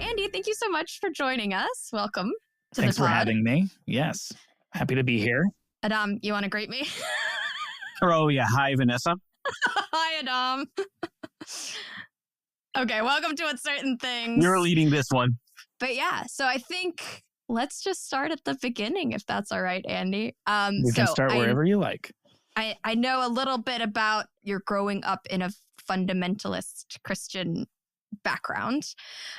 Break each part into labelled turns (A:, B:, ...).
A: Andy, thank you so much for joining us. Welcome to
B: Thanks
A: the pod.
B: for having me. Yes. Happy to be here.
A: Adam, you want to greet me?
C: Oh, yeah. Hi, Vanessa.
A: Hi, Adam. Okay, welcome to Uncertain Things.
C: You're leading this one.
A: But yeah, so I think let's just start at the beginning, if that's all right, Andy.
B: We can start wherever you like.
A: I know a little bit about your growing up in a fundamentalist Christian background.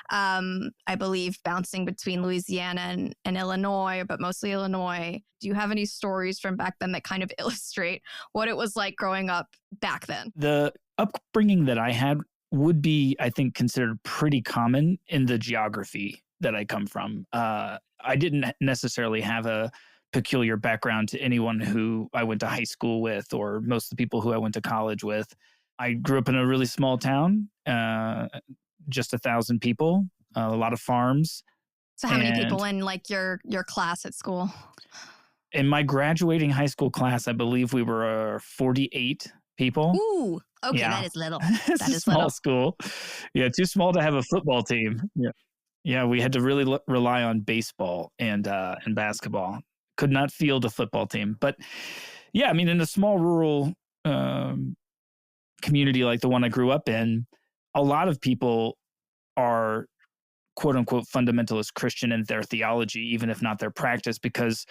A: I believe bouncing between Louisiana and Illinois, but mostly Illinois. Do you have any stories from back then that kind of illustrate what it was like growing up back then?
B: The upbringing that I had would be, I think, considered pretty common in the geography that I come from. I didn't necessarily have a peculiar background to anyone who I went to high school with or most of the people who I went to college with. I grew up in a really small town, just 1,000 people, a lot of farms.
A: So how many people in like your class at school?
B: In my graduating high school class, I believe we were 48 people.
A: Ooh, okay,
B: Yeah.
A: that is little.
B: It's
A: That
B: a
A: is
B: small
A: little.
B: school. Yeah, too small to have a football team. Yeah, we had to really rely on baseball and basketball. Could not field a football team. But yeah, I mean, in a small rural community like the one I grew up in, a lot of people are quote unquote fundamentalist Christian in their theology, even if not their practice, because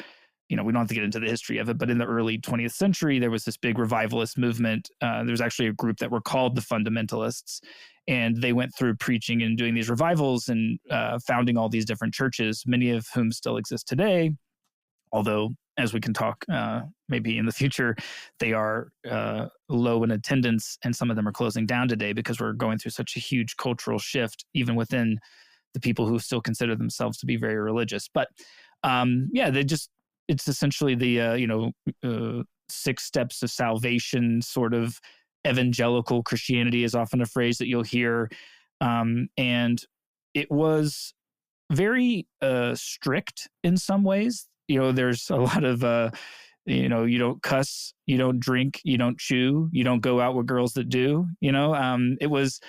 B: we don't have to get into the history of it, but in the early 20th century, there was this big revivalist movement. There was actually a group that were called the fundamentalists, and they went through preaching and doing these revivals and founding all these different churches, many of whom still exist today. Although, as we can talk maybe in the future, they are low in attendance, and some of them are closing down today because we're going through such a huge cultural shift, even within the people who still consider themselves to be very religious. But it's essentially the 6 steps of salvation, sort of evangelical Christianity is often a phrase that you'll hear. And it was very strict in some ways. There's a lot of, you don't cuss, you don't drink, you don't chew, you don't go out with girls that do, it was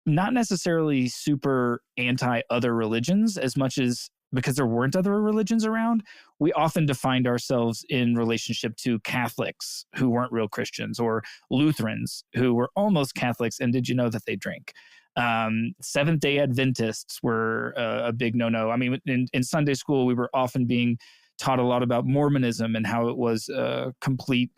B: not necessarily super anti other religions as much as because there weren't other religions around. We often defined ourselves in relationship to Catholics who weren't real Christians, or Lutherans who were almost Catholics. And did you know that they drink? Seventh-day Adventists were a big no-no. I mean, in Sunday school, we were often being taught a lot about Mormonism and how it was a complete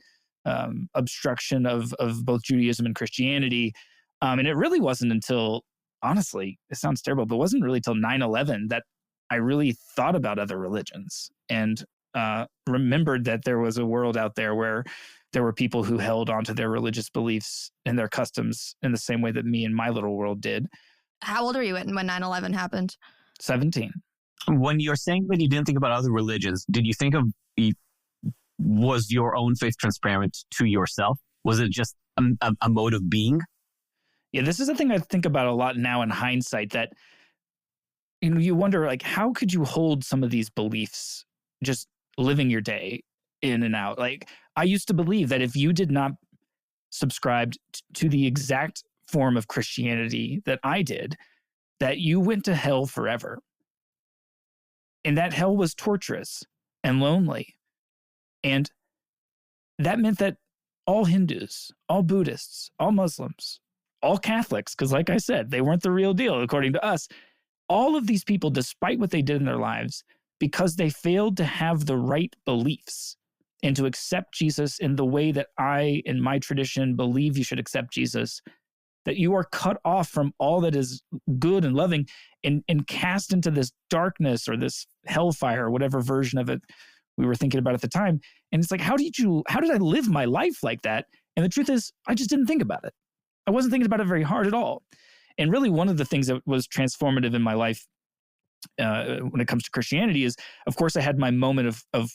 B: obstruction of both Judaism and Christianity. And it really wasn't until, honestly, it sounds terrible, but it wasn't really until 9/11 that I really thought about other religions and remembered that there was a world out there where there were people who held onto their religious beliefs and their customs in the same way that me and my little world did.
A: How old were you when 9/11 happened?
B: 17.
C: When you're saying that you didn't think about other religions, did you think of, was your own faith transparent to yourself? Was it just a mode of being?
B: Yeah, this is a thing I think about a lot now in hindsight, that you wonder, like, how could you hold some of these beliefs just living your day in and out? Like, I used to believe that if you did not subscribe to the exact form of Christianity that I did, that you went to hell forever. And that hell was torturous and lonely. And that meant that all Hindus, all Buddhists, all Muslims, all Catholics, because like I said, they weren't the real deal according to us, all of these people, despite what they did in their lives, because they failed to have the right beliefs and to accept Jesus in the way that I, in my tradition, believe you should accept Jesus, that you are cut off from all that is good and loving and cast into this darkness or this hellfire, or whatever version of it we were thinking about at the time. And it's like, how did I live my life like that? And the truth is, I just didn't think about it. I wasn't thinking about it very hard at all. And really, one of the things that was transformative in my life when it comes to Christianity is, of course, I had my moment of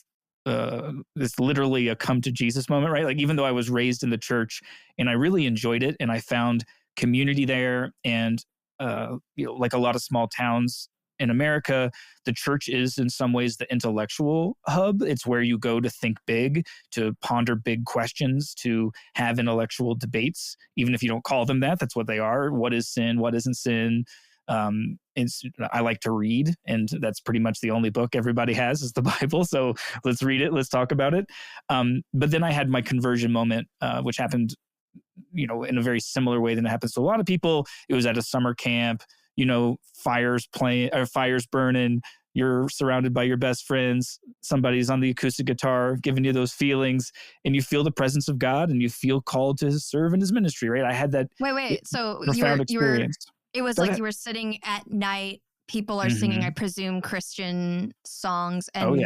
B: this literally a come to Jesus moment, right? Like even though I was raised in the church and I really enjoyed it and I found community there and like a lot of small towns in America, the church is in some ways the intellectual hub. It's where you go to think big, to ponder big questions, to have intellectual debates, even if you don't call them that. That's what they are. What is sin? What isn't sin? I like to read, and that's pretty much the only book everybody has is the Bible. So let's read it. Let's talk about it. But then I had my conversion moment, which happened, in a very similar way than it happens to a lot of people. It was at a summer camp, fires burning. You're surrounded by your best friends. Somebody's on the acoustic guitar giving you those feelings, and you feel the presence of God, and you feel called to serve in His ministry. Right? I had that.
A: Wait. So
B: profound experience.
A: It was like you were sitting at night. People are singing, I presume, Christian songs. And,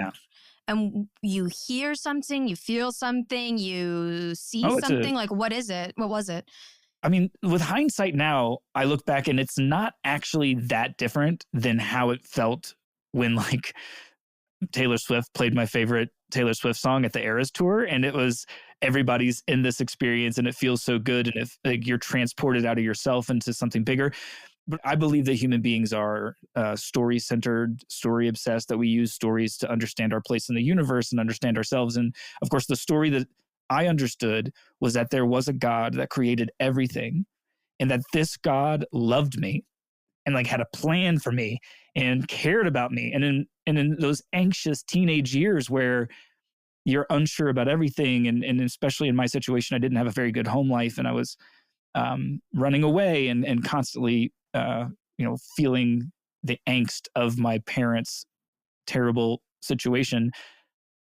A: and you hear something, you feel something, you see something. Like, what is it? What was it?
B: I mean, with hindsight now, I look back and it's not actually that different than how it felt when like Taylor Swift played my favorite Taylor Swift song at the Eras tour. And it was everybody's in this experience and it feels so good. And if like you're transported out of yourself into something bigger. But I believe that human beings are story-centered, story-obsessed, that we use stories to understand our place in the universe and understand ourselves. And of course, the story that I understood was that there was a God that created everything and that this God loved me and like had a plan for me and cared about me. And in those anxious teenage years where you're unsure about everything, and especially in my situation, I didn't have a very good home life and I was running away and constantly feeling the angst of my parents' terrible situation.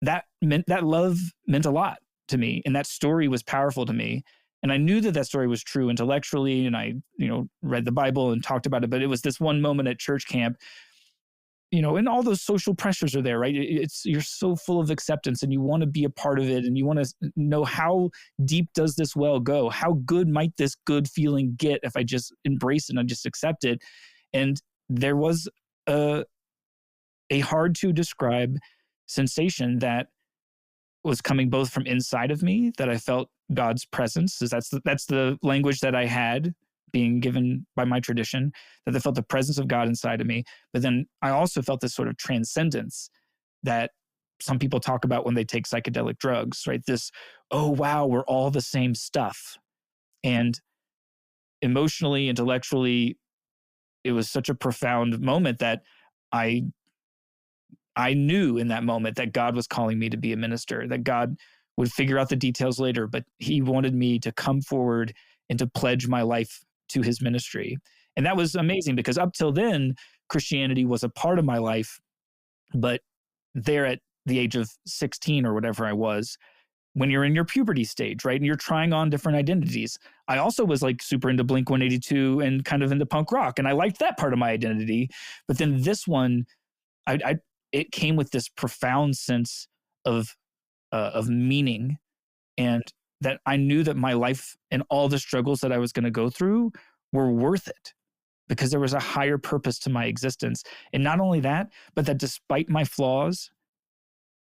B: That love meant a lot to me. And that story was powerful to me. And I knew that story was true intellectually. And I, read the Bible and talked about it. But it was this one moment at church camp, and all those social pressures are there, right? You're so full of acceptance and you want to be a part of it. And you want to know how deep does this well go? How good might this good feeling get if I just embrace it and I just accept it? And there was a hard to describe sensation that was coming both from inside of me, that I felt God's presence. That's the language that I had being given by my tradition, that I felt the presence of God inside of me. But then I also felt this sort of transcendence that some people talk about when they take psychedelic drugs, right? This, oh, wow, we're all the same stuff. And emotionally, intellectually, it was such a profound moment that I knew in that moment that God was calling me to be a minister, that God would figure out the details later, but He wanted me to come forward and to pledge my life to His ministry. And that was amazing because up till then, Christianity was a part of my life. But there at the age of 16 or whatever I was, when you're in your puberty stage, right? And you're trying on different identities. I also was like super into Blink-182 and kind of into punk rock. And I liked that part of my identity. But then this one, it came with this profound sense of meaning, and that I knew that my life and all the struggles that I was going to go through were worth it because there was a higher purpose to my existence. And not only that, but that despite my flaws,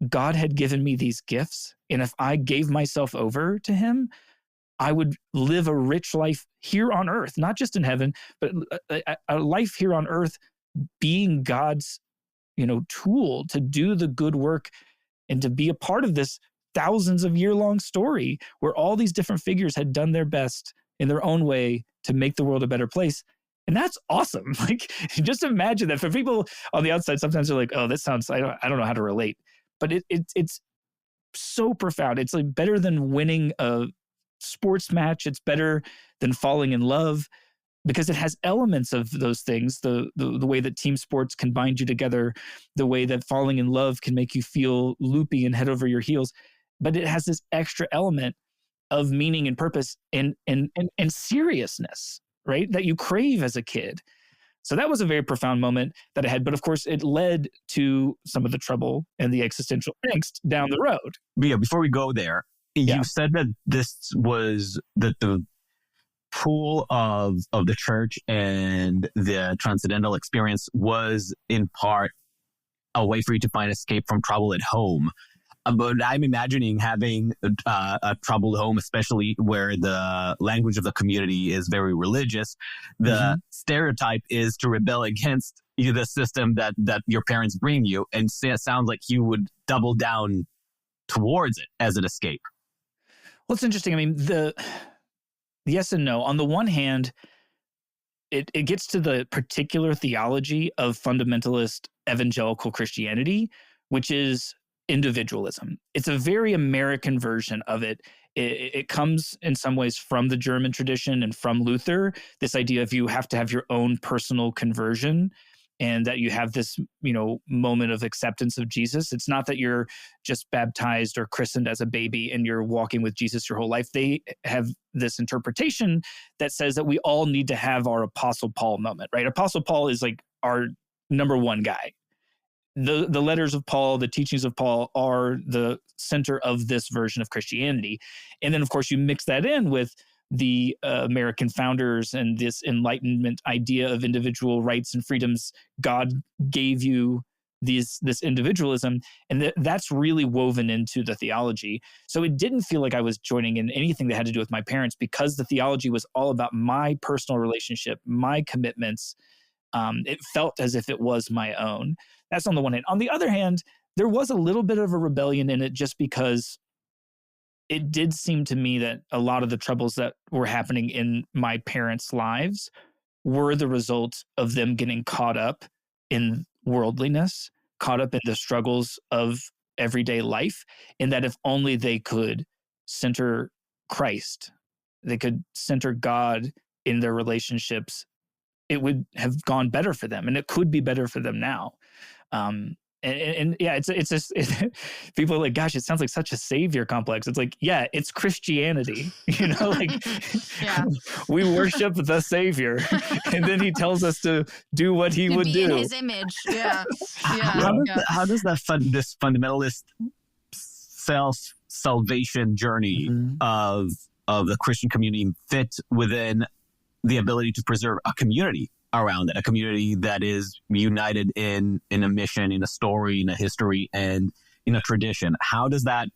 B: God had given me these gifts. And if I gave myself over to Him, I would live a rich life here on earth, not just in heaven, but a life here on earth being God's, tool to do the good work and to be a part of this thousands of year-long story where all these different figures had done their best in their own way to make the world a better place. And that's awesome. Like, just imagine that. For people on the outside, sometimes they're like, oh, this sounds, I don't know how to relate. But it's so profound. It's like better than winning a sports match. It's better than falling in love because it has elements of those things. The way that team sports can bind you together, the way that falling in love can make you feel loopy and head over your heels. But it has this extra element of meaning and purpose and seriousness, right? That you crave as a kid. So that was a very profound moment that I had. But of course, it led to some of the trouble and the existential angst down the road.
C: Yeah, before we go there, you said that this was the pool of the church and the transcendental experience was in part a way for you to find escape from trouble at home. But I'm imagining having a troubled home, especially where the language of the community is very religious. The stereotype is to rebel against the system that your parents bring you, and it sounds like you would double down towards it as an escape.
B: Well, it's interesting. I mean, the yes and no. On the one hand, it gets to the particular theology of fundamentalist evangelical Christianity, which is individualism. It's a very American version of it. It comes in some ways from the German tradition and from Luther, this idea of you have to have your own personal conversion and that you have this, moment of acceptance of Jesus. It's not that you're just baptized or christened as a baby and you're walking with Jesus your whole life. They have this interpretation that says that we all need to have our Apostle Paul moment, right? Apostle Paul is like our number one guy. The letters of Paul, the teachings of Paul are the center of this version of Christianity. And then, of course, you mix that in with the American founders and this Enlightenment idea of individual rights and freedoms. God gave you this individualism, and that's really woven into the theology. So it didn't feel like I was joining in anything that had to do with my parents, because the theology was all about my personal relationship, my commitments. It felt as if it was my own. That's on the one hand. On the other hand, there was a little bit of a rebellion in it, just because it did seem to me that a lot of the troubles that were happening in my parents' lives were the result of them getting caught up in worldliness, caught up in the struggles of everyday life, and that if only they could center Christ, they could center God in their relationships, it would have gone better for them, and it could be better for them now. And yeah, it's just people are like, gosh, it sounds like such a savior complex. It's like, yeah, it's Christianity,
A: Yeah.
B: We worship the savior, and then he tells us to do what he would do
A: in his image. Yeah.
C: How does this fundamentalist self-salvation journey of the Christian community fit within the ability to preserve a community around it, a community that is united in a mission, in a story, in a history, and in a tradition? How does that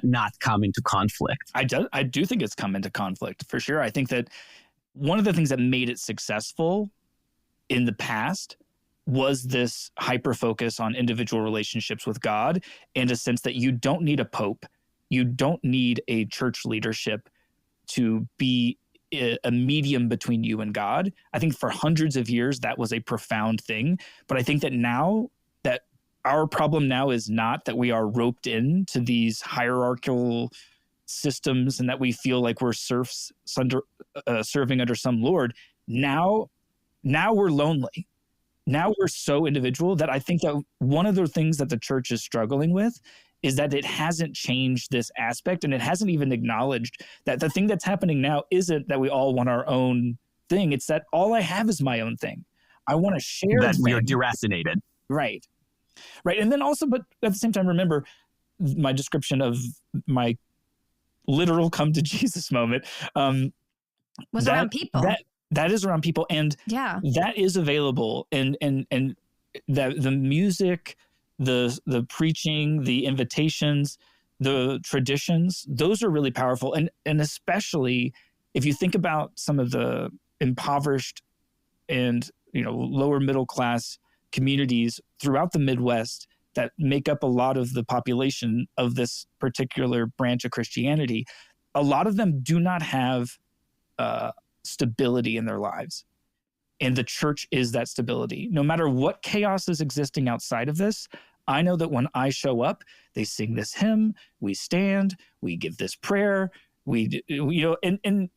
C: not come into conflict?
B: I do think it's come into conflict for sure. I think that one of the things that made it successful in the past was this hyper focus on individual relationships with God, and a sense that you don't need a pope, you don't need a church leadership to be a medium between you and God. I think for hundreds of years that was a profound thing, but I think that now that our problem now is not that we are roped into these hierarchical systems and that we feel like we're serfs serving under some lord. Now we're lonely. Now we're so individual that I think that one of the things that the church is struggling with is that it hasn't changed this aspect, and it hasn't even acknowledged that the thing that's happening now isn't that we all want our own thing. It's that all I have is my own thing. I want to share
C: that we are deracinated.
B: Right. And then also, but at the same time, remember my description of my literal come to Jesus moment.
A: Was around people.
B: That is around people, and that is available, and the music, the preaching, the invitations, the traditions, those are really powerful. And especially if you think about some of the impoverished and lower middle class communities throughout the Midwest that make up a lot of the population of this particular branch of Christianity, a lot of them do not have stability in their lives. And the church is that stability. No matter what chaos is existing outside of this, I know that when I show up, they sing this hymn, we stand, we give this prayer, and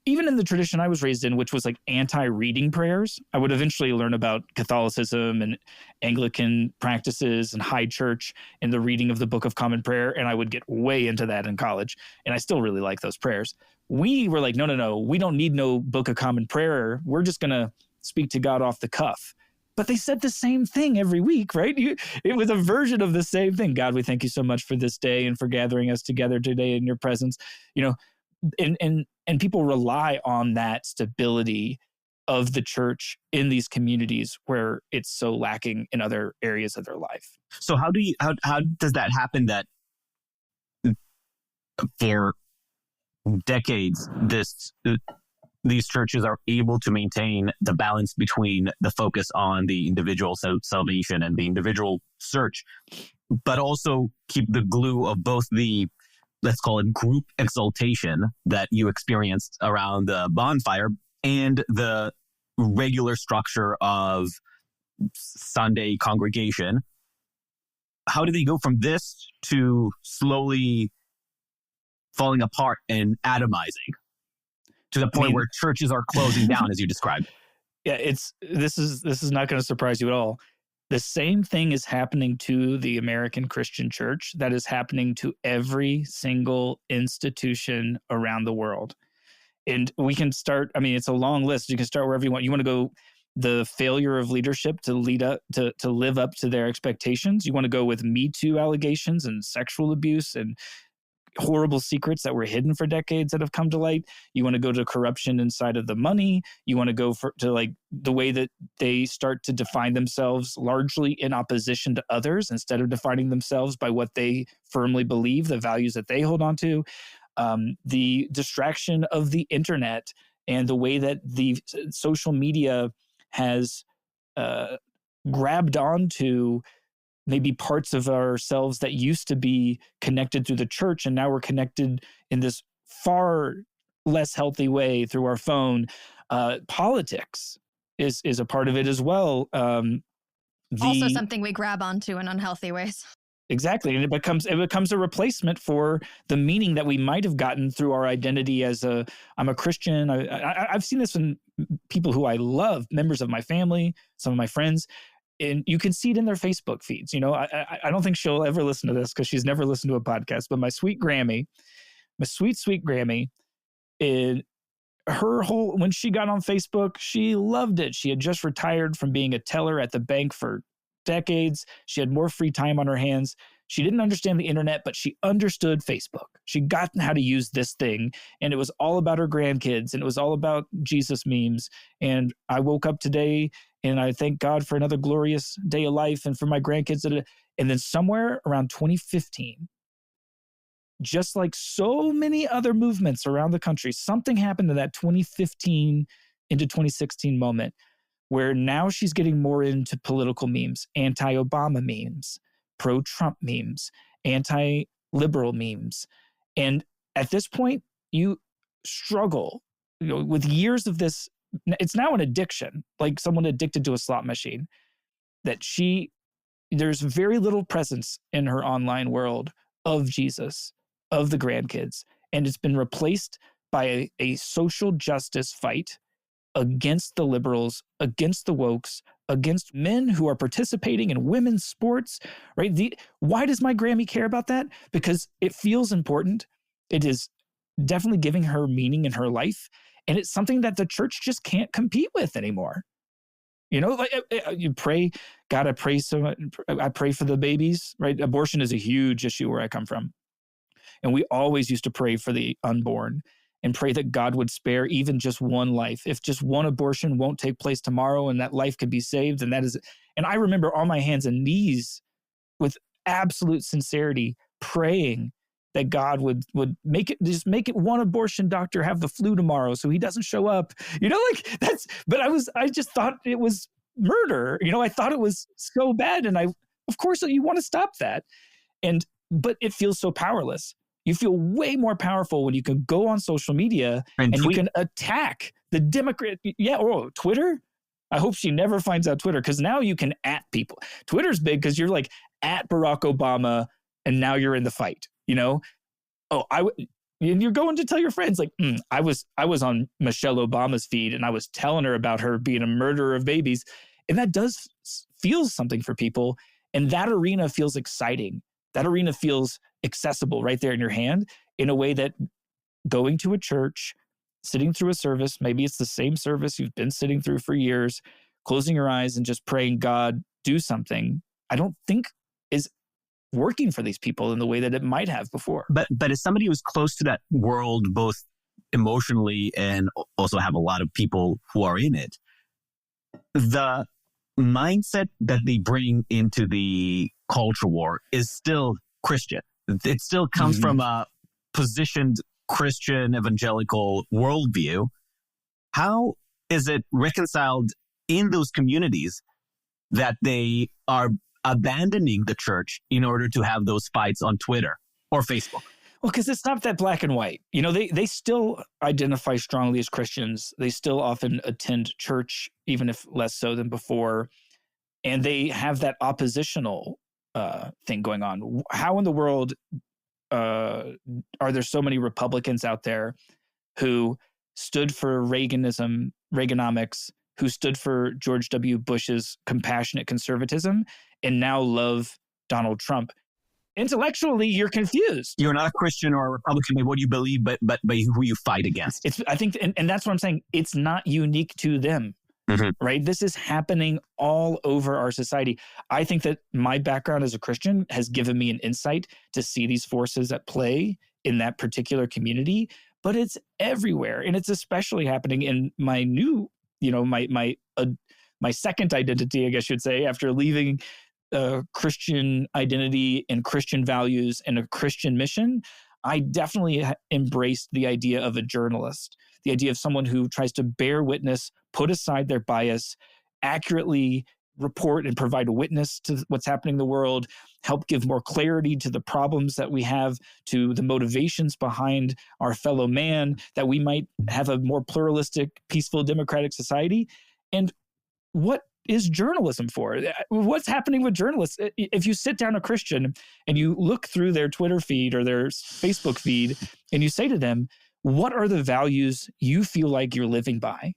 B: even in the tradition I was raised in, which was like anti-reading prayers, I would eventually learn about Catholicism and Anglican practices and high church and the reading of the Book of Common Prayer, and I would get way into that in college, and I still really like those prayers. We were like, no, we don't need no Book of Common Prayer. We're just going to speak to God off the cuff. But they said the same thing every week, right? It was a version of the same thing. God, we thank you so much for this day and for gathering us together today in your presence. And people rely on that stability of the church in these communities where it's so lacking in other areas of their life.
C: So how does that happen that for decades these churches are able to maintain the balance between the focus on the individual salvation and the individual search, but also keep the glue of both the, let's call it, group exaltation that you experienced around the bonfire and the regular structure of Sunday congregation? How do they go from this to slowly falling apart and atomizing to the point where churches are closing down, as you described?
B: Yeah, this is not going to surprise you at all. The same thing is happening to the American Christian church that is happening to every single institution around the world. And we can start, it's a long list. You can start wherever you want. You want to go the failure of leadership to live up to their expectations. You want to go with Me Too allegations and sexual abuse and horrible secrets that were hidden for decades that have come to light. You want to go to corruption inside of the money. You want to go to like the way that they start to define themselves largely in opposition to others instead of defining themselves by what they firmly believe, the values that they hold on to. The distraction of the internet and the way that the social media has grabbed onto maybe parts of ourselves that used to be connected through the church, and now we're connected in this far less healthy way through our phone. Politics is a part of it as well.
A: Also something we grab onto in unhealthy ways.
B: Exactly. And it becomes a replacement for the meaning that we might have gotten through our identity as I'm a Christian. I've seen this in people who I love, members of my family, some of my friends, and you can see it in their Facebook feeds. I don't think she'll ever listen to this because she's never listened to a podcast, but my sweet Grammy, when she got on Facebook, she loved it. She had just retired from being a teller at the bank for decades. She had more free time on her hands. She didn't understand the internet, but she understood Facebook. She got how to use this thing, and it was all about her grandkids, and it was all about Jesus memes. And I woke up today, and I thank God for another glorious day of life and for my grandkids. And then somewhere around 2015, just like so many other movements around the country, something happened to that 2015 into 2016 moment where now she's getting more into political memes, anti-Obama memes, pro-Trump memes, anti-liberal memes. And at this point, you struggle with years of this. It's now an addiction, like someone addicted to a slot machine, that there's very little presence in her online world of Jesus, of the grandkids. And it's been replaced by a social justice fight against the liberals, against the wokes, against men who are participating in women's sports, right? Why does my Grammy care about that? Because it feels important. It is definitely giving her meaning in her life. And it's something that the church just can't compete with anymore. You pray, God, I pray for the babies, right? Abortion is a huge issue where I come from. And we always used to pray for the unborn and pray that God would spare even just one life. If just one abortion won't take place tomorrow and that life could be saved, and that is, and I remember on my hands and knees with absolute sincerity praying that God would make it one abortion doctor have the flu tomorrow so he doesn't show up. But I just thought it was murder. I thought it was so bad. And of course you want to stop that. But it feels so powerless. You feel way more powerful when you can go on social media and you can attack the Democrat. Yeah, or Twitter. I hope she never finds out Twitter, because now you can at people. Twitter's big because you're like at Barack Obama and now you're in the fight, and you're going to tell your friends like, I was on Michelle Obama's feed and I was telling her about her being a murderer of babies. And that does feel something for people. And that arena feels exciting. That arena feels accessible right there in your hand in a way that going to a church, sitting through a service, maybe it's the same service you've been sitting through for years, closing your eyes and just praying, God, do something, I don't think is working for these people in the way that it might have before.
C: But as somebody who's close to that world, both emotionally and also have a lot of people who are in it, the mindset that they bring into the culture war is still Christian. It still comes from a positioned Christian evangelical worldview. How is it reconciled in those communities that they are abandoning the church in order to have those fights on Twitter or Facebook?
B: Well, because it's not that black and white. You know, they still identify strongly as Christians. They still often attend church, even if less so than before. And they have that oppositional thing going on. How in the world are there so many Republicans out there who stood for Reaganomics, who stood for George W. Bush's compassionate conservatism, and now love Donald Trump? Intellectually, you're confused.
C: You're not a Christian or a Republican by what you believe, but by who you fight against.
B: I think, and that's what I'm saying. It's not unique to them, right? This is happening all over our society. I think that my background as a Christian has given me an insight to see these forces at play in that particular community, but it's everywhere. And it's especially happening in my new, my second identity, I guess you'd say, after leaving Christian identity and Christian values and a Christian mission. I definitely embraced the idea of a journalist, the idea of someone who tries to bear witness, put aside their bias, accurately report and provide a witness to what's happening in the world, help give more clarity to the problems that we have, to the motivations behind our fellow man, that we might have a more pluralistic, peaceful, democratic society. And what is journalism for? What's happening with journalists? If you sit down a Christian and you look through their Twitter feed or their Facebook feed and you say to them, what are the values you feel like you're living by?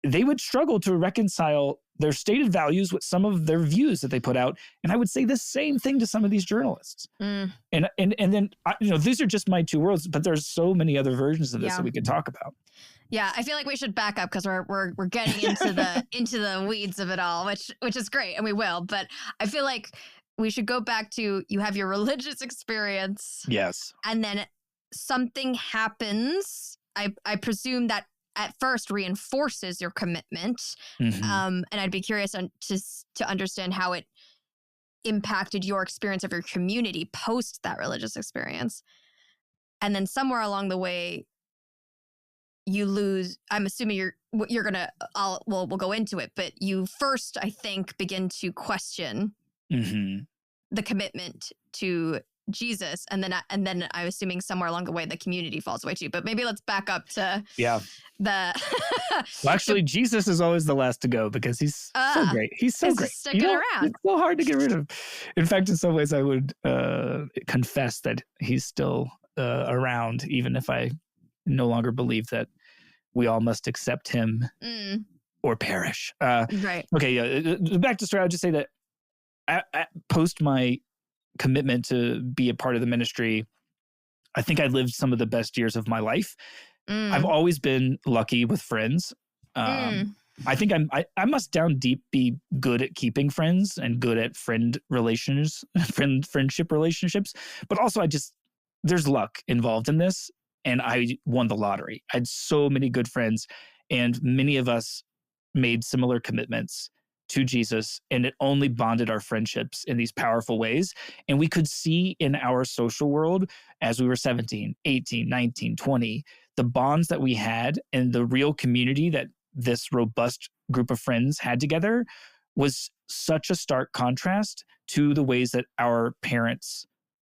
B: They would struggle to reconcile their stated values with some of their views that they put out. And I would say the same thing to some of these journalists. And then, these are just my two worlds, but there's so many other versions of this that we could talk about.
A: Yeah, I feel like we should back up because we're getting into the weeds of it all, which is great, and we will. But I feel like we should go back to, you have your religious experience.
B: Yes.
A: And then something happens. I presume that at first reinforces your commitment. And I'd be curious to understand how it impacted your experience of your community post that religious experience. And then somewhere along the way, you lose. I'm assuming you're gonna. We'll go into it, but you first, I think, begin to question the commitment to Jesus, and then I'm assuming somewhere along the way the community falls away too. But maybe let's back up to the.
B: Well, actually, Jesus is always the last to go because he's so great. He's so great.
A: Sticking around.
B: It's so hard to get rid of. In fact, in some ways, I would confess that he's still around, even if I no longer believe that we all must accept him or perish.
A: Right.
B: Okay. Back to story. I'll just say that post my commitment to be a part of the ministry, I think I lived some of the best years of my life. I've always been lucky with friends. I think I must down deep be good at keeping friends and good at friendship relationships. But also there's luck involved in this. And I won the lottery. I had so many good friends, and many of us made similar commitments to Jesus, and it only bonded our friendships in these powerful ways. And we could see in our social world as we were 17, 18, 19, 20, the bonds that we had and the real community that this robust group of friends had together was such a stark contrast to the ways that our parents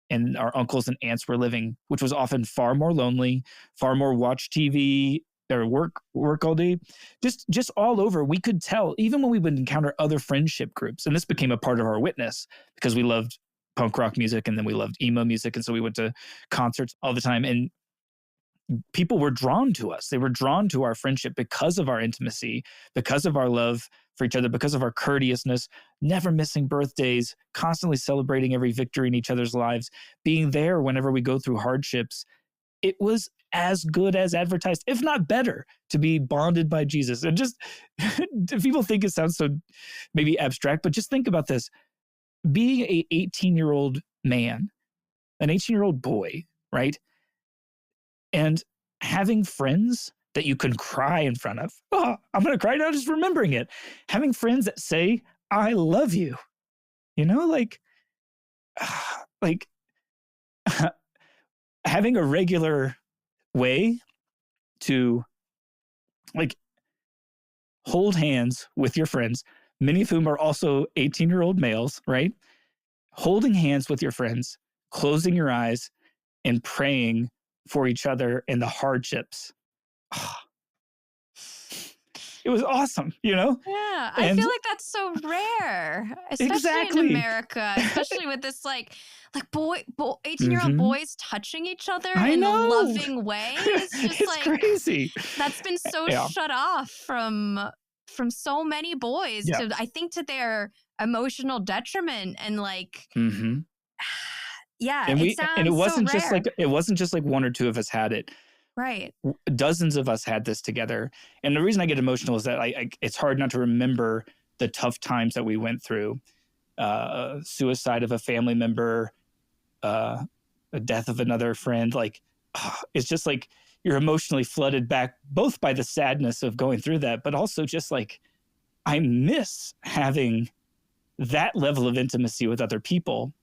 B: and our uncles and aunts were living, which was often far more lonely, far more watch TV or work all day, just all over. We could tell, even when we would encounter other friendship groups, and this became a part of our witness because we loved punk rock music and then we loved emo music. And so we went to concerts all the time, and people were drawn to us. They were drawn to our friendship because of our intimacy, because of our love for each other, because of our courteousness, never missing birthdays, constantly celebrating every victory in each other's lives, being there whenever we go through hardships. It was as good as advertised, if not better, to be bonded by Jesus. And just, people think it sounds so maybe abstract, but just think about this. Being an 18-year-old man, an 18-year-old boy, right? And having friends that you can cry in front of. Oh, I'm going to cry now just remembering it. Having friends that say, I love you, like having a regular way to like hold hands with your friends, many of whom are also 18-year-old males, right? Holding hands with your friends, closing your eyes, and praying for each other in the hardships. It was awesome,
A: Yeah, I
B: And
A: feel like that's so rare, especially
B: exactly.
A: in America, especially with this like 18-year-old boys touching each other
B: I
A: in
B: know.
A: a loving way. It's just
B: it's crazy.
A: That's been so shut off from so many boys to, I think, to their emotional detriment, and yeah,
B: and
A: it sounds
B: it wasn't
A: so rare.
B: it wasn't just like one or two of us had it.
A: Right.
B: Dozens of us had this together. And the reason I get emotional is that it's hard not to remember the tough times that we went through. Suicide of a family member, the death of another friend. It's just like you're emotionally flooded back, both by the sadness of going through that, but also just like, I miss having that level of intimacy with other people.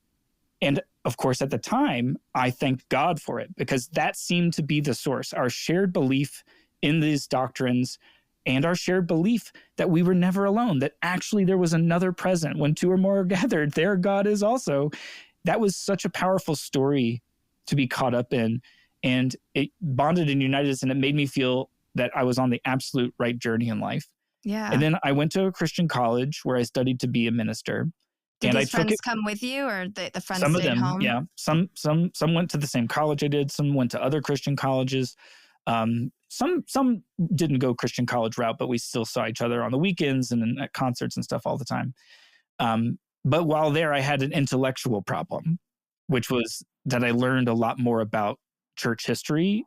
B: And of course, at the time, I thanked God for it, because that seemed to be the source, our shared belief in these doctrines and our shared belief that we were never alone, that actually there was another present. When two or more are gathered, there God is also. That was such a powerful story to be caught up in. And it bonded and united us, and it made me feel that I was on the absolute right journey in life.
A: Yeah.
B: And then I went to a Christian college where I studied to be a minister.
A: Did these friends come with you, or the friends
B: some
A: stayed
B: of them,
A: home?
B: Yeah. Some went to the same college I did. Some went to other Christian colleges. Some didn't go Christian college route, but we still saw each other on the weekends and at concerts and stuff all the time. But while there, I had an intellectual problem, which was that I learned a lot more about church history.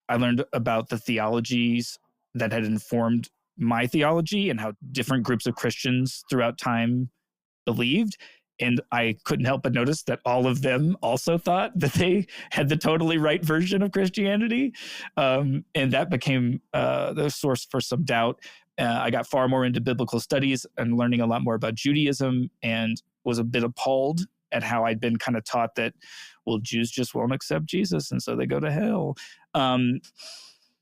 B: I learned about the theologies that had informed my theology and how different groups of Christians throughout time believed. And I couldn't help but notice that all of them also thought that they had the totally right version of Christianity. And that became the source for some doubt. I got far more into biblical studies and learning a lot more about Judaism, and was a bit appalled at how I'd been kind of taught that, well, Jews just won't accept Jesus, and so they go to hell.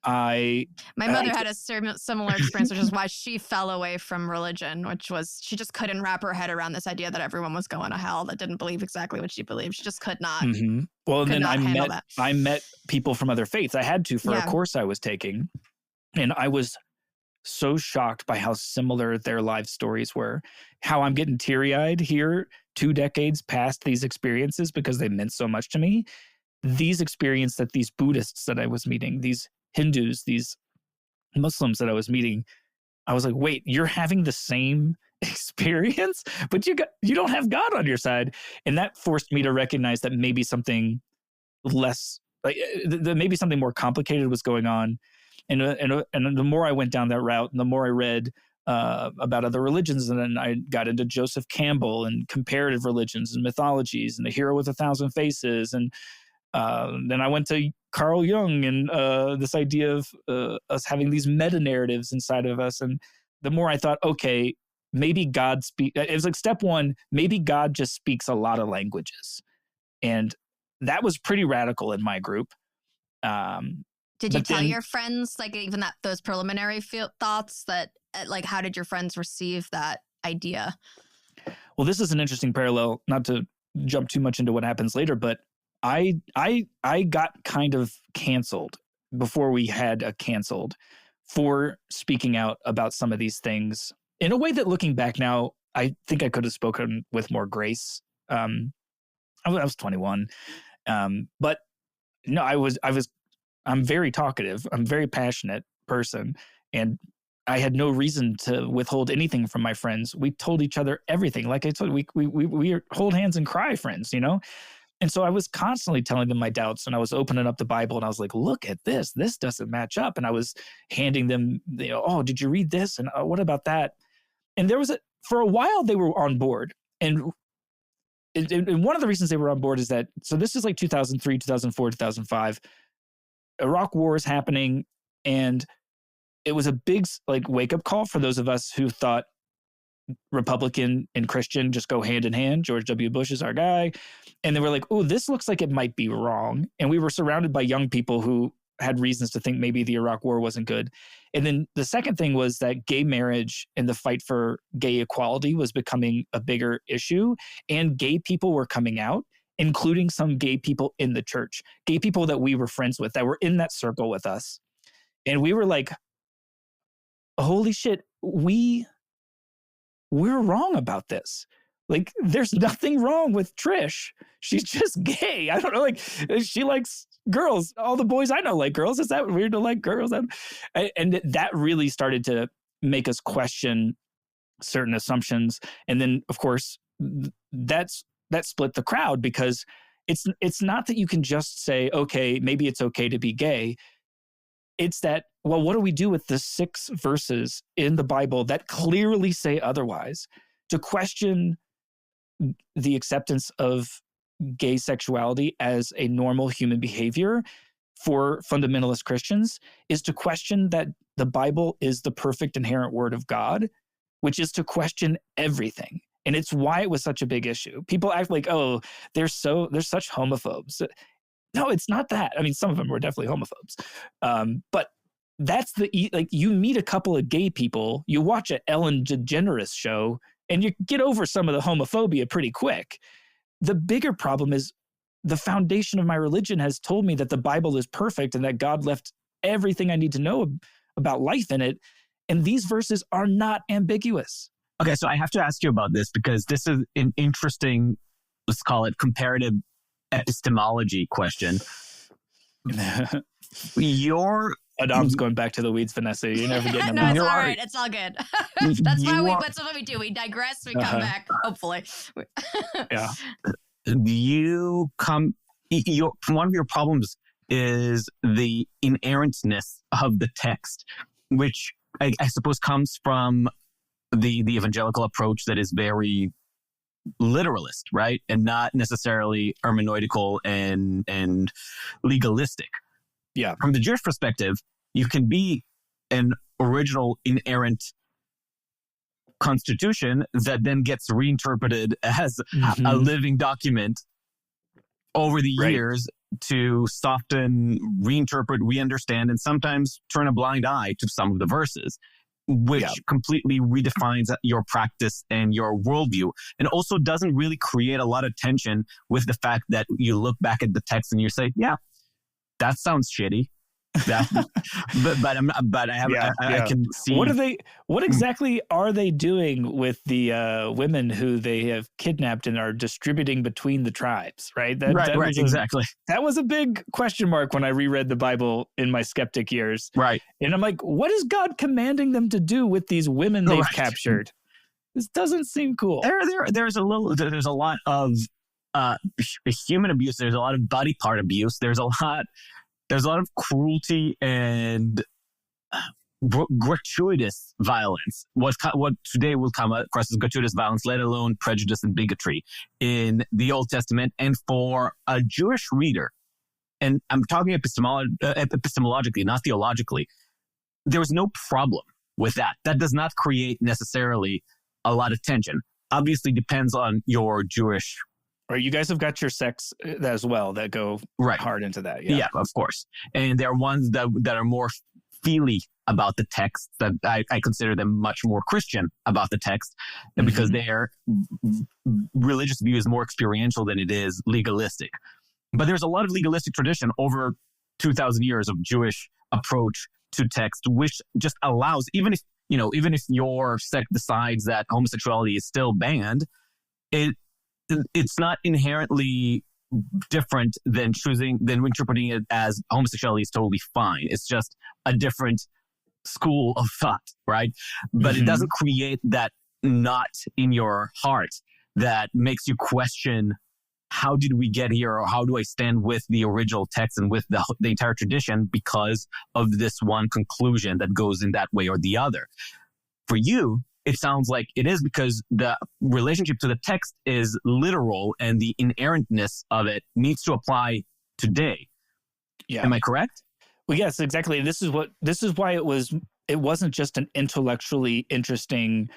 B: My
A: mother had a similar experience, which is why she fell away from religion, which was she just couldn't wrap her head around this idea that everyone was going to hell that didn't believe exactly what she believed. She just could not.
B: Well, and then I met people from other faiths. I had to for a course I was taking, and I was so shocked by how similar their life stories were. How I'm getting teary-eyed here 2 decades past these experiences, because they meant so much to me. These experiences that these Buddhists that I was meeting, these Hindus, these Muslims that I was meeting, I was like, wait, you're having the same experience, but you don't have God on your side. And that forced me to recognize that maybe something less, maybe something more complicated was going on. And the more I went down that route, and the more I read about other religions, and then I got into Joseph Campbell and comparative religions and mythologies and the hero with 1,000 faces, and then I went to Carl Jung and this idea of us having these meta narratives inside of us. And the more I thought, okay, maybe God it was like step one, maybe God just speaks a lot of languages. And that was pretty radical in my group.
A: Did you tell your friends, even those preliminary thoughts that, how did your friends receive that idea?
B: Well, this is an interesting parallel, not to jump too much into what happens later, but I got kind of canceled before we had a canceled for speaking out about some of these things in a way that, looking back now, I think I could have spoken with more grace. I was 21, but no, I'm very talkative. I'm a very passionate person, and I had no reason to withhold anything from my friends. We told each other everything. Like I told you, we hold hands and cry friends, And so I was constantly telling them my doubts, and I was opening up the Bible, and I was like, look at this. This doesn't match up. And I was handing them, oh, did you read this? And what about that? And for a while, they were on board. And one of the reasons they were on board is that, so this is like 2003, 2004, 2005. Iraq War is happening, and it was a big like wake-up call for those of us who thought Republican and Christian just go hand in hand. George W. Bush is our guy. And they were like, oh, this looks like it might be wrong. And we were surrounded by young people who had reasons to think maybe the Iraq War wasn't good. And then the second thing was that gay marriage and the fight for gay equality was becoming a bigger issue. And gay people were coming out, including some gay people in the church, gay people that we were friends with, that were in that circle with us. And we were like, holy shit, we're wrong about this. Like, there's nothing wrong with Trish. She's just gay. I don't know. Like, she likes girls. All the boys I know like girls. Is that weird to like girls? And that really started to make us question certain assumptions. And then, of course, that split the crowd, because it's not that you can just say, okay, maybe it's okay to be gay. It's that, well, what do we do with the 6 verses in the Bible that clearly say otherwise? To question the acceptance of gay sexuality as a normal human behavior for fundamentalist Christians is to question that the Bible is the perfect inherent word of God, which is to question everything. And it's why it was such a big issue. People act like, oh, they're such homophobes. No, it's not that. I mean, some of them were definitely homophobes. But that's like, you meet a couple of gay people, you watch an Ellen DeGeneres show, and you get over some of the homophobia pretty quick. The bigger problem is the foundation of my religion has told me that the Bible is perfect and that God left everything I need to know about life in it. And these verses are not ambiguous.
C: Okay, so I have to ask you about this, because this is an interesting, let's call it comparative epistemology question.
B: Adam's going back to the weeds, Vanessa. You're never getting them.
A: No, it's all right. It's all good. That's what we do. We digress. We come back. Hopefully.
B: Yeah.
C: One of your problems is the inerrantness of the text, which I suppose comes from the evangelical approach that is very literalist, right? And not necessarily hermeneutical and legalistic.
B: Yeah.
C: From the Jewish perspective, you can be an original inerrant constitution that then gets reinterpreted as a living document over the years to soften, reinterpret, re-understand, and sometimes turn a blind eye to some of the verses, which completely redefines your practice and your worldview, and also doesn't really create a lot of tension with the fact that you look back at the text and you say, yeah, that sounds shitty. I can see.
B: What exactly are they doing with the women who they have kidnapped and are distributing between the tribes? Right.
C: Exactly.
B: That was a big question mark when I reread the Bible in my skeptic years.
C: Right.
B: And I'm like, what is God commanding them to do with these women they've captured? This doesn't seem cool.
C: There's a lot of human abuse. There's a lot of body part abuse. There's a lot of cruelty and gratuitous violence. What today will come across as gratuitous violence, let alone prejudice and bigotry in the Old Testament. And for a Jewish reader, and I'm talking epistemologically, not theologically, there was no problem with that. That does not create necessarily a lot of tension. Obviously depends on your Jewish.
B: Or you guys have got your sects as well that go hard into that.
C: Yeah, of course. And there are ones that are more feely about the text, that I consider them much more Christian about the text, because their religious view is more experiential than it is legalistic. But there's a lot of legalistic tradition over 2,000 years of Jewish approach to text, which just allows, even if your sect decides that homosexuality is still banned, it's not inherently different than interpreting it as homosexuality is totally fine. It's just a different school of thought, right? But it doesn't create that knot in your heart that makes you question, how did we get here, or how do I stand with the original text and with the entire tradition because of this one conclusion that goes in that way or the other. For you, it sounds like it is because the relationship to the text is literal and the inerrantness of it needs to apply today.
B: Yeah.
C: Am I correct?
B: Well, yes, exactly. This is why it wasn't just an intellectually interesting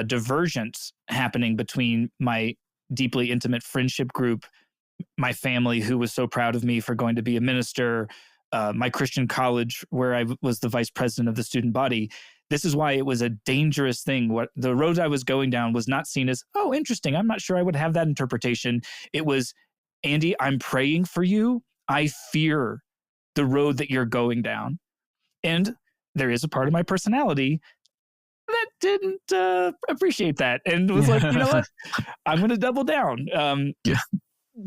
B: divergence happening between my deeply intimate friendship group, my family who was so proud of me for going to be a minister, my Christian college where I was the vice president of the student body. This is why it was a dangerous thing. What the road I was going down was not seen as, oh, interesting. I'm not sure I would have that interpretation. It was, Andy, I'm praying for you. I fear the road that you're going down. And there is a part of my personality that didn't appreciate that and was like, you know what? I'm going to double down.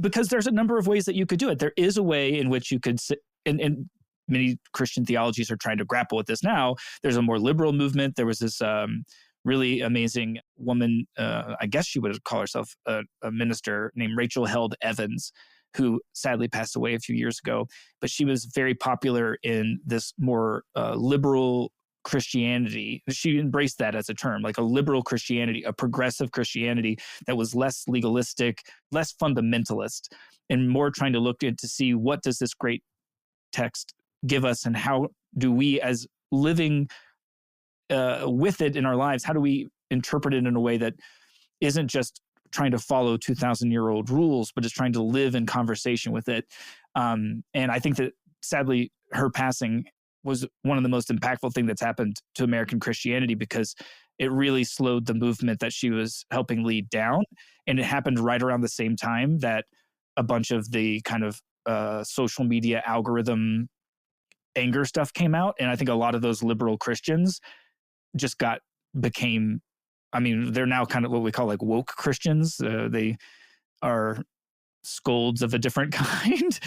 B: Because there's a number of ways that you could do it. There is a way in which you could sit, and many Christian theologies are trying to grapple with this now. There's a more liberal movement. There was this really amazing woman, I guess she would call herself a minister, named Rachel Held Evans, who sadly passed away a few years ago. But she was very popular in this more liberal Christianity. She embraced that as a term, like a liberal Christianity, a progressive Christianity that was less legalistic, less fundamentalist, and more trying to look at to see what does this great text give us, and how do we, as living with it in our lives, how do we interpret it in a way that isn't just trying to follow 2,000-year-old rules, but is trying to live in conversation with it. And I think that sadly, her passing was one of the most impactful things that's happened to American Christianity, because it really slowed the movement that she was helping lead down. And it happened right around the same time that a bunch of the kind of social media algorithm anger stuff came out. And I think a lot of those liberal Christians just became, I mean, they're now kind of what we call like woke Christians. They are scolds of a different kind.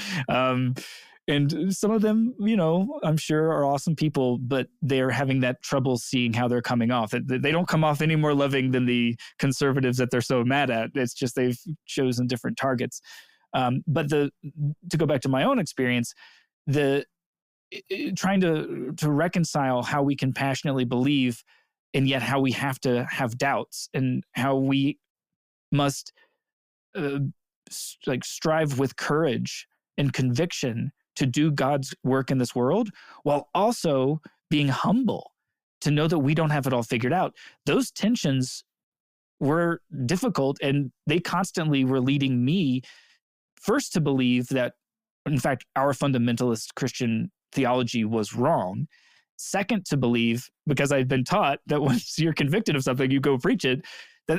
B: And some of them, you know, I'm sure are awesome people, but they're having that trouble seeing how they're coming off. They don't come off any more loving than the conservatives that they're so mad at. It's just they've chosen different targets. But to go back to my own experience, trying to reconcile how we can passionately believe and yet how we have to have doubts, and how we must strive with courage and conviction to do God's work in this world, while also being humble to know that we don't have it all figured out. Those tensions were difficult, and they constantly were leading me first to believe that, in fact, our fundamentalist Christian theology was wrong. Second, to believe, because I'd been taught that once you're convicted of something, you go preach it,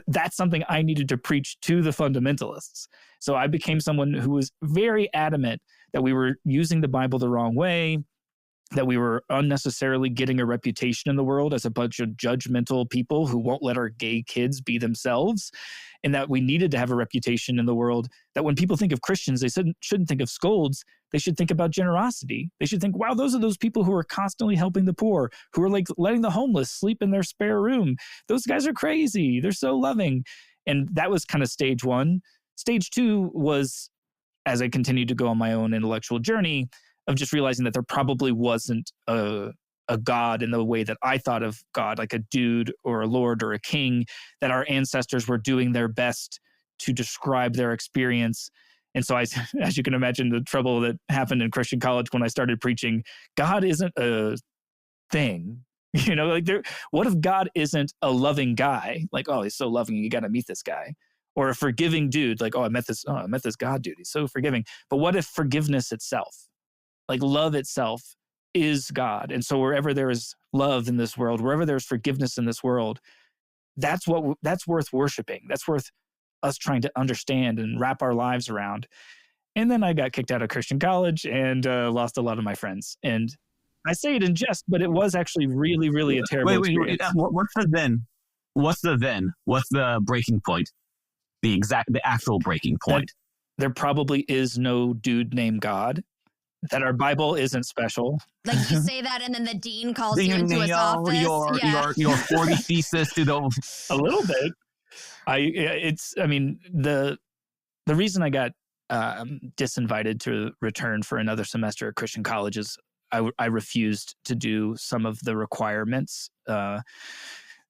B: that's something I needed to preach to the fundamentalists. So I became someone who was very adamant that we were using the Bible the wrong way, that we were unnecessarily getting a reputation in the world as a bunch of judgmental people who won't let our gay kids be themselves, and that we needed to have a reputation in the world that when people think of Christians, they shouldn't think of scolds. They should think about generosity. They should think, wow, those are those people who are constantly helping the poor, who are like letting the homeless sleep in their spare room. Those guys are crazy. They're so loving. And that was kind of stage one. Stage two was, as I continued to go on my own intellectual journey, of just realizing that there probably wasn't a God in the way that I thought of God, like a dude or a lord or a king, that our ancestors were doing their best to describe their experience. And so as you can imagine, the trouble that happened in Christian college when I started preaching, God isn't a thing. You know, like what if God isn't a loving guy? Like, oh, he's so loving, you got to meet this guy. Or a forgiving dude, like, I met this God dude, he's so forgiving. But what if forgiveness itself, like love itself, is God? And so wherever there is love in this world, wherever there's forgiveness in this world, that's worth worshiping. That's worth us trying to understand and wrap our lives around. And then I got kicked out of Christian college and lost a lot of my friends. And I say it in jest, but it was actually really, really a terrible experience.
C: What's the then? What's the then? What's the breaking point? The actual breaking point.
B: That there probably is no dude named God. That our Bible isn't special.
A: Like you say that, and then the dean calls you into his office.
C: Your 40 thesis to the
B: a little bit. The reason I got disinvited to return for another semester at Christian college is I refused to do some of the requirements.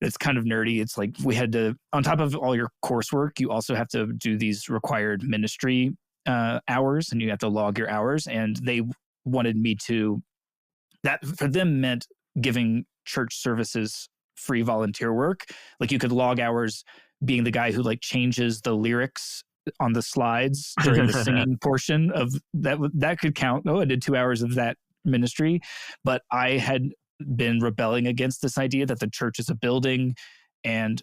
B: It's kind of nerdy. It's like we had to, on top of all your coursework, you also have to do these required ministry hours, and you have to log your hours. And they wanted me to that for them meant giving church services free volunteer work. Like you could log hours being the guy who like changes the lyrics on the slides during the singing portion of that. That could count. Oh, I did 2 hours of that ministry. But I had been rebelling against this idea that the church is a building. And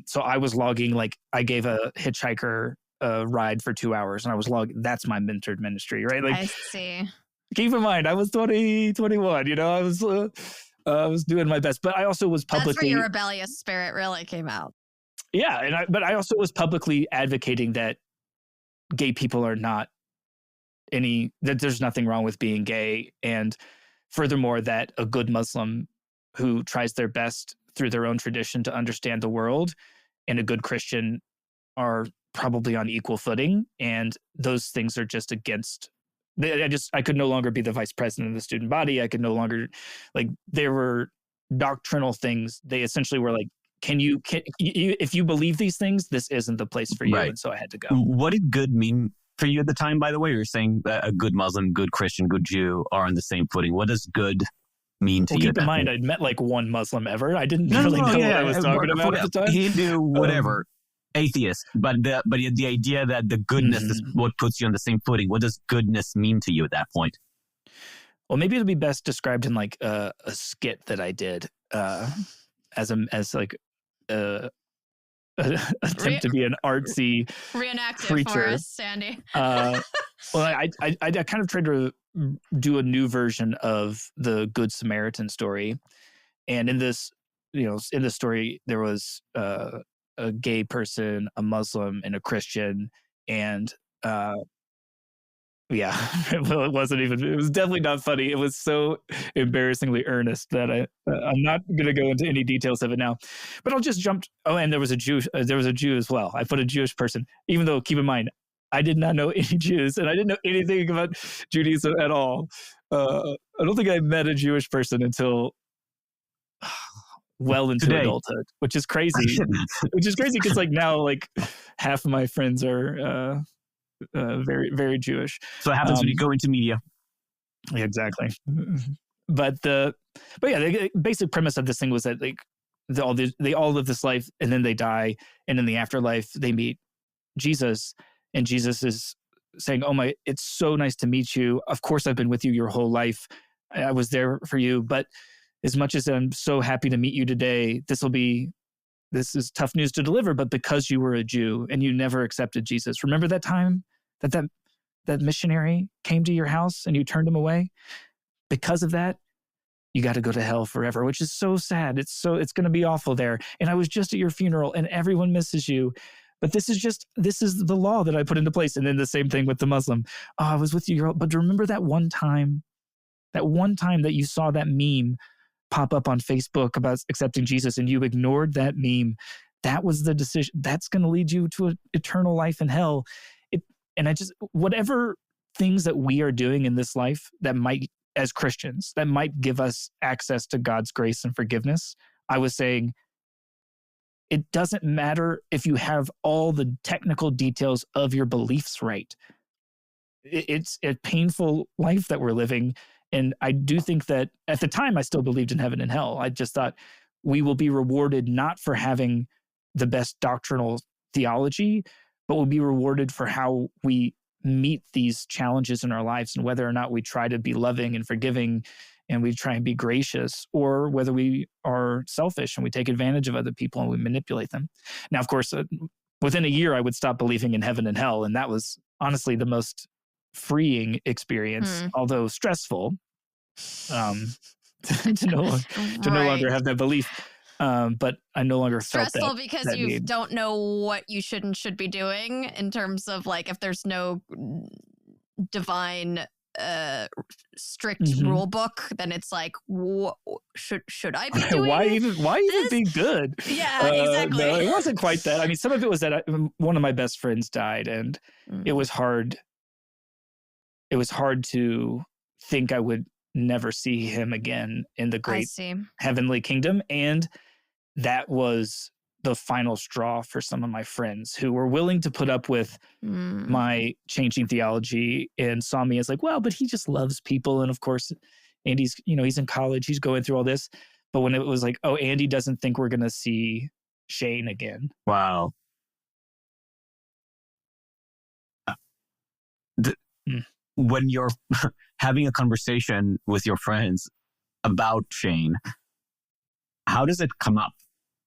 B: so I was logging, like I gave a hitchhiker a ride for 2 hours and I was logging. That's my mentored ministry, right? Like,
A: I see.
B: Keep in mind, I was 20, 21, you know, I was doing my best, but I also was publicly.
A: That's where your rebellious spirit really came out.
B: Yeah. But I also was publicly advocating that gay people are not that there's nothing wrong with being gay. And furthermore, that a good Muslim who tries their best through their own tradition to understand the world and a good Christian are probably on equal footing. And those things are just against. I could no longer be the vice president of the student body. I could no longer, like, there were doctrinal things. They essentially were like, if you believe these things, this isn't the place for you.
C: Right.
B: And so I had to go.
C: What did good mean for you at the time, by the way? You're saying that a good Muslim, good Christian, good Jew are on the same footing. What does good mean to you?
B: Keep in mind, I'd met like one Muslim ever. I didn't really know what I was talking about at the time.
C: Hindu, whatever. Atheist, but the idea that the goodness is what puts you on the same footing. What does goodness mean to you at that point?
B: Well, maybe it'll be best described in like a skit that I did as like a attempt to be an artsy
A: reenact
B: preacher.
A: For us, Sandy.
B: Well, I kind of tried to do a new version of the Good Samaritan story, and in this story there was a gay person, a Muslim, and a Christian. And well, it was definitely not funny. It was so embarrassingly earnest that I'm not going to go into any details of it now, but I'll just jump. Oh, and there was a Jew as well. I put a Jewish person, even though, keep in mind, I did not know any Jews and I didn't know anything about Judaism at all. I don't think I met a Jewish person until well into adulthood, which is crazy. Because like now, like half of my friends are very, very Jewish.
C: So it happens when you go into media.
B: Yeah, exactly. But yeah, the basic premise of this thing was that like they all live this life and then they die, and in the afterlife they meet Jesus, and Jesus is saying, "Oh my, it's so nice to meet you. Of course, I've been with you your whole life. I was there for you, but as much as I'm so happy to meet you today, this is tough news to deliver, but because you were a Jew and you never accepted Jesus, remember that time that missionary came to your house and you turned him away? Because of that, you got to go to hell forever," which is so sad. It's going to be awful there. And I was just at your funeral and everyone misses you. But this is the law that I put into place. And then the same thing with the Muslim. Oh, I was with you, but remember that one time that you saw that meme pop up on Facebook about accepting Jesus and you ignored that meme. That was the decision. That's going to lead you to an eternal life in hell. Whatever things that we are doing in this life that might, as Christians, that might give us access to God's grace and forgiveness. I was saying, it doesn't matter if you have all the technical details of your beliefs right. It's a painful life that we're living. And I do think that at the time, I still believed in heaven and hell. I just thought we will be rewarded not for having the best doctrinal theology, but we'll be rewarded for how we meet these challenges in our lives and whether or not we try to be loving and forgiving and we try and be gracious, or whether we are selfish and we take advantage of other people and we manipulate them. Now, of course, within a year, I would stop believing in heaven and hell. And that was honestly the most freeing experience, although stressful, to no longer have that belief. But I no longer felt that.
A: Stressful because you don't know what you should and should be doing in terms of like if there's no divine strict rule book, then it's like, should I be doing
B: why even be good?
A: Yeah, exactly.
B: No, it wasn't quite that. I mean, some of it was that one of my best friends died, and it was hard. It was hard to think I would never see him again in the great heavenly kingdom. And that was the final straw for some of my friends who were willing to put up with my changing theology and saw me as like, well, but he just loves people. And of course, Andy's, he's in college, he's going through all this. But when it was like, oh, Andy doesn't think we're going to see Shane again.
C: Wow. When you're having a conversation with your friends about Shane, how does it come up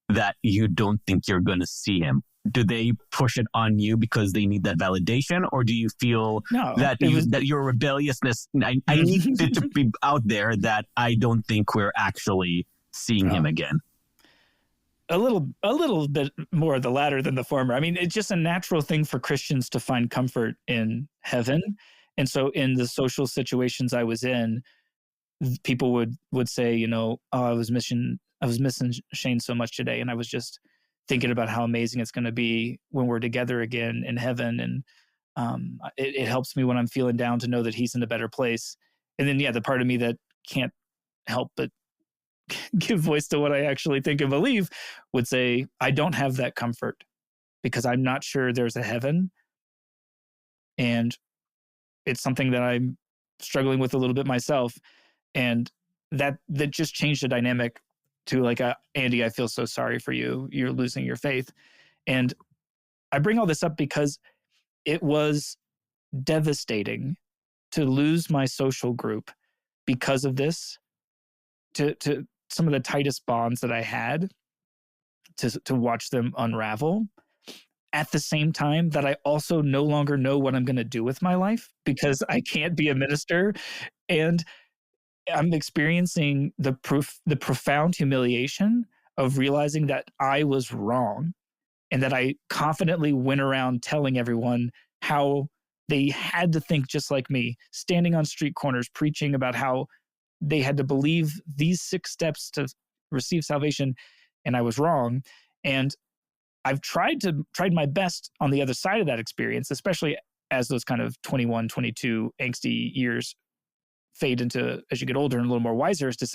C: that you don't think you're going to see him? Do they push it on you because they need that validation? Or do you feel that your rebelliousness, I need it to be out there that I don't think we're actually seeing him again?
B: A little bit more of the latter than the former. I mean, it's just a natural thing for Christians to find comfort in heaven. And so in the social situations I was in, people would say, oh, I was missing Shane so much today. And I was just thinking about how amazing it's going to be when we're together again in heaven. And it helps me when I'm feeling down to know that he's in a better place. And then, the part of me that can't help but give voice to what I actually think and believe would say, I don't have that comfort because I'm not sure there's a heaven. And it's something that I'm struggling with a little bit myself. And that just changed the dynamic to like, Andy, I feel so sorry for you. You're losing your faith. And I bring all this up because it was devastating to lose my social group because of this, to some of the tightest bonds that I had, to watch them unravel. At the same time that I also no longer know what I'm going to do with my life because I can't be a minister. And I'm experiencing the profound humiliation of realizing that I was wrong and that I confidently went around telling everyone how they had to think just like me, standing on street corners, preaching about how they had to believe these 6 steps to receive salvation. And I was wrong. And I've tried my best on the other side of that experience, especially as those kind of 21, 22 angsty years fade into as you get older and a little more wiser, is to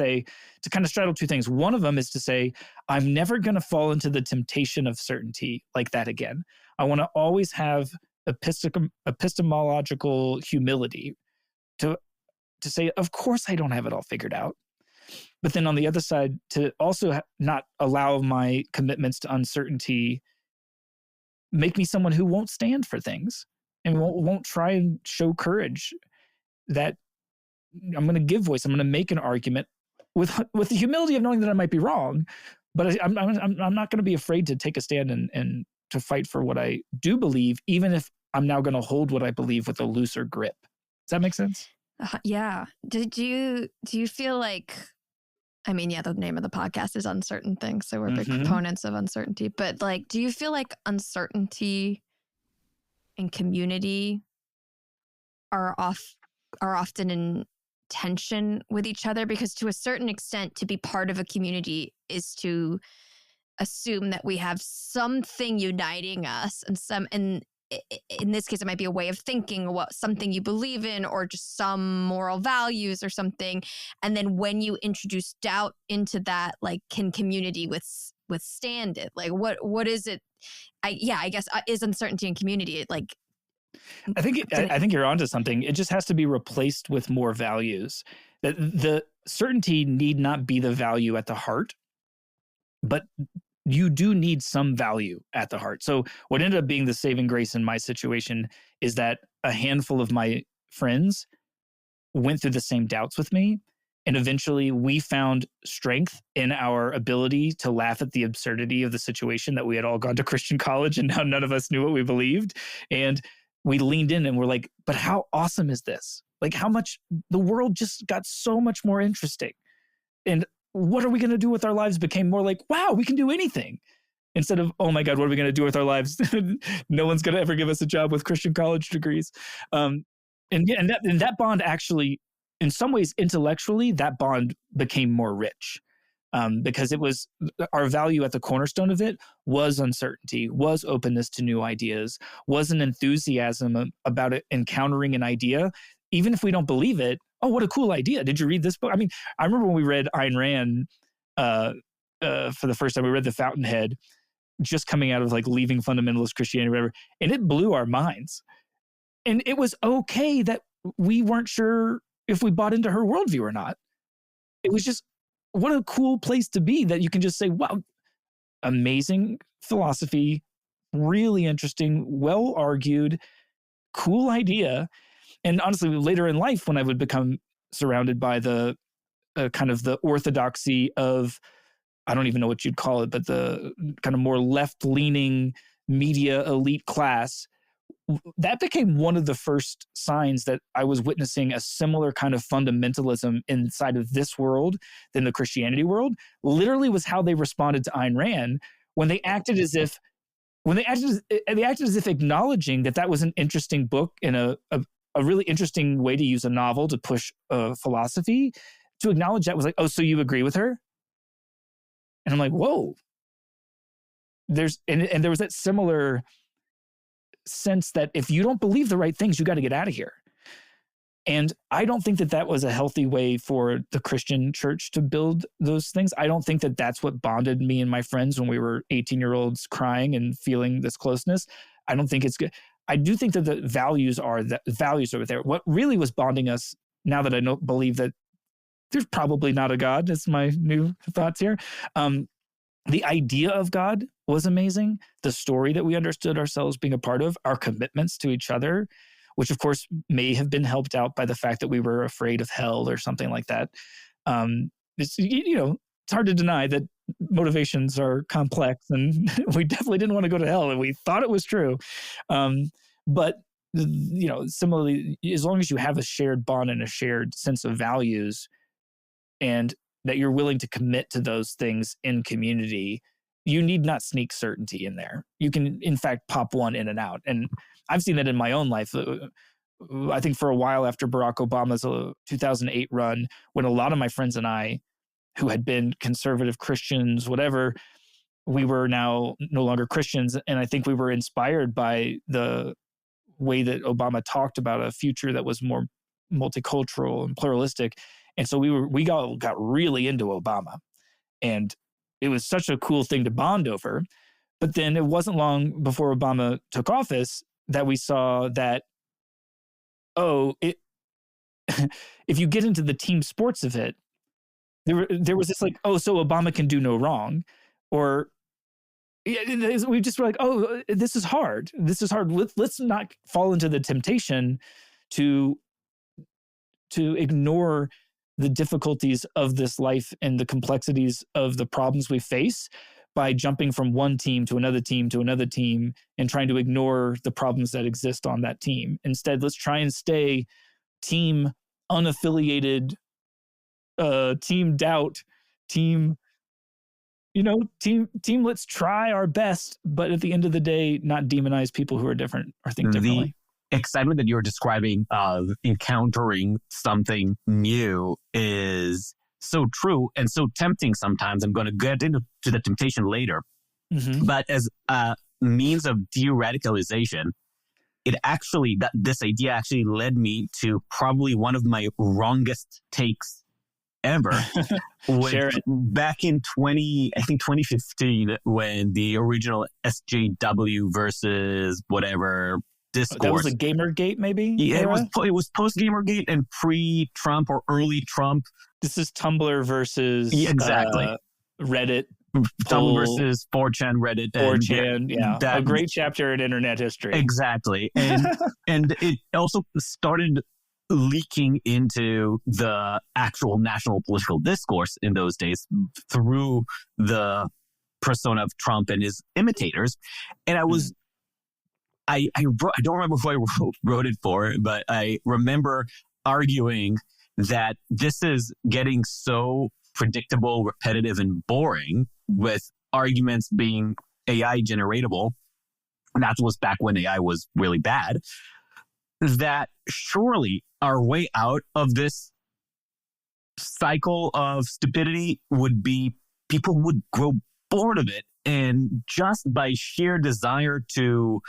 B: kind of straddle 2 things. One of them is to say, I'm never going to fall into the temptation of certainty like that again. I want to always have epistemological humility to say, of course I don't have it all figured out. But then on the other side, to also not allow my commitments to uncertainty make me someone who won't stand for things and won't try and show courage that I'm going to give voice. I'm going to make an argument with the humility of knowing that I might be wrong, but I'm not going to be afraid to take a stand and to fight for what I do believe, even if I'm now going to hold what I believe with a looser grip. Does that make sense?
A: Yeah. Do you feel like, I mean, the name of the podcast is Uncertain Things, so we're big proponents of uncertainty. But like, do you feel like uncertainty and community are often in tension with each other? Because to a certain extent, to be part of a community is to assume that we have something uniting us, and in this case, it might be a way of thinking, something you believe in, or just some moral values or something. And then when you introduce doubt into that, like, can community withstand it? Like, what is it? I guess is uncertainty in community like?
B: I think you're onto something. It just has to be replaced with more values. The certainty need not be the value at the heart, but you do need some value at the heart. So what ended up being the saving grace in my situation is that a handful of my friends went through the same doubts with me. And eventually we found strength in our ability to laugh at the absurdity of the situation, that we had all gone to Christian college and now none of us knew what we believed. And we leaned in and we're like, but how awesome is this? Like, how much the world just got so much more interesting. And what are we going to do with our lives became more like, wow, we can do anything. Instead of, oh my God, what are we going to do with our lives? No one's going to ever give us a job with Christian college degrees. And that bond actually, in some ways, intellectually, that bond became more rich. Because it was our value at the cornerstone of it was uncertainty, was openness to new ideas, was an enthusiasm about it, encountering an idea, even if we don't believe it. Oh, what a cool idea. Did you read this book? I mean, I remember when we read Ayn Rand for the first time, we read The Fountainhead, just coming out of like leaving fundamentalist Christianity or whatever, and it blew our minds. And it was okay that we weren't sure if we bought into her worldview or not. it was just, what a cool place to be, that you can just say, wow, amazing philosophy, really interesting, well argued, cool idea. And honestly, later in life, when I would become surrounded by the kind of the orthodoxy of, I don't even know what you'd call it, but the kind of more left-leaning media elite class, that became one of the first signs that I was witnessing a similar kind of fundamentalism inside of this world than the Christianity world. Literally was how they responded to Ayn Rand when they acted as if acknowledging that that was an interesting book and a really interesting way to use a novel to push philosophy. To acknowledge that was like, oh, so you agree with her? And I'm like, whoa. And there was that similar sense that if you don't believe the right things, you got to get out of here. And I don't think that that was a healthy way for the Christian church to build those things. I don't think that that's what bonded me and my friends when we were 18-year-olds crying and feeling this closeness. I don't think it's good. I do think that the values are there. What really was bonding us, now that I don't believe that there's probably not a God, that's my new thoughts here. The idea of God was amazing. The story that we understood ourselves being a part of, our commitments to each other, which of course may have been helped out by the fact that we were afraid of hell or something like that. It's hard to deny that motivations are complex, and we definitely didn't want to go to hell, and we thought it was true. But similarly, as long as you have a shared bond and a shared sense of values, and that you're willing to commit to those things in community, you need not sneak certainty in there. You can, in fact, pop one in and out. And I've seen that in my own life. I think for a while after Barack Obama's 2008 run, when a lot of my friends and I, who had been conservative Christians, whatever, we were now no longer Christians. And I think we were inspired by the way that Obama talked about a future that was more multicultural and pluralistic. And so we got really into Obama, and it was such a cool thing to bond over. But then it wasn't long before Obama took office that we saw that, if you get into the team sports of it, there was this like, so Obama can do no wrong, or we just were like, this is hard. This is hard. Let's not fall into the temptation to ignore the difficulties of this life and the complexities of the problems we face by jumping from one team to another team to another team and trying to ignore the problems that exist on that team. Instead, let's try and stay team unaffiliated, team doubt, team, let's try our best, but at the end of the day, not demonize people who are different or think differently.
C: Excitement that you're describing of encountering something new is so true and so tempting sometimes. I'm going to get into the temptation later. Mm-hmm. But as a means of de-radicalization, this idea actually led me to probably one of my wrongest takes ever. Back in 2015, when the original SJW versus whatever discourse.
B: That was a Gamergate, maybe?
C: Yeah, it was post-Gamergate and pre-Trump or early Trump.
B: This is Tumblr versus Reddit.
C: Tumblr versus 4chan, Reddit.
B: 4chan, a great chapter in internet history.
C: Exactly. And it also started leaking into the actual national political discourse in those days through the persona of Trump and his imitators. And I was... I don't remember who I wrote it for, but I remember arguing that this is getting so predictable, repetitive, and boring, with arguments being AI generatable. And that was back when AI was really bad. That surely our way out of this cycle of stupidity would be people would grow bored of it, and just by sheer desire to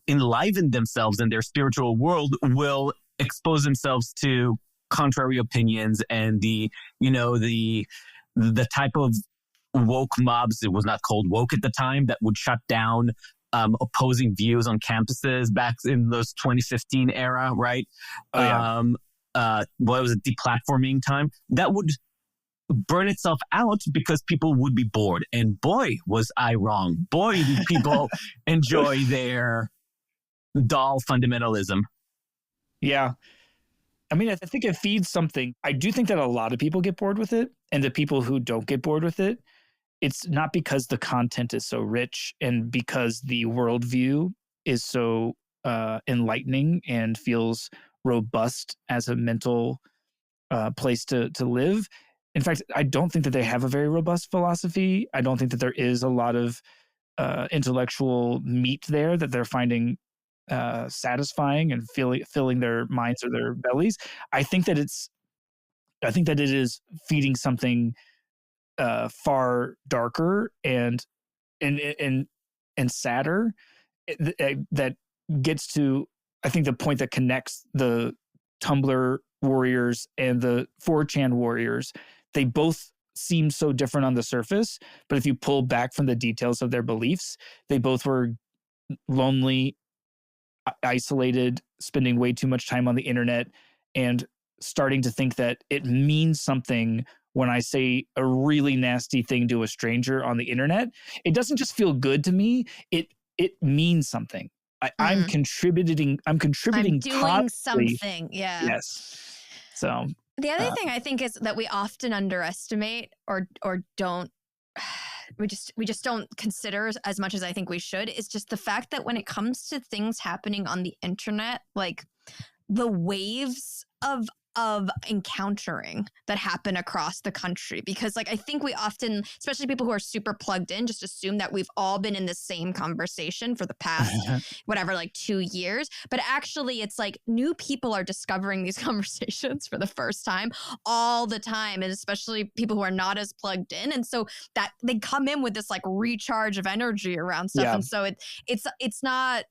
C: enliven themselves in their spiritual world will expose themselves to contrary opinions and the type of woke mobs. It was not called woke at the time, that would shut down opposing views on campuses back in those 2015 era, right? what was it, deplatforming time, that would burn itself out because people would be bored. And boy, was I wrong. Boy, did people enjoy their dull fundamentalism.
B: Yeah. I mean, I think it feeds something. I do think that a lot of people get bored with it. And the people who don't get bored with it, it's not because the content is so rich and because the worldview is so enlightening and feels robust as a mental place to live. In fact, I don't think that they have a very robust philosophy. I don't think that there is a lot of intellectual meat there that they're finding satisfying and filling their minds or their bellies. I think that it is feeding something far darker and sadder that gets to, I think, the point that connects the Tumblr warriors and the 4chan warriors. They both seem so different on the surface, but if you pull back from the details of their beliefs, they both were lonely, isolated, spending way too much time on the internet, and starting to think that it means something when I say a really nasty thing to a stranger on the internet. It doesn't just feel good to me. It means something. I'm contributing. I'm doing
A: something. Yeah.
B: Yes. So
A: the other thing I think is that we often underestimate or don't. We just don't consider as much as I think we should, is just the fact that when it comes to things happening on the internet, like the waves of encountering that happen across the country, because like I think we often, especially people who are super plugged in, just assume that we've all been in the same conversation for the past whatever, like 2 years, but actually it's like new people are discovering these conversations for the first time all the time, and especially people who are not as plugged in, and so that they come in with this like recharge of energy around stuff, and so it's not,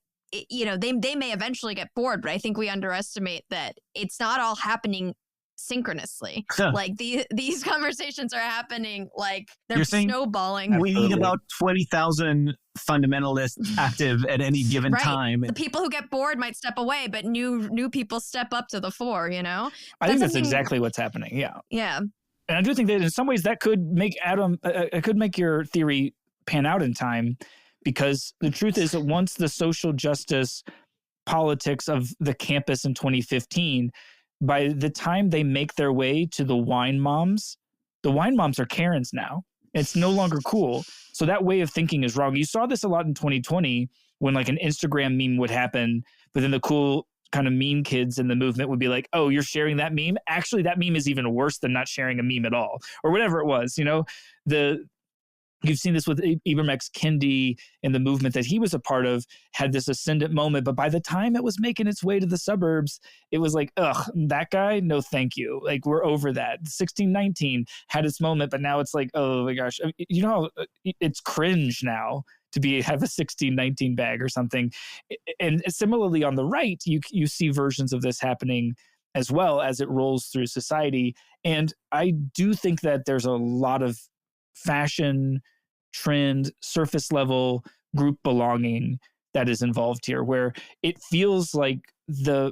A: you know, they may eventually get bored, but I think we underestimate that it's not all happening synchronously. Like these conversations are happening, like they're snowballing.
C: We need about 20,000 fundamentalists active at any given time.
A: The people who get bored might step away, but new people step up to the fore, you know?
B: I think that's exactly what's happening. Yeah.
A: Yeah.
B: And I do think that in some ways that could make your theory pan out in time. Because the truth is that once the social justice politics of the campus in 2015, by the time they make their way to the wine moms are Karens now. It's no longer cool. So that way of thinking is wrong. You saw this a lot in 2020 when like an Instagram meme would happen, but then the cool kind of meme kids in the movement would be like, oh, you're sharing that meme? Actually, that meme is even worse than not sharing a meme at all, or whatever it was, you know? You've seen this with Ibram X. Kendi and the movement that he was a part of had this ascendant moment. But by the time it was making its way to the suburbs, it was like, ugh, that guy? No, thank you. Like, we're over that. 1619 had its moment, but now it's like, oh my gosh. You know, it's cringe now to have a 1619 bag or something. And similarly on the right, you see versions of this happening as well as it rolls through society. And I do think that there's a lot of fashion, trend, surface level group belonging that is involved here, where it feels like the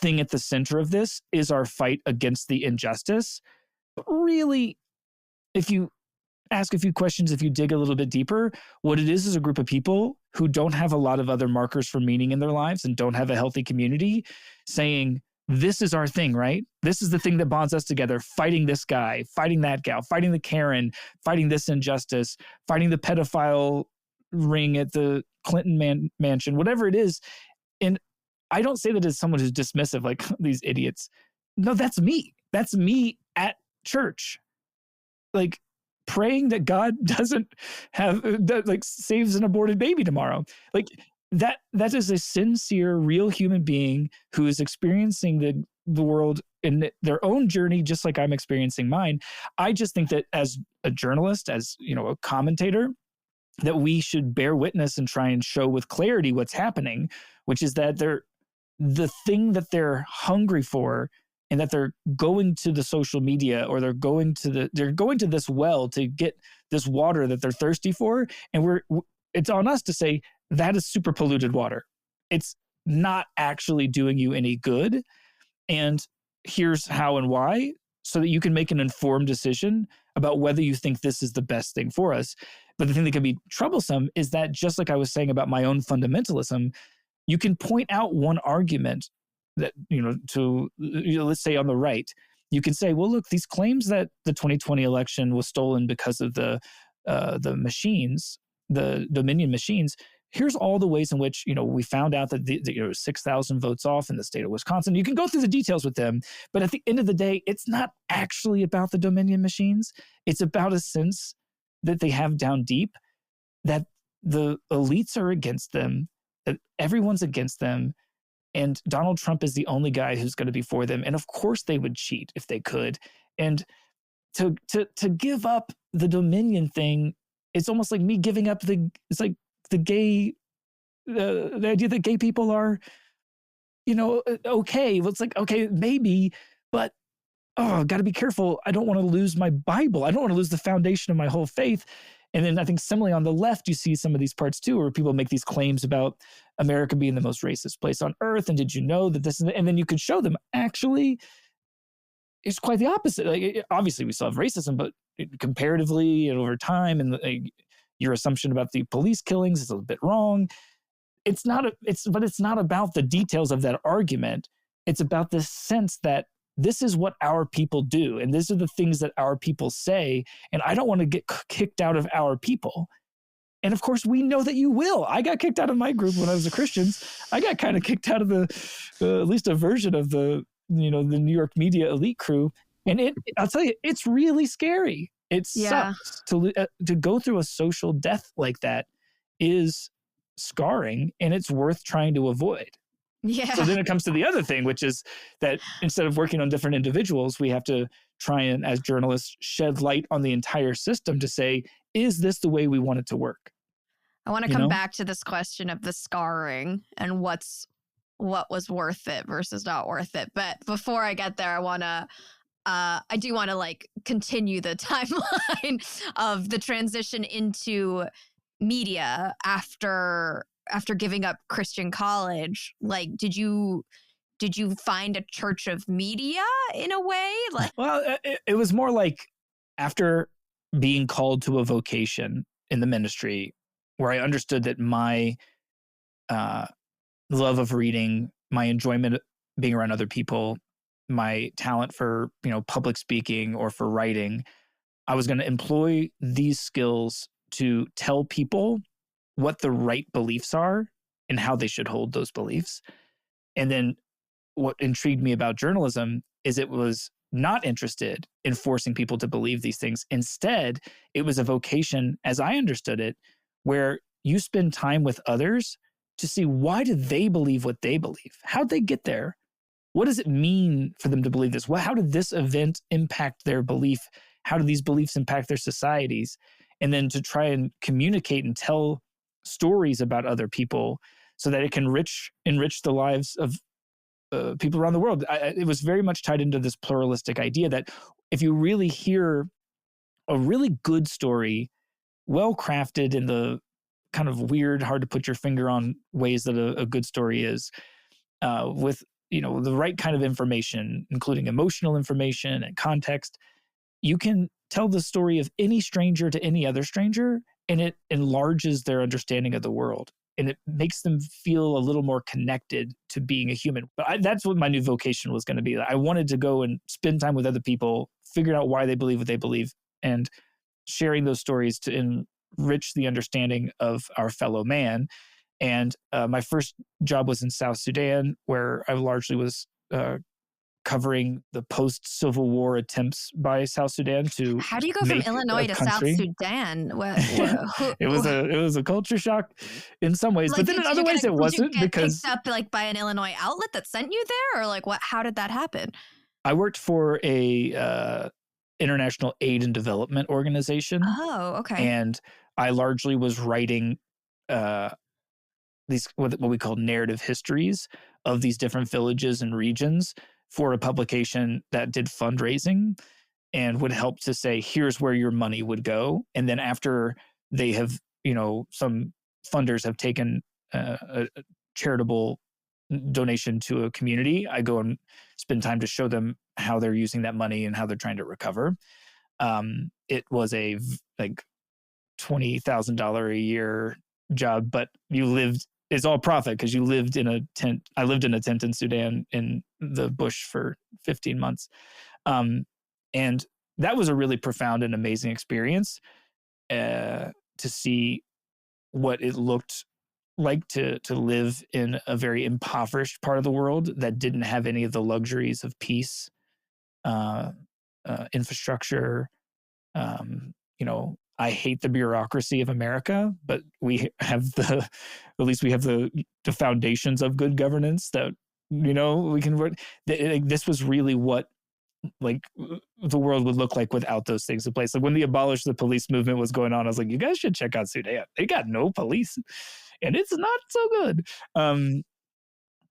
B: thing at the center of this is our fight against the injustice. But really, if you ask a few questions, if you dig a little bit deeper, what it is a group of people who don't have a lot of other markers for meaning in their lives and don't have a healthy community saying, this is our thing, right? This is the thing that bonds us together, fighting this guy, fighting that gal, fighting the Karen, fighting this injustice, fighting the pedophile ring at the Clinton mansion, whatever it is. And I don't say that as someone who's dismissive, like these idiots. No, that's me. That's me at church. Like praying that God doesn't saves an aborted baby tomorrow. Like, that is a sincere, real human being who is experiencing the world in their own journey, just like I'm experiencing mine. I just think that as a journalist, as you know, a commentator, that we should bear witness and try and show with clarity what's happening, which is that the thing that they're hungry for, and that they're going to the social media, or they're going to this well to get this water that they're thirsty for, and it's on us to say, that is super polluted water. It's not actually doing you any good. And here's how and why, so that you can make an informed decision about whether you think this is the best thing for us. But the thing that can be troublesome is that, just like I was saying about my own fundamentalism, you can point out one argument that, let's say on the right, you can say, well, look, these claims that the 2020 election was stolen because of the machines, the Dominion machines. Here's all the ways in which, we found out that there was 6,000 votes off in the state of Wisconsin. You can go through the details with them, but at the end of the day, it's not actually about the Dominion machines. It's about a sense that they have down deep that the elites are against them, that everyone's against them, and Donald Trump is the only guy who's going to be for them. And of course they would cheat if they could. And to give up the Dominion thing, it's almost like me giving up it's like the gay, the idea that gay people are, okay. Well, it's like, okay, maybe, but got to be careful. I don't want to lose my Bible. I don't want to lose the foundation of my whole faith. And then I think similarly on the left, you see some of these parts too, where people make these claims about America being the most racist place on earth. And did you know that this is, and then you could show them actually it's quite the opposite. Like, obviously we still have racism, but comparatively and over time, and your assumption about the police killings is a bit wrong. It's not about the details of that argument. It's about this sense that this is what our people do, and these are the things that our people say, and I don't want to get kicked out of our people. And of course, we know that you will. I got kicked out of my group when I was a Christian. I got kind of kicked out of at least a version of the New York media elite crew. And I'll tell you, it's really scary. It sucks to go through a social death like that is scarring, and it's worth trying to avoid.
A: Yeah.
B: So then it comes to the other thing, which is that instead of working on different individuals, we have to try and, as journalists, shed light on the entire system to say, is this the way we want it to work?
A: I want to come back to this question of the scarring and what was worth it versus not worth it. But before I get there, I do want to continue the timeline of the transition into media after giving up Christian college. Did you find a church of media in a way?
B: Well, it was more like after being called to a vocation in the ministry, where I understood that my love of reading, my enjoyment of being around other people, my talent for public speaking or for writing, I was going to employ these skills to tell people what the right beliefs are and how they should hold those beliefs. And then what intrigued me about journalism is it was not interested in forcing people to believe these things. Instead, it was a vocation, as I understood it, where you spend time with others to see, why do they believe what they believe? How'd they get there? What does it mean for them to believe this? How did this event impact their belief? How do these beliefs impact their societies? And then to try and communicate and tell stories about other people so that it can enrich the lives of people around the world. It was very much tied into this pluralistic idea that if you really hear a really good story, well crafted in the kind of weird, hard to put your finger on ways that a good story is, with the right kind of information, including emotional information and context, you can tell the story of any stranger to any other stranger, and it enlarges their understanding of the world. And it makes them feel a little more connected to being a human. But that's what my new vocation was going to be. I wanted to go and spend time with other people, figure out why they believe what they believe, and sharing those stories to enrich the understanding of our fellow man. And my first job was in South Sudan, where I largely was covering the post-Civil War attempts by South Sudan to.
A: How do you go from Illinois to South Sudan?
B: It was a culture shock in some ways, but then in other ways it wasn't, because
A: picked up by an Illinois outlet that sent you there, or what? How did that happen?
B: I worked for a international aid and development organization.
A: Oh, okay.
B: And I largely was writing these what we call narrative histories of these different villages and regions for a publication that did fundraising and would help to say, here's where your money would go. And then after they have, some funders have taken a charitable donation to a community. I go and spend time to show them how they're using that money and how they're trying to recover. It was a like $20,000 a year job, but it's all profit because you lived in a tent. I lived in a tent in Sudan in the bush for 15 months. And that was a really profound and amazing experience to see what it looked like to live in a very impoverished part of the world that didn't have any of the luxuries of peace, infrastructure. I hate the bureaucracy of America, but we have at least we have the foundations of good governance that, we can work. This was really what like the world would look like without those things in place. Like when the abolish the police movement was going on, I was like, you guys should check out Sudan. They got no police and it's not so good.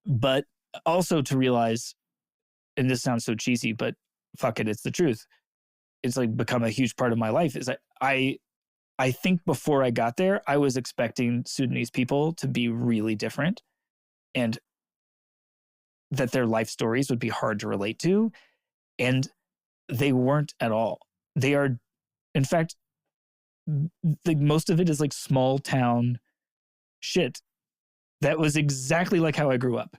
B: But also to realize, and this sounds so cheesy, but fuck it, it's the truth. It's like become a huge part of my life is that I think before I got there, I was expecting Sudanese people to be really different and that their life stories would be hard to relate to. And they weren't at all. They are, in fact, most of it is like small town shit. That was exactly like how I grew up.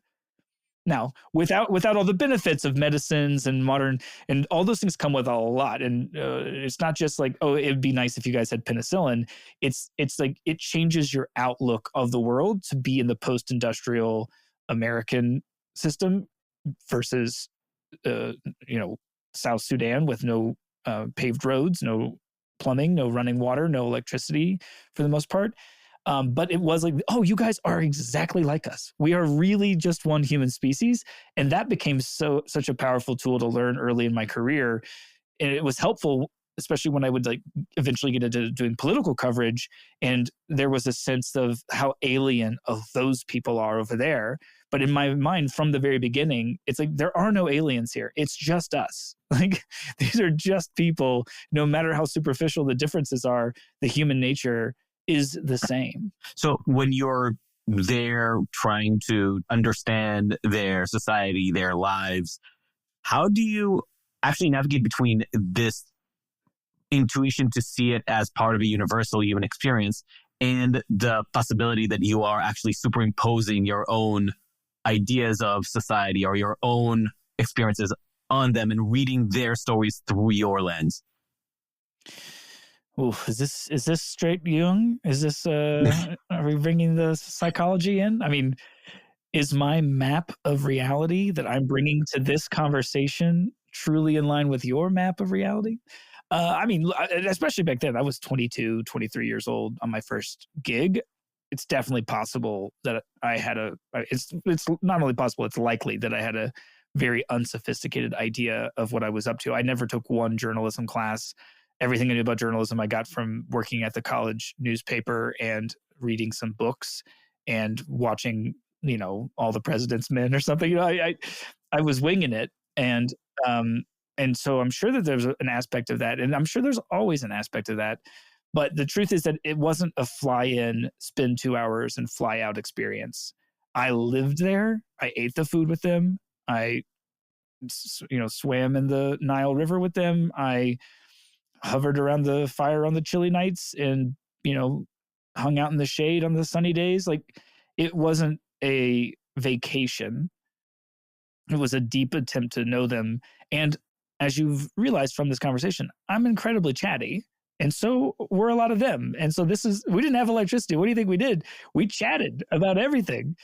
B: Now, without all the benefits of medicines and modern, and all those things come with a lot. And it's not just like, oh, it'd be nice if you guys had penicillin. It's like it changes your outlook of the world to be in the post-industrial American system versus, South Sudan with no paved roads, no plumbing, no running water, no electricity for the most part. But it was like, oh, you guys are exactly like us. We are really just one human species. And that became such a powerful tool to learn early in my career. And it was helpful, especially when I would like eventually get into doing political coverage. And there was a sense of how alien of those people are over there. But in my mind, from the very beginning, it's like, there are no aliens here. It's just us. Like, these are just people. No matter how superficial the differences are, the human nature is the same.
C: So when you're there trying to understand their society, their lives, how do you actually navigate between this intuition to see it as part of a universal human experience and the possibility that you are actually superimposing your own ideas of society or your own experiences on them and reading their stories through your lens?
B: Ooh, is this straight Jung? Is this are we bringing the psychology in? I mean, is my map of reality that I'm bringing to this conversation truly in line with your map of reality? I mean, especially back then, I was 22, 23 years old on my first gig. It's definitely possible that I had it's not only possible, it's likely that I had a very unsophisticated idea of what I was up to. I never took one journalism class. Everything I knew about journalism, I got from working at the college newspaper and reading some books and watching, All the President's Men or something. I was winging it. And so I'm sure that there's an aspect of that. And I'm sure there's always an aspect of that. But the truth is that it wasn't a fly in, spend 2 hours and fly out experience. I lived there. I ate the food with them. I, swam in the Nile River with them. I hovered around the fire on the chilly nights and, hung out in the shade on the sunny days. Like, it wasn't a vacation. It was a deep attempt to know them. And as you've realized from this conversation, I'm incredibly chatty. And so were a lot of them. And so we didn't have electricity. What do you think we did? We chatted about everything.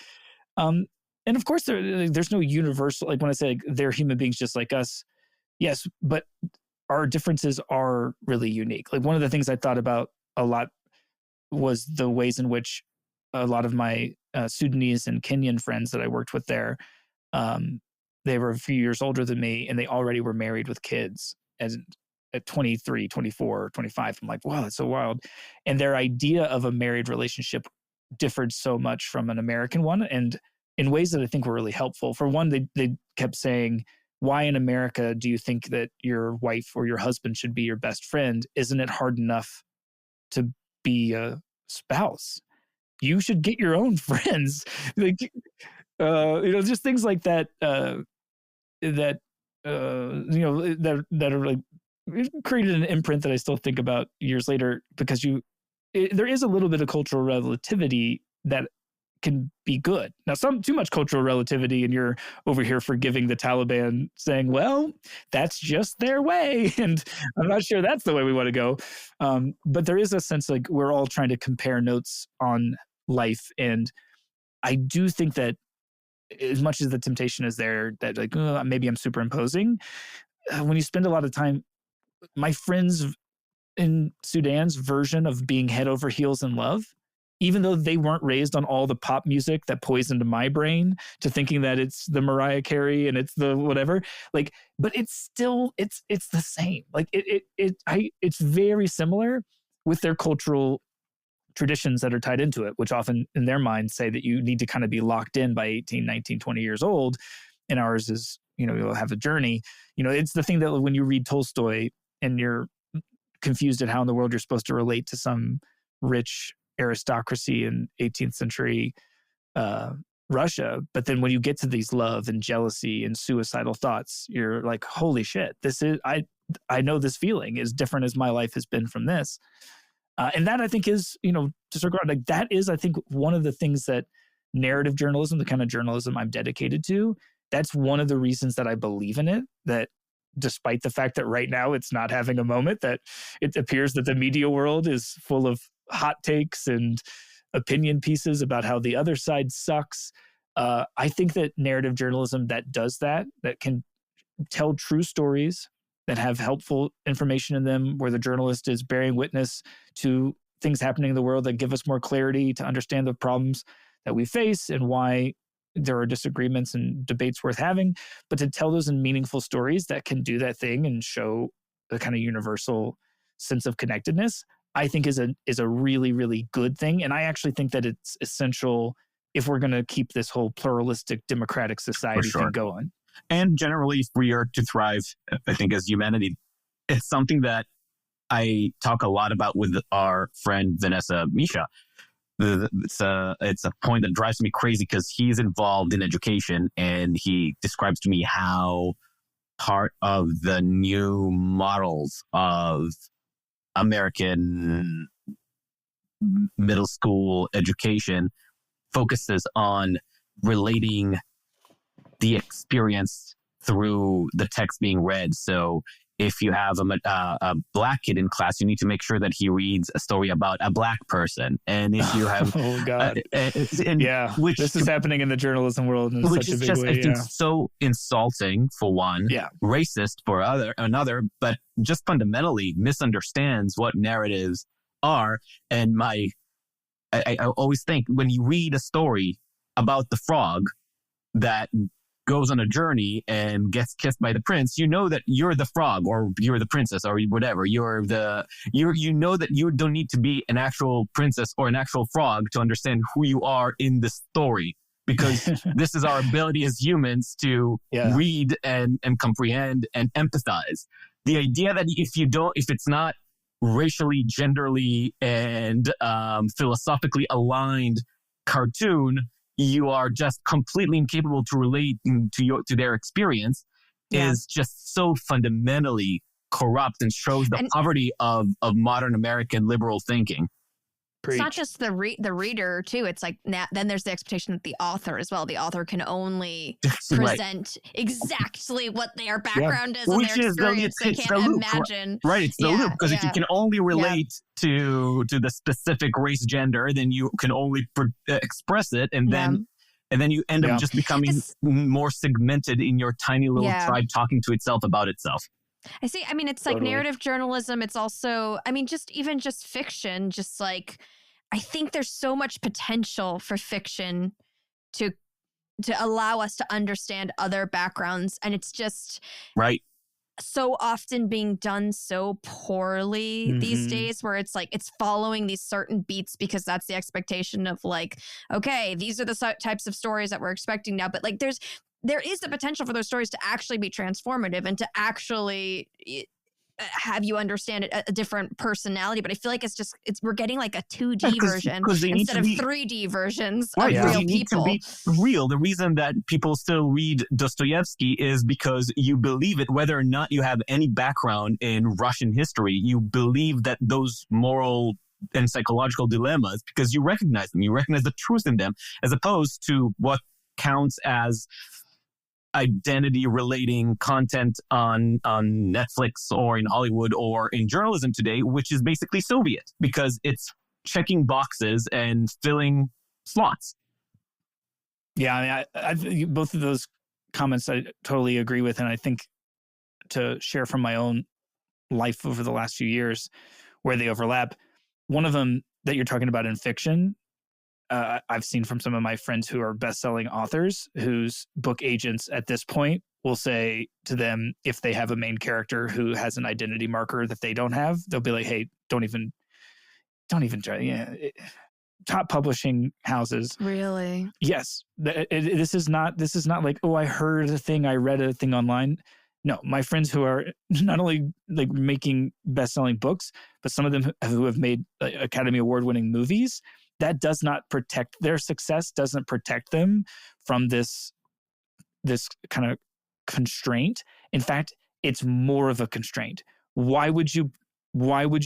B: And of course, there's no universal, like when I say like, they're human beings just like us. Yes, but our differences are really unique. Like one of the things I thought about a lot was the ways in which a lot of my Sudanese and Kenyan friends that I worked with there, they were a few years older than me and they already were married with kids. And at 23, 24, 25, I'm like, wow, that's so wild. And their idea of a married relationship differed so much from an American one. And in ways that I think were really helpful. For one, they kept saying, why in America do you think that your wife or your husband should be your best friend? Isn't it hard enough to be a spouse? You should get your own friends. Like, Just things like that. That that are like created an imprint that I still think about years later because there is a little bit of cultural relativity that can be good. Now, too much cultural relativity, and you're over here forgiving the Taliban, saying, "Well, that's just their way," and I'm not sure that's the way we want to go. But there is a sense like we're all trying to compare notes on life, and I do think that as much as the temptation is there, that like maybe I'm superimposing. When you spend a lot of time, my friends in Sudan's version of being head over heels in love, even though they weren't raised on all the pop music that poisoned my brain to thinking that it's the Mariah Carey and it's the whatever, like, but it's still, it's the same. Like it's very similar with their cultural traditions that are tied into it, which often in their minds say that you need to kind of be locked in by 18, 19, 20 years old. And ours is, you'll have a journey. It's the thing that when you read Tolstoy and you're confused at how in the world you're supposed to relate to some rich aristocracy in 18th century Russia. But then when you get to these love and jealousy and suicidal thoughts, you're like, holy shit, I know this feeling is different as my life has been from this. And that I think is, disregard, like that is, I think, one of the things that narrative journalism, the kind of journalism I'm dedicated to, that's one of the reasons that I believe in it, that despite the fact that right now it's not having a moment, that it appears that the media world is full of hot takes and opinion pieces about how the other side sucks. I think that narrative journalism that does that can tell true stories that have helpful information in them, where the journalist is bearing witness to things happening in the world that give us more clarity to understand the problems that we face and why there are disagreements and debates worth having, but to tell those in meaningful stories that can do that thing and show the kind of universal sense of connectedness, I think is a really, really good thing. And I actually think that it's essential if we're going to keep this whole pluralistic democratic society thing going.
C: And generally, if we are to thrive, I think, as humanity, it's something that I talk a lot about with our friend Vanessa Misha. It's a point that drives me crazy because he's involved in education, and he describes to me how part of the new models of American middle school education focuses on relating the experience through the text being read. So if you have a black kid in class, you need to make sure that he reads a story about a black person. And if you have,
B: oh god,
C: which
B: this is happening in the journalism world in such a big way.
C: I think so insulting for one, racist for another, but just fundamentally misunderstands what narratives are. And I always think when you read a story about the frog that goes on a journey and gets kissed by the prince, you know that you're the frog or you're the princess or whatever. You know that you don't need to be an actual princess or an actual frog to understand who you are in the story, because this is our ability as humans to read and comprehend and empathize. The idea that if it's not racially, genderly, and philosophically aligned cartoon, you are just completely incapable to relate to their experience is just so fundamentally corrupt and shows the poverty of modern American liberal thinking.
A: It's not just the reader too. It's like then there's the expectation that the author as well. The author can only present exactly what their background is and their experience. They can't imagine.
C: Right, it's the loop, because if you can only relate to the specific race, gender, then you can only express it, and then you end up just becoming more segmented in your tiny little tribe talking to itself about itself.
A: I see. I mean, it's like narrative journalism. It's also, I mean, just fiction, just like, I think there's so much potential for fiction to allow us to understand other backgrounds. And it's just so often being done so poorly these days, where it's like, it's following these certain beats because that's the expectation of like, okay, these are the types of stories that we're expecting now. But like, there is the potential for those stories to actually be transformative and to actually have you understand a different personality. But I feel like we're getting like a 2D version instead of 3D versions of real
C: you need
A: people.
C: to be real. The reason that people still read Dostoevsky is because you believe it, whether or not you have any background in Russian history. You believe that those moral and psychological dilemmas, because you recognize them, you recognize the truth in them, as opposed to what counts as identity relating content on Netflix or in Hollywood or in journalism today, which is basically Soviet, because it's checking boxes and filling slots.
B: Yeah, I mean, both of those comments I totally agree with, and I think to share from my own life over the last few years where they overlap, one of them that you're talking about in fiction, I've seen from some of my friends who are best-selling authors whose book agents at this point will say to them, if they have a main character who has an identity marker that they don't have, they'll be like, hey, don't even try. Yeah. Top publishing houses.
A: Really?
B: Yes. This is not like, oh, I heard a thing, I read a thing online. No, my friends who are not only like making best-selling books, but some of them who have made Academy Award-winning movies, that does not protect their success, doesn't protect them from this kind of constraint. In fact, it's more of a constraint. Why would you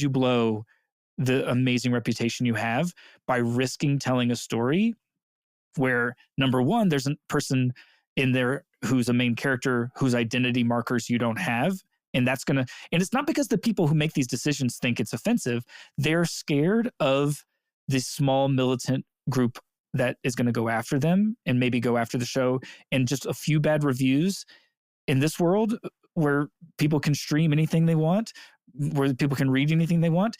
B: blow the amazing reputation you have by risking telling a story where, number one, there's a person in there who's a main character whose identity markers you don't have, and it's not because the people who make these decisions think it's offensive. They're scared of this small militant group that is going to go after them and maybe go after the show, and just a few bad reviews in this world where people can stream anything they want, where people can read anything they want.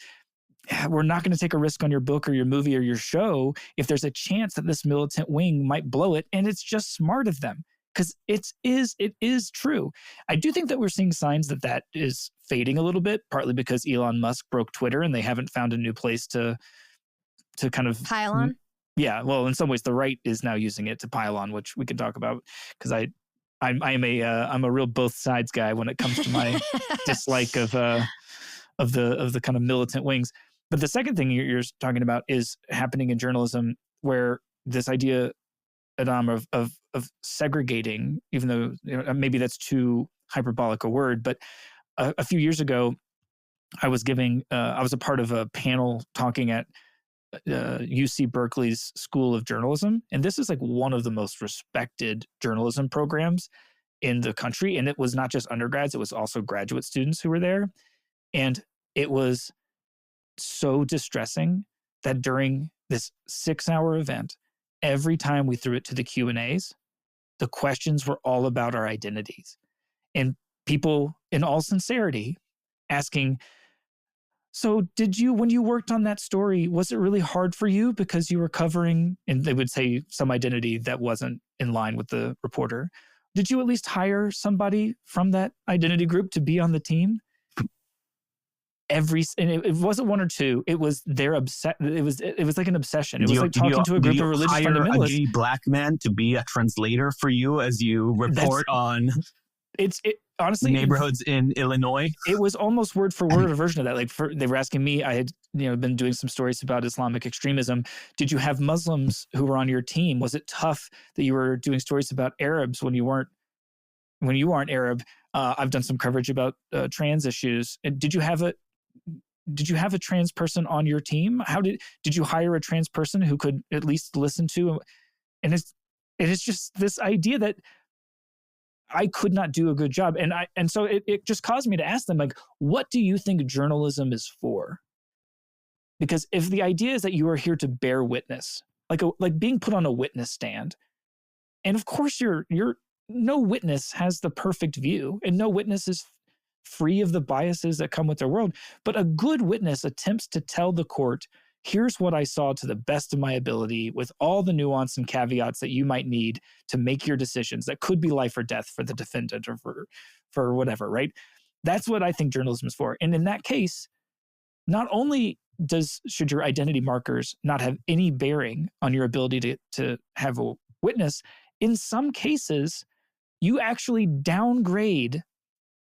B: We're not going to take a risk on your book or your movie or your show if there's a chance that this militant wing might blow it. And it's just smart of them, because it is true. I do think that we're seeing signs that is fading a little bit, partly because Elon Musk broke Twitter and they haven't found a new place to kind of
A: pile on.
B: Yeah, well, in some ways, the right is now using it to pile on, which we can talk about, because I'm a real both sides guy when it comes to my dislike of the kind of militant wings. But the second thing you're talking about is happening in journalism, where this idea, Adam, of segregating, even though maybe that's too hyperbolic a word, but a few years ago, I was a part of a panel talking at UC Berkeley's School of Journalism. And this is like one of the most respected journalism programs in the country. And it was not just undergrads, it was also graduate students who were there. And it was so distressing that during this 6-hour event, every time we threw it to the Q&As, the questions were all about our identities. And people, in all sincerity, asking, so when you worked on that story, was it really hard for you because you were covering, and they would say some identity that wasn't in line with the reporter. Did you at least hire somebody from that identity group to be on the team? And it wasn't one or two. It was it was like an obsession. It was like talking to a group of religious fundamentalists.
C: A gay black man to be a translator for you as you report on honestly neighborhoods in Illinois.
B: It was almost word for word a version of that. Like they were asking me, I had been doing some stories about Islamic extremism. Did you have Muslims who were on your team? Was it tough that you were doing stories about Arabs when you aren't Arab? I've done some coverage about trans issues. And did you have a trans person on your team? Did you hire a trans person who could at least listen to? And it is just this idea that I could not do a good job. And so it just caused me to ask them, like, what do you think journalism is for? Because if the idea is that you are here to bear witness, like being put on a witness stand, and of course no witness has the perfect view, and no witness is free of the biases that come with their world. But a good witness attempts to tell the court, here's what I saw to the best of my ability, with all the nuance and caveats that you might need to make your decisions that could be life or death for the defendant or for whatever, right? That's what I think journalism is for. And in that case, not only should your identity markers not have any bearing on your ability to have a witness, in some cases, you actually downgrade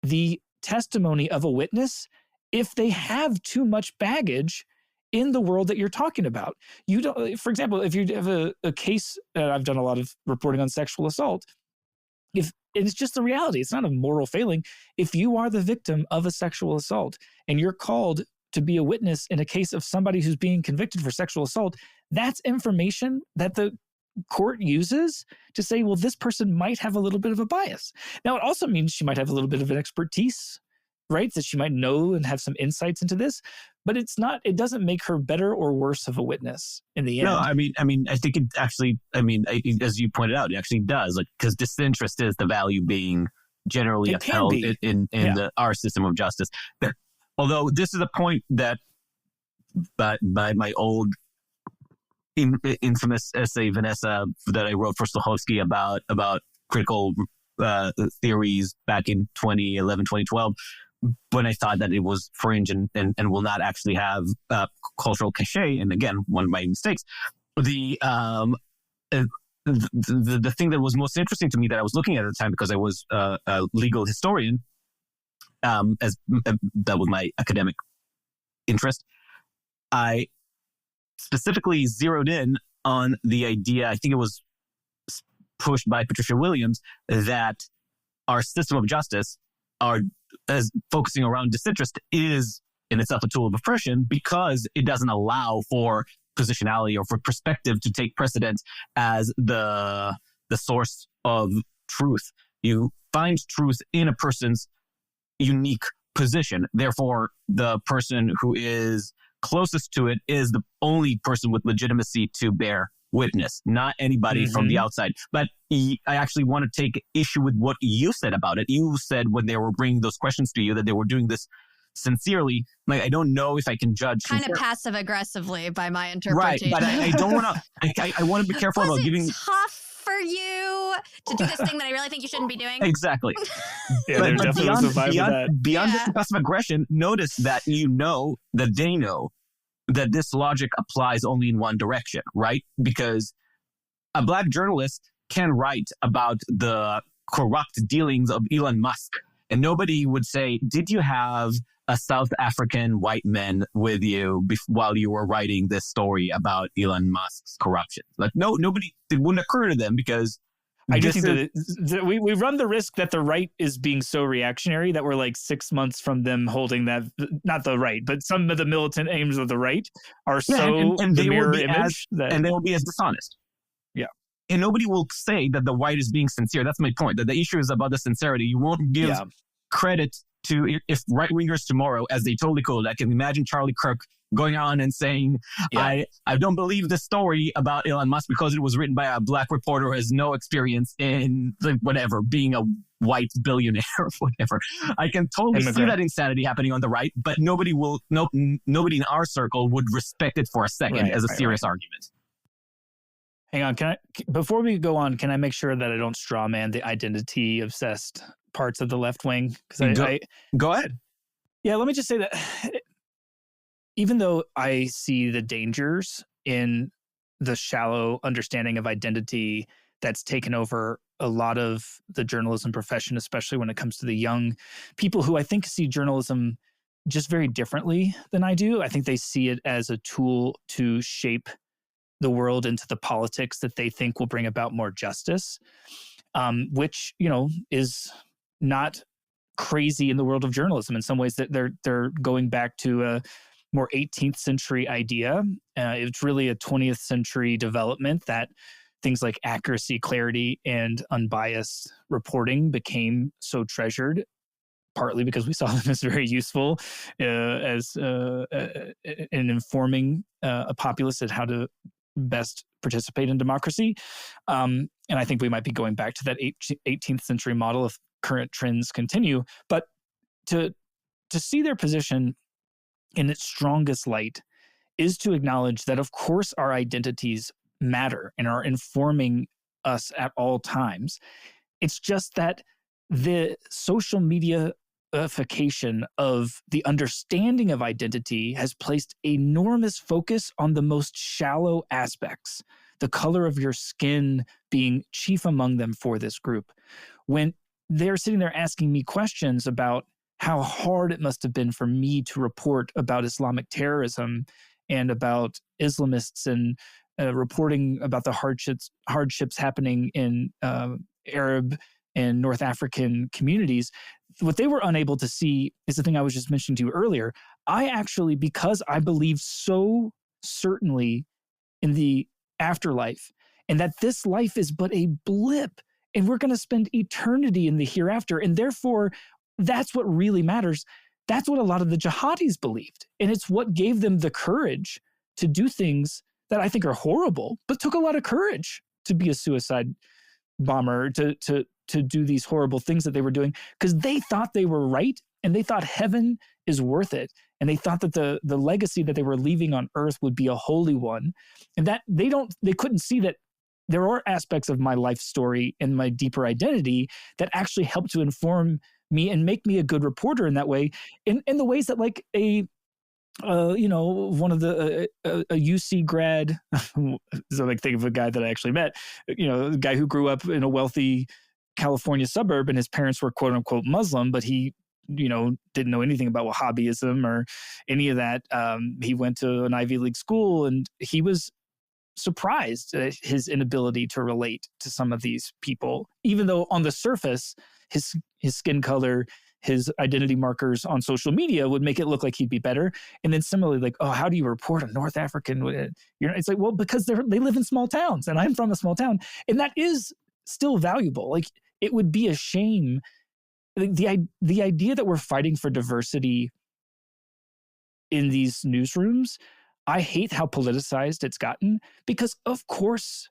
B: the testimony of a witness if they have too much baggage in the world that you're talking about. You don't, for example, if you have a case, I've done a lot of reporting on sexual assault, if it's just the reality, it's not a moral failing. If you are the victim of a sexual assault and you're called to be a witness in a case of somebody who's being convicted for sexual assault, that's information that the court uses to say, well, this person might have a little bit of a bias. Now, it also means she might have a little bit of an expertise, right? That she might know and have some insights into this, but it doesn't make her better or worse of a witness in the end.
C: No, I mean, I think it actually, as you pointed out, it actually does, like, because disinterest is the value being generally upheld in our system of justice. Although this is a point that, by my old infamous essay, Vanessa, that I wrote for Stahovsky about critical theories back in 2011, 2012, when I thought that it was fringe and will not actually have cultural cachet. And again, one of my mistakes, the thing that was most interesting to me that I was looking at the time, because I was a legal historian, as that was my academic interest, I specifically zeroed in on the idea, I think it was pushed by Patricia Williams, that our system of justice, as focusing around disinterest, is in itself a tool of oppression because it doesn't allow for positionality or for perspective to take precedence as the source of truth. You find truth in a person's unique position. Therefore, the person who is closest to it is the only person with legitimacy to bear witness, not anybody from the outside. But I actually want to take issue with what you said about it. You said when they were bringing those questions to you that they were doing this sincerely. Like, I don't know if I can judge.
A: Kind of passive aggressively by my interpretation.
C: Right, but I don't want to. I want to be careful about giving.
A: Tough for you to do this thing that I really think you shouldn't be doing.
C: Exactly.
B: Yeah, there's definitely a vibe of that.
C: Beyond just the passive aggression, notice that that they know that this logic applies only in one direction, right? Because a Black journalist can write about the corrupt dealings of Elon Musk, and nobody would say, did you have a South African white man with you while you were writing this story about Elon Musk's corruption? Like, nobody, it wouldn't occur to them because
B: I do think that we run the risk that the right is being so reactionary that we're like 6 months from them holding that, not the right, but some of the militant aims of the right are and the mirror image.
C: And they will be as dishonest.
B: Yeah.
C: And nobody will say that the white is being sincere. That's my point, that the issue is about the sincerity. You won't give credit to, if right-wingers tomorrow, as they totally could, I can imagine Charlie Kirk going on and saying, I don't believe the story about Elon Musk because it was written by a Black reporter who has no experience in whatever, being a white billionaire or whatever. I can totally see that insanity happening on the right, but nobody in our circle would respect it for a second as a serious argument.
B: Hang on, before we go on, can I make sure that I don't straw man the identity obsessed parts of the left wing? Because
C: go ahead.
B: Yeah, let me just say that even though I see the dangers in the shallow understanding of identity that's taken over a lot of the journalism profession, especially when it comes to the young people who I think see journalism just very differently than I do. I think they see it as a tool to shape the world into the politics that they think will bring about more justice, which, is not crazy in the world of journalism. In some ways, that they're going back to a more 18th century idea. It's really a 20th century development that things like accuracy, clarity, and unbiased reporting became so treasured, partly because we saw them as very useful as in informing a populace at how to best participate in democracy. And I think we might be going back to that 18th century model if current trends continue. But to see their position in its strongest light is to acknowledge that, of course, our identities matter and are informing us at all times. It's just that the social mediaification of the understanding of identity has placed enormous focus on the most shallow aspects, the color of your skin being chief among them for this group. When they're sitting there asking me questions about how hard it must have been for me to report about Islamic terrorism and about Islamists and reporting about the hardships happening in Arab and North African communities. What they were unable to see is the thing I was just mentioning to you earlier. I actually, because I believe so certainly in the afterlife and that this life is but a blip and we're going to spend eternity in the hereafter. And therefore, that's what really matters. That's what a lot of the jihadis believed. And it's what gave them the courage to do things that I think are horrible, but took a lot of courage to be a suicide bomber, to do these horrible things that they were doing, because they thought they were right and they thought heaven is worth it. And they thought that the legacy that they were leaving on earth would be a holy one. And that they couldn't see that there are aspects of my life story and my deeper identity that actually help to inform me and make me a good reporter in that way, in the ways that like one of the a UC grad, so like think of a guy that I actually met, a guy who grew up in a wealthy California suburb and his parents were quote unquote Muslim, but he didn't know anything about Wahhabism or any of that. He went to an Ivy League school and he was surprised at his inability to relate to some of these people, even though on the surface, his skin color, his identity markers on social media would make it look like he'd be better. And then similarly, like, oh, how do you report a North African? It's like, well, because they live in small towns and I'm from a small town. And that is still valuable. Like, it would be a shame. The idea that we're fighting for diversity in these newsrooms, I hate how politicized it's gotten, because of course,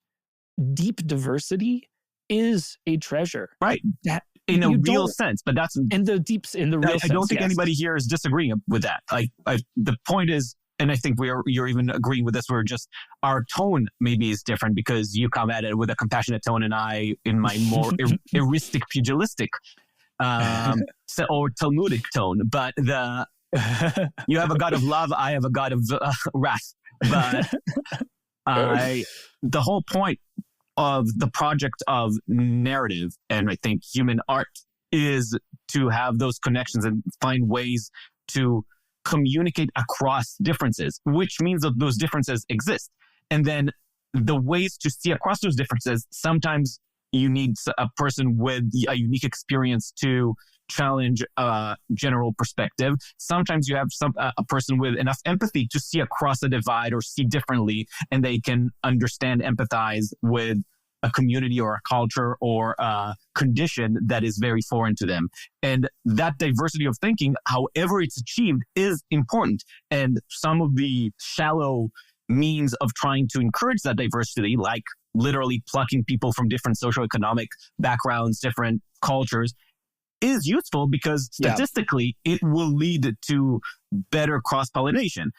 B: deep diversity is a treasure.
C: Right. In a real sense, but that's
B: in the real sense.
C: I don't think anybody here is disagreeing with that. The point is, and I think you're even agreeing with this, we're just, our tone maybe is different because you come at it with a compassionate tone and I in my more heuristic, pugilistic, or Talmudic tone. But you have a God of love, I have a God of wrath. But the whole point of the project of narrative, and I think human art, is to have those connections and find ways to communicate across differences, which means that those differences exist. And then the ways to see across those differences, sometimes you need a person with a unique experience to challenge a general perspective. Sometimes you have a person with enough empathy to see across a divide or see differently, and they can understand, empathize with a community or a culture or a condition that is very foreign to them. And that diversity of thinking, however it's achieved, is important. And some of the shallow means of trying to encourage that diversity, like literally plucking people from different socioeconomic backgrounds, different cultures, is useful because statistically it will lead to better cross-pollination.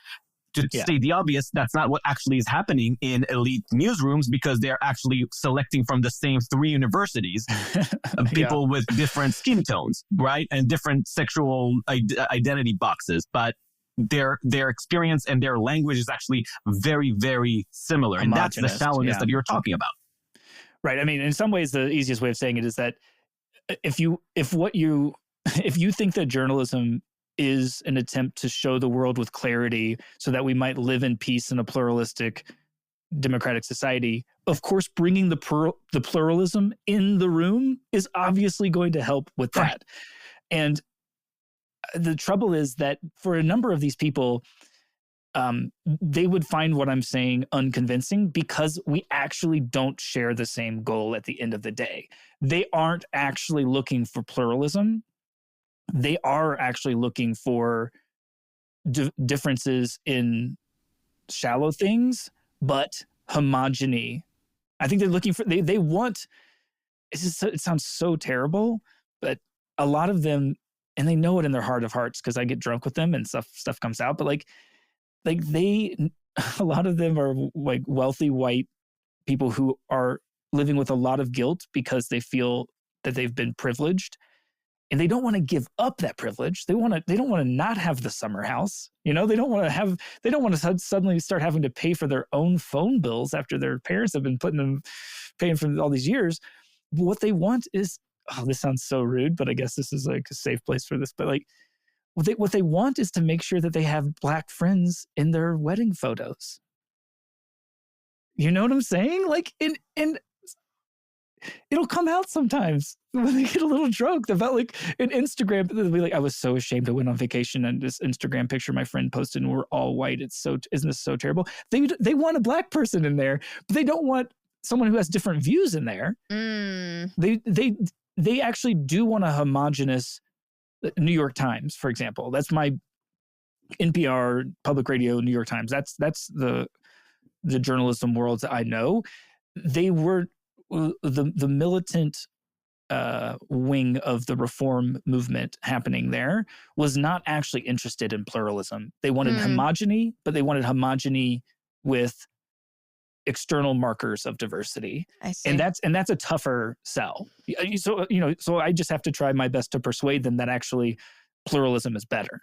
C: To state the obvious, that's not what actually is happening in elite newsrooms, because they're actually selecting from the same 3 universities people with different skin tones, right? And different sexual identity boxes. But their experience and their language is actually very, very similar. And that's the shallowness that you're talking about.
B: Right. I mean, in some ways, the easiest way of saying it is that if you think that journalism is an attempt to show the world with clarity so that we might live in peace in a pluralistic, democratic society, of course, bringing the pluralism in the room is obviously going to help with that. Right. And the trouble is that for a number of these people, they would find what I'm saying unconvincing because we actually don't share the same goal at the end of the day. They aren't actually looking for pluralism. They are actually looking for differences in shallow things, but homogeny. I think they're looking for, they want, it sounds so terrible, but a lot of them, and they know it in their heart of hearts because I get drunk with them and stuff comes out, but like a lot of them are like wealthy white people who are living with a lot of guilt because they feel that they've been privileged. And they don't want to give up that privilege. They don't want to not have the summer house. They don't want to suddenly start having to pay for their own phone bills after their parents have been paying for all these years. What they want is oh, this sounds so rude, but I guess this is like a safe place for this. But like, what they want is to make sure that they have Black friends in their wedding photos. You know what I'm saying? Like, and it'll come out sometimes when they get a little drunk about like an Instagram. They'll be like, I was so ashamed. I went on vacation and this Instagram picture my friend posted and we're all white. Isn't this so terrible? They want a Black person in there, but they don't want someone who has different views in there. They actually do want a homogenous New York Times, for example. That's my NPR, public radio, New York Times. That's the journalism world that I know. They were the militant wing of the reform movement happening there was not actually interested in pluralism. They wanted homogeny, but they wanted homogeny with external markers of diversity.
A: I see.
B: And that's a tougher sell. So I just have to try my best to persuade them that actually pluralism is better.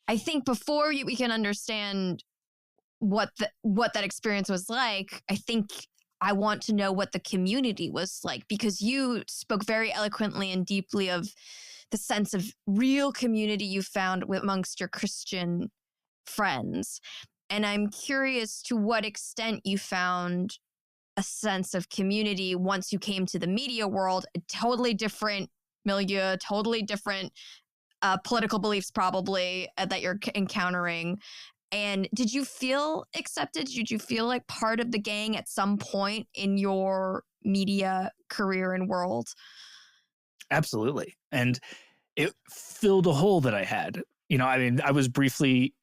A: I think before we can understand what that experience was like, I think I want to know what the community was like, because you spoke very eloquently and deeply of the sense of real community you found amongst your Christian friends. And I'm curious to what extent you found a sense of community once you came to the media world, a totally different milieu, totally different political beliefs probably that you're encountering. And did you feel accepted? Did you feel like part of the gang at some point in your media career and world?
B: Absolutely. And it filled a hole that I had. I mean, I was briefly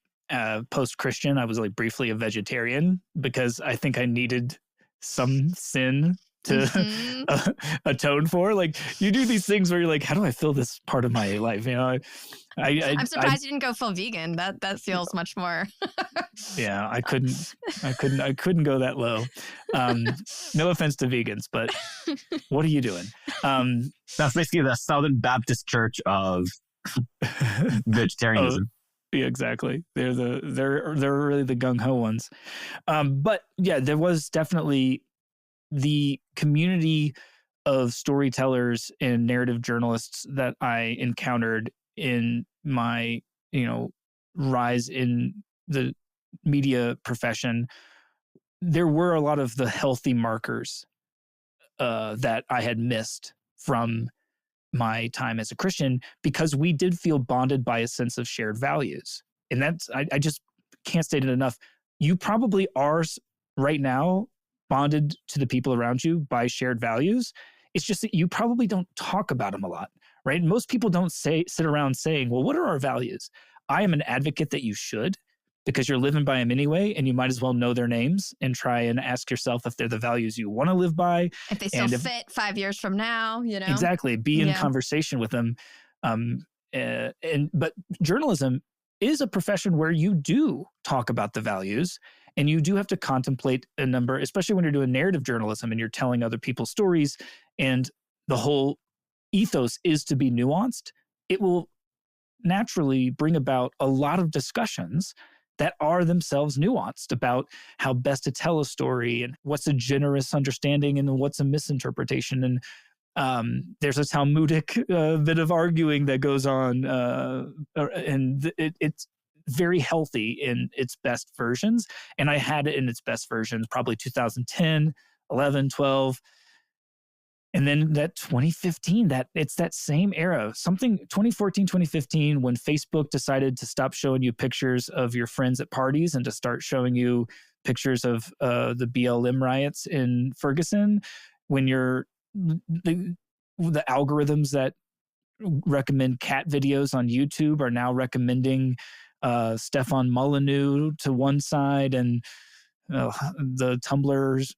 B: post-Christian. I was like briefly a vegetarian because I think I needed some sin to atone for. Like, you do these things where you're like, how do I fill this part of my life?
A: I'm surprised you didn't go full vegan. That feels much more.
B: Yeah, I couldn't go that low. No offense to vegans, but what are you doing?
C: That's basically the Southern Baptist Church of vegetarianism.
B: Yeah, exactly. They're really the gung-ho ones. But yeah, there was definitely the community of storytellers and narrative journalists that I encountered in my, rise in the media profession. There were a lot of the healthy markers that I had missed from my time as a Christian, because we did feel bonded by a sense of shared values. And that's, I just can't state it enough. You probably are right now bonded to the people around you by shared values. It's just that you probably don't talk about them a lot, right? Most people don't sit around saying, well, what are our values? I am an advocate that you should, because you're living by them anyway, and you might as well know their names and try and ask yourself if they're the values you want to live by.
A: If they still fit 5 years from now,
B: Exactly. Be in conversation with them. But journalism is a profession where you do talk about the values, and you do have to contemplate a number, especially when you're doing narrative journalism and you're telling other people's stories, and the whole ethos is to be nuanced. It will naturally bring about a lot of discussions that are themselves nuanced about how best to tell a story and what's a generous understanding and what's a misinterpretation. And there's a Talmudic bit of arguing that goes on, and it's very healthy in its best versions. And I had it in its best versions probably 2010, 11, 12. And then that 2015, it's that same era, 2014, 2015, when Facebook decided to stop showing you pictures of your friends at parties and to start showing you pictures of the BLM riots in Ferguson, when the algorithms that recommend cat videos on YouTube are now recommending Stefan Molyneux to one side and the Tumblr's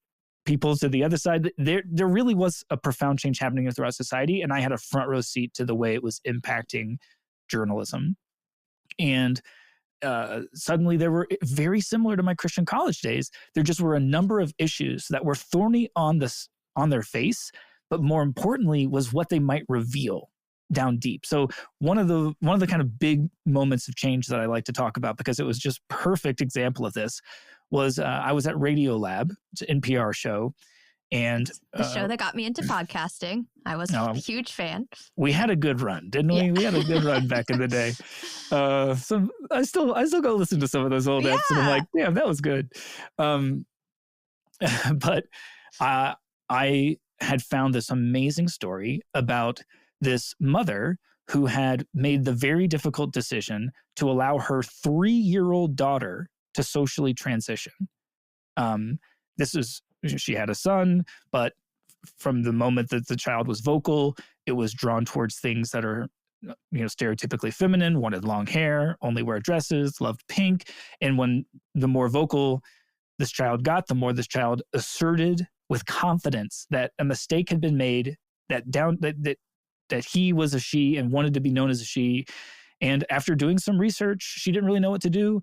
B: people to the other side. There really was a profound change happening throughout society, and I had a front row seat to the way it was impacting journalism. And suddenly there were, very similar to my Christian college days, there just were a number of issues that were thorny on their face, but more importantly was what they might reveal down deep. So one of the kind of big moments of change that I like to talk about, because it was just perfect example of this, was I was at Radio Lab, it's an NPR show, And
A: the show that got me into podcasting. I was a huge fan.
B: We had a good run, didn't we? Yeah. We had a good run back in the day. So I still go listen to some of those old eps, and I'm like, damn, that was good. But I had found this amazing story about this mother who had made the very difficult decision to allow her 3-year-old daughter to socially transition. She had a son, but from the moment that the child was vocal, it was drawn towards things that are, stereotypically feminine, wanted long hair, only wear dresses, loved pink. And when the more vocal this child got, the more this child asserted with confidence that a mistake had been made, that he was a she and wanted to be known as a she. And after doing some research, she didn't really know what to do.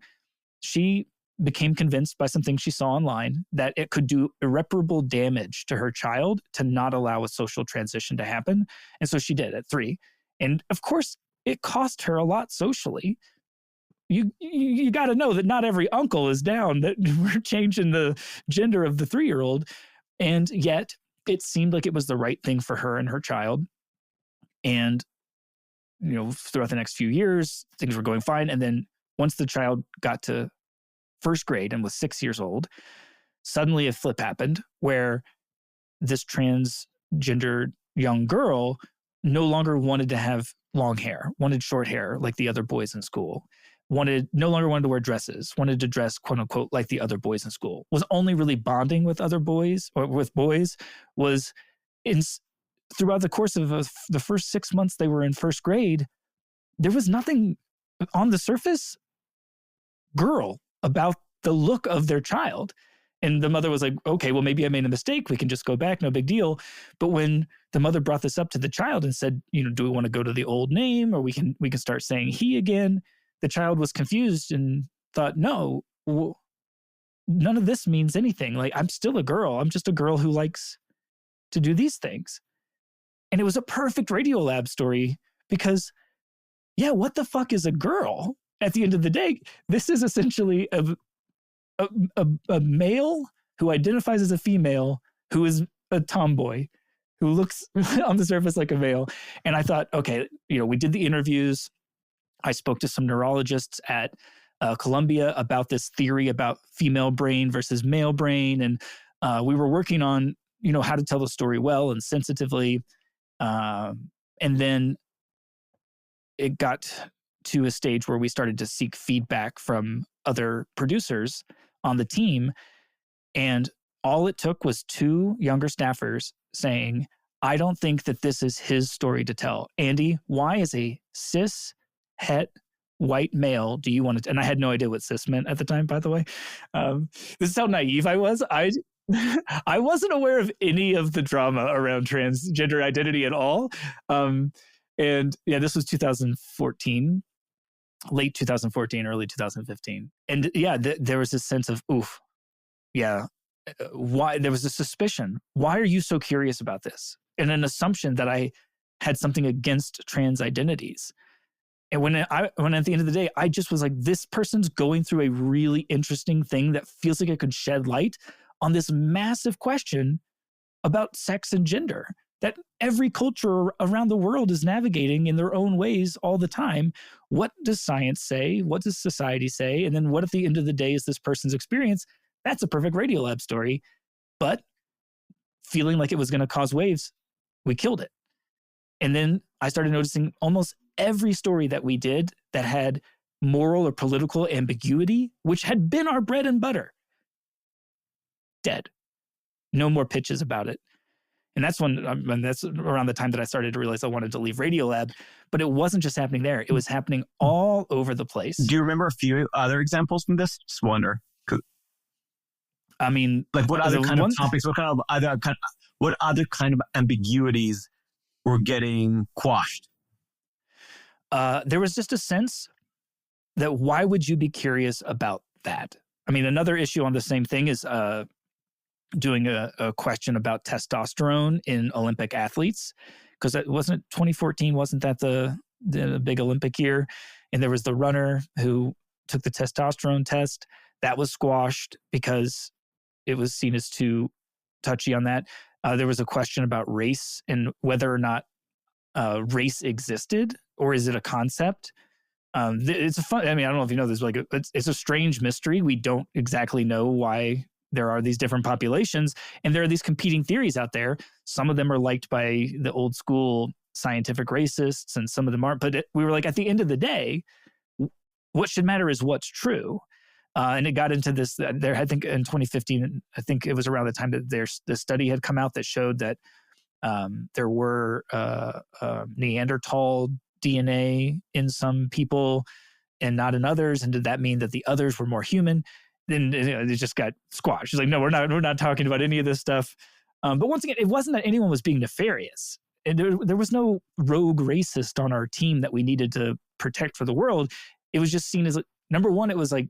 B: She became convinced by something she saw online that it could do irreparable damage to her child to not allow a social transition to happen. And so she did at 3. And of course, it cost her a lot socially. You got to know that not every uncle is down that we're changing the gender of the 3-year-old. And yet it seemed like it was the right thing for her and her child. And, throughout the next few years, things were going fine. And then once the child got to first grade and was 6 years old, suddenly a flip happened where this transgender young girl no longer wanted to have long hair, wanted short hair like the other boys in school, no longer wanted to wear dresses, wanted to dress, quote unquote, like the other boys in school, was only really bonding with other boys or with boys, was throughout the course of the first 6 months they were in first grade, there was nothing on the surface girl about the look of their child. And the mother was like, okay, well, maybe I made a mistake. We can just go back. No big deal. But when the mother brought this up to the child and said, do we want to go to the old name or we can start saying he again? The child was confused and thought, no, none of this means anything. Like, I'm still a girl. I'm just a girl who likes to do these things. And it was a perfect Radiolab story because, what the fuck is a girl? At the end of the day, this is essentially a male who identifies as a female, who is a tomboy, who looks on the surface like a male. And I thought, okay, we did the interviews. I spoke to some neurologists at Columbia about this theory about female brain versus male brain. And we were working on, how to tell the story well and sensitively. And then it got to a stage where we started to seek feedback from other producers on the team. And all it took was 2 younger staffers saying, I don't think that this is his story to tell. Andy, why as a cis het white male do you want to? And I had no idea what cis meant at the time, by the way. This is how naive I was. I wasn't aware of any of the drama around transgender identity at all. And this was 2014, late 2014, early 2015. And there was this sense of, why? There was a suspicion. Why are you so curious about this? And an assumption that I had something against trans identities. And when at the end of the day, I just was like, this person's going through a really interesting thing that feels like it could shed light on this massive question about sex and gender that every culture around the world is navigating in their own ways all the time. What does science say? What does society say? And then what at the end of the day is this person's experience? That's a perfect Radiolab story. But feeling like it was going to cause waves, we killed it. And then I started noticing almost every story that we did that had moral or political ambiguity, which had been our bread and butter, dead. No more pitches about it. And that's that's around the time that I started to realize I wanted to leave Radiolab. But it wasn't just happening there. It was happening all over the place.
C: Do you remember a few other examples from this? Just wonder.
B: I mean,
C: like what other kind of topics, what other kind of ambiguities were getting quashed?
B: There was just a sense that why would you be curious about that? I mean, another issue on the same thing is doing a question about testosterone in Olympic athletes, because it wasn't 2014, wasn't that the big Olympic year? And there was the runner who took the testosterone test that was squashed because it was seen as too touchy on that. There was a question about race and whether or not race existed, or is it a concept? It's a fun. I mean, I don't know if you know this. Like, it's a strange mystery. We don't exactly know why there are these different populations, and there are these competing theories out there. Some of them are liked by the old school scientific racists, and some of them aren't. But we were like, at the end of the day, what should matter is what's true. And it got into this. There, I think in 2015, I think it was around the time that the study had come out that showed that there were Neanderthal DNA in some people and not in others. And did that mean that the others were more human? Then it just got squashed. It's like, no, we're not talking about any of this stuff. But once again, it wasn't that anyone was being nefarious. And there was no rogue racist on our team that we needed to protect for the world. It was just seen as, number one, it was like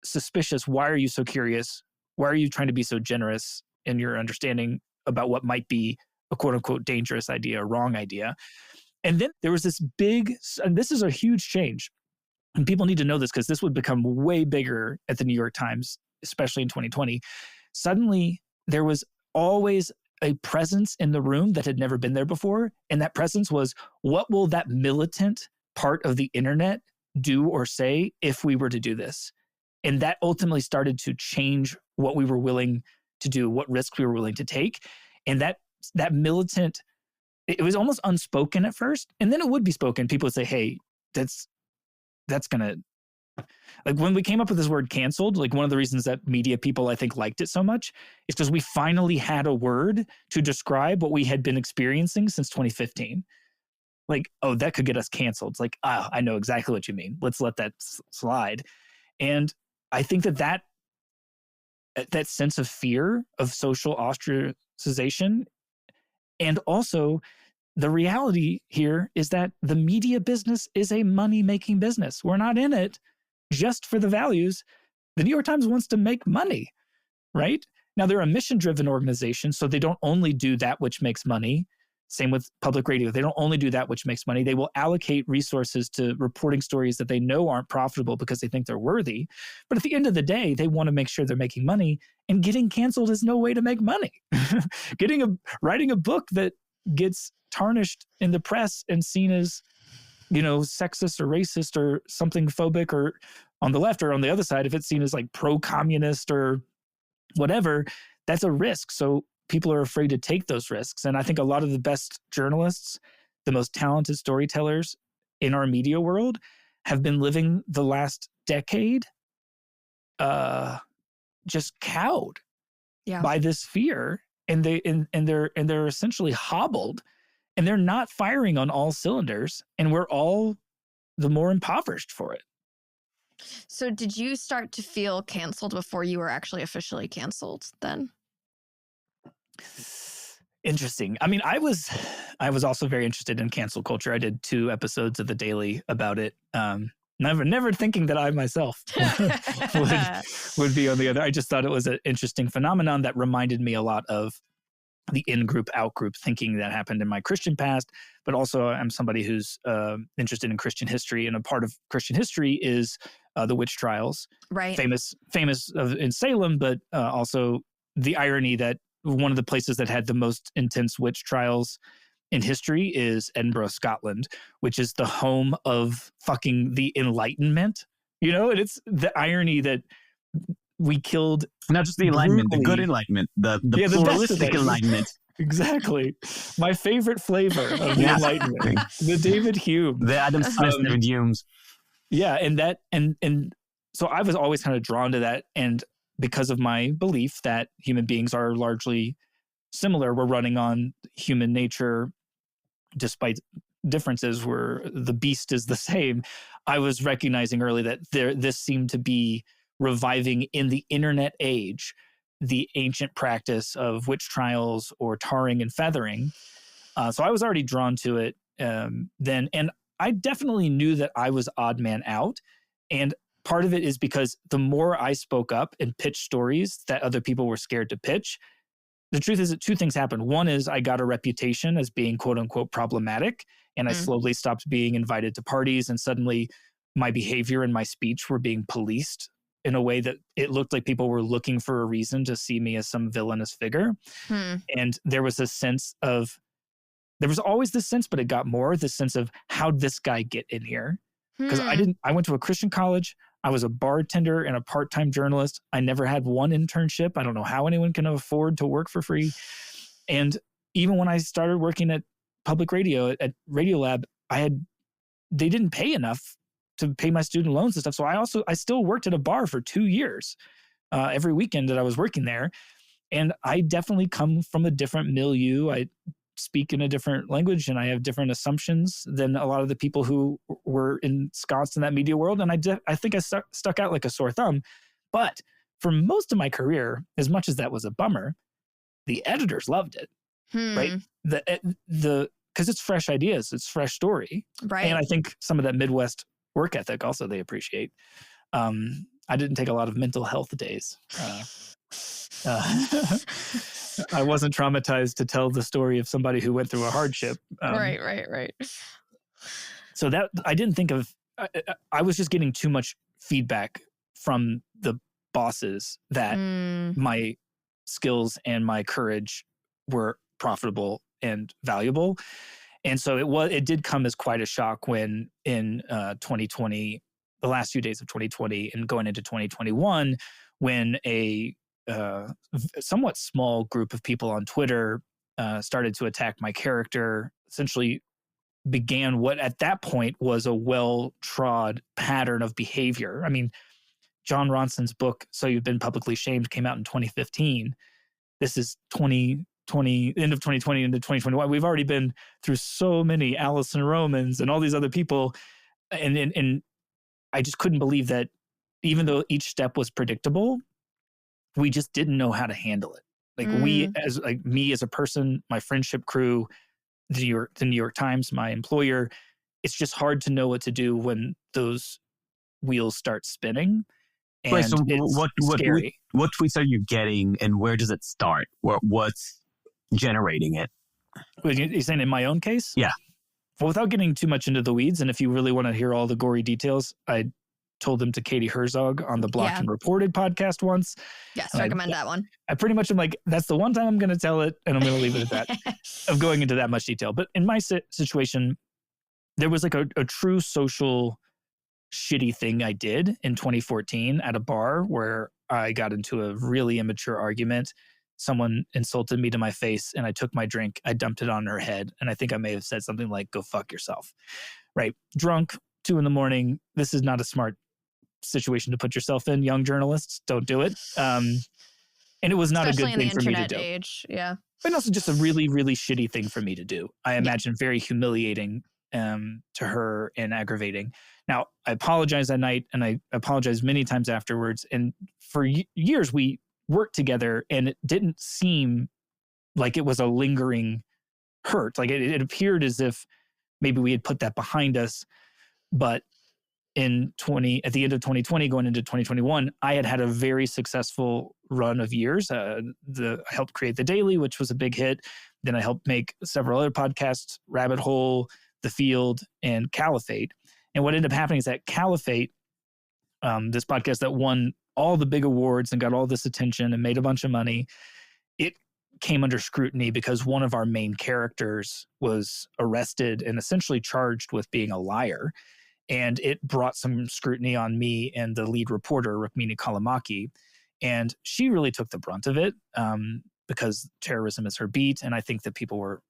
B: suspicious. Why are you so curious? Why are you trying to be so generous in your understanding about what might be a quote unquote dangerous idea, a wrong idea? And then there was this big, and this is a huge change. And people need to know this because this would become way bigger at the New York Times, especially in 2020. Suddenly, there was always a presence in the room that had never been there before. And that presence was, what will that militant part of the internet do or say if we were to do this? And that ultimately started to change what we were willing to do, what risks we were willing to take. And that militant, it was almost unspoken at first. And then it would be spoken. People would say, hey, that's going to, like when we came up with this word canceled, like one of the reasons that media people, I think, liked it so much is because we finally had a word to describe what we had been experiencing since 2015. Like, oh, that could get us canceled. It's like, I know exactly what you mean. Let's let that slide. And I think that sense of fear of social ostracization, and also the reality here is that the media business is a money-making business. We're not in it just for the values. The New York Times wants to make money, right? Now, they're a mission-driven organization, so they don't only do that which makes money. Same with public radio. They don't only do that which makes money. They will allocate resources to reporting stories that they know aren't profitable because they think they're worthy. But at the end of the day, they want to make sure they're making money, and getting canceled is no way to make money. Writing a book that gets tarnished in the press and seen as, sexist or racist or something phobic, or on the left or on the other side, if it's seen as like pro-communist or whatever, that's a risk. So people are afraid to take those risks. And I think a lot of the best journalists, the most talented storytellers in our media world have been living the last decade just cowed by this fear. And they're essentially hobbled, and they're not firing on all cylinders, and we're all the more impoverished for it.
A: So did you start to feel canceled before you were actually officially canceled then?
B: Interesting. I mean, I was also very interested in cancel culture. I did 2 episodes of The Daily about it. Never thinking that I myself would be on the other. I just thought it was an interesting phenomenon that reminded me a lot of the in-group, out-group thinking that happened in my Christian past. But also, I'm somebody who's interested in Christian history, and a part of Christian history is the witch trials,
A: right?
B: Famous in Salem, but also the irony that one of the places that had the most intense witch trials in history is Edinburgh, Scotland, which is the home of fucking the Enlightenment. And it's the irony that we killed
C: not just the Enlightenment, the good Enlightenment, the pluralistic Enlightenment.
B: Exactly. My favorite flavor of the Enlightenment, the David Hume,
C: the Adam Smith, David Humes.
B: Yeah, and so I was always kind of drawn to that, and because of my belief that human beings are largely similar, we're running on human nature, despite differences where the beast is the same. I was recognizing early that this seemed to be reviving in the internet age, the ancient practice of witch trials or tarring and feathering. So I was already drawn to it then. And I definitely knew that I was odd man out. And part of it is because the more I spoke up and pitched stories that other people were scared to pitch, the truth is that 2 things happened. One is I got a reputation as being quote unquote problematic, and I slowly stopped being invited to parties, and suddenly my behavior and my speech were being policed in a way that it looked like people were looking for a reason to see me as some villainous figure. And there was always this sense, but it got more this sense of, how'd this guy get in here? Because I went to a Christian college. I was a bartender and a part-time journalist. I never had one internship. I don't know how anyone can afford to work for free. And even when I started working at public radio, at Radiolab, they didn't pay enough to pay my student loans and stuff. So I still worked at a bar for 2 years, every weekend that I was working there. And I definitely come from a different milieu. I speak in a different language and I have different assumptions than a lot of the people who were ensconced in that media world. And I think I stuck out like a sore thumb. But for most of my career, as much as that was a bummer, the editors loved it, right? Because it's fresh ideas, it's fresh story.
A: Right.
B: And I think some of that Midwest work ethic also they appreciate. I didn't take a lot of mental health days. I wasn't traumatized to tell the story of somebody who went through a hardship.
A: Right.
B: So that I didn't think of, I was just getting too much feedback from the bosses that my skills and my courage were profitable and valuable. And so it did come as quite a shock when in 2020, the last few days of 2020 and going into 2021, when a somewhat small group of people on Twitter started to attack my character, essentially began what at that point was a well-trod pattern of behavior. I mean, John Ronson's book, So You've Been Publicly Shamed, came out in 2015. This is 2020, end of 2020 into 2021. We've already been through so many Allison Romans and all these other people. And I just couldn't believe that even though each step was predictable, we just didn't know how to handle it. Like me as a person, my friendship crew, the New York Times, my employer, it's just hard to know what to do when those wheels start spinning. And
C: right, so what tweets are you getting and where does it start? What's generating it?
B: You're saying in my own case?
C: Yeah.
B: Well, without getting too much into the weeds, and if you really want to hear all the gory details, I told them to Katie Herzog on the Blocked and Reported podcast once.
A: Yes, recommend that one.
B: I pretty much am like, that's the one time I'm going to tell it, and I'm going to leave it at that, of going into that much detail. But in my situation, there was like a true social shitty thing I did in 2014 at a bar where I got into a really immature argument. Someone insulted me to my face and I took my drink, I dumped it on her head. And I think I may have said something like, go fuck yourself, right? Drunk, 2 a.m. This is not a smart situation to put yourself in. Young journalists, don't do it. And it was not
A: especially
B: a good thing for me to do.
A: Especially in the internet age, yeah.
B: But also just a really, really shitty thing for me to do. I imagine very humiliating to her and aggravating. Now, I apologized that night and I apologized many times afterwards. And for years, we worked together and it didn't seem like it was a lingering hurt. Like it appeared as if maybe we had put that behind us. But at the end of 2020, going into 2021, I had a very successful run of years. I helped create The Daily, which was a big hit. Then I helped make several other podcasts, Rabbit Hole, The Field, and Caliphate. And what ended up happening is that Caliphate, this podcast that won all the big awards and got all this attention and made a bunch of money, it came under scrutiny because one of our main characters was arrested and essentially charged with being a liar. And it brought some scrutiny on me and the lead reporter, Rukmini Kalamaki. And she really took the brunt of it because terrorism is her beat. And I think that people were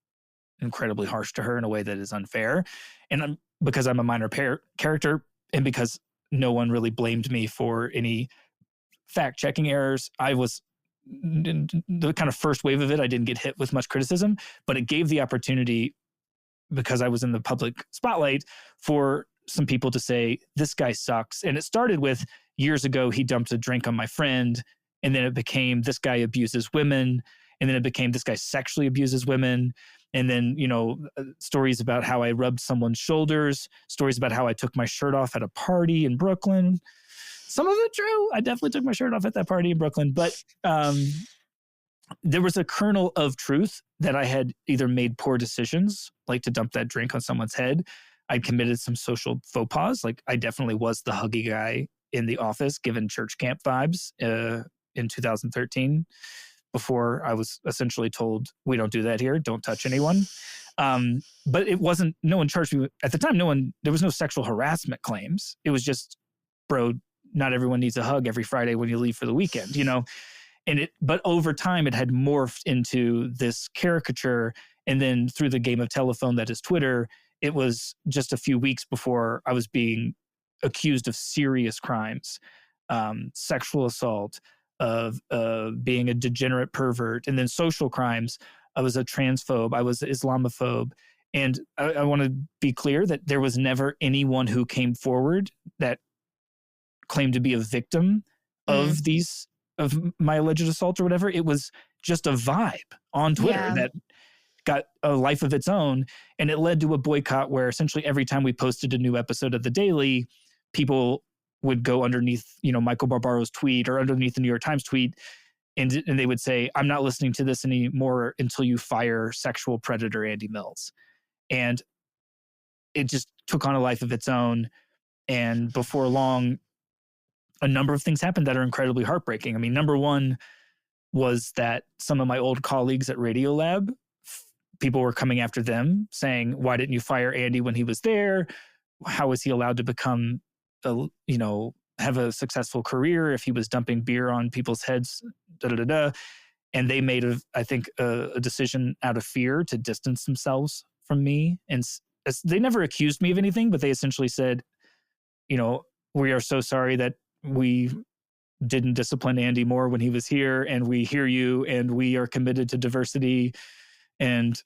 B: incredibly harsh to her in a way that is unfair. And because I'm a minor character and because no one really blamed me for any fact-checking errors, I was the kind of first wave of it. I didn't get hit with much criticism, but it gave the opportunity, because I was in the public spotlight, for some people to say, this guy sucks. And it started with, years ago, he dumped a drink on my friend. And then it became, this guy abuses women. And then it became, this guy sexually abuses women. And then, stories about how I rubbed someone's shoulders, stories about how I took my shirt off at a party in Brooklyn. Some of it true. I definitely took my shirt off at that party in Brooklyn. But there was a kernel of truth that I had either made poor decisions, like to dump that drink on someone's head. I'd committed some social faux pas. Like I definitely was the huggy guy in the office given church camp vibes in 2013 before I was essentially told, we don't do that here. Don't touch anyone. But it wasn't, no one charged me. At the time, there was no sexual harassment claims. It was just, bro, not everyone needs a hug every Friday when you leave for the weekend, you know? But over time, it had morphed into this caricature. And then through the game of telephone that is Twitter, it was just a few weeks before I was being accused of serious crimes, sexual assault, of being a degenerate pervert, and then social crimes. I was a transphobe. I was Islamophobe. And I want to be clear that there was never anyone who came forward that claimed to be a victim of my alleged assault or whatever. It was just a vibe on Twitter that got a life of its own. And it led to a boycott where essentially every time we posted a new episode of The Daily, people would go underneath, Michael Barbaro's tweet or underneath the New York Times tweet, and they would say, I'm not listening to this anymore until you fire sexual predator Andy Mills. And it just took on a life of its own. And before long, a number of things happened that are incredibly heartbreaking. I mean, number one was that some of my old colleagues at Radiolab, people were coming after them saying, why didn't you fire Andy when he was there? How was he allowed to become, have a successful career if he was dumping beer on people's heads, And they made, a decision out of fear to distance themselves from me. And they never accused me of anything, but they essentially said, we are so sorry that we didn't discipline Andy more when he was here, and we hear you, and we are committed to diversity. And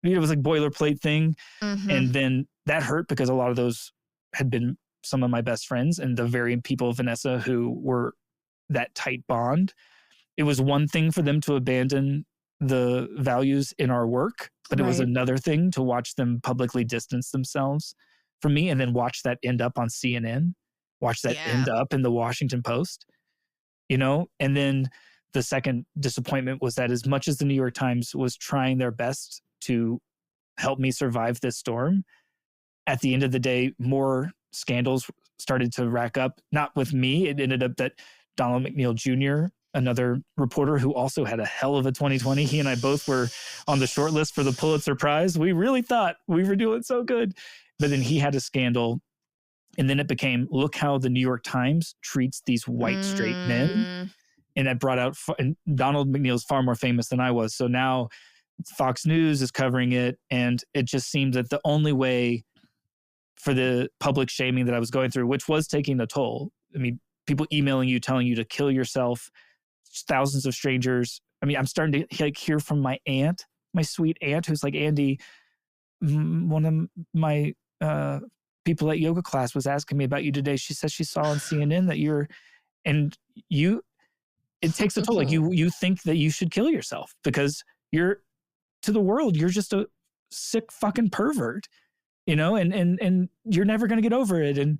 B: it was like boilerplate thing. Mm-hmm. And then that hurt because a lot of those had been some of my best friends and the very people of Vanessa who were that tight bond. It was one thing for them to abandon the values in our work, but it was another thing to watch them publicly distance themselves from me and then watch that end up on CNN, watch that end up in the Washington Post, And then the second disappointment was that as much as the New York Times was trying their best to help me survive this storm, at the end of the day, more scandals started to rack up. Not with me. It ended up that Donald McNeil Jr., another reporter who also had a hell of a 2020, he and I both were on the short list for the Pulitzer Prize. We really thought we were doing so good. But then he had a scandal. And then it became, look how the New York Times treats these white straight men. And that brought out, and Donald McNeil's far more famous than I was. So now Fox News is covering it. And it just seemed that the only way for the public shaming that I was going through, which was taking a toll. I mean, people emailing you, telling you to kill yourself, thousands of strangers. I mean, I'm starting to hear from my aunt, my sweet aunt, who's like, Andy, one of my people at yoga class was asking me about you today. She says she saw on CNN that it takes a toll. Like you think that you should kill yourself because to the world, you're just a sick fucking pervert, and you're never going to get over it. And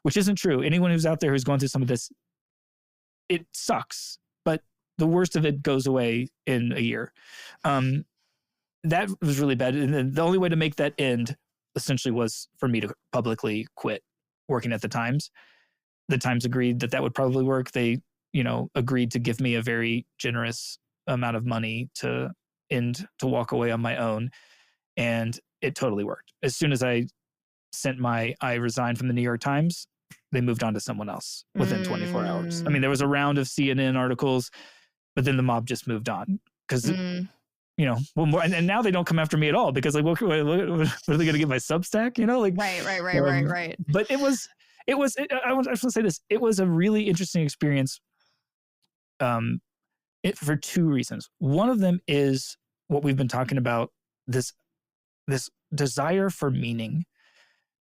B: which isn't true. Anyone who's out there who's going through some of this, it sucks, but the worst of it goes away in a year. That was really bad. And then the only way to make that end essentially was for me to publicly quit working at the Times. The Times agreed that would probably work. They, agreed to give me a very generous amount of money to walk away on my own. And it totally worked. As soon as I resigned from the New York Times, they moved on to someone else within 24 hours. I mean, there was a round of CNN articles, but then the mob just moved on because, and now they don't come after me at all because like, what are they going to get my Substack? Right. But I want to say this. It was a really interesting experience for two reasons. One of them is what we've been talking about, this desire for meaning,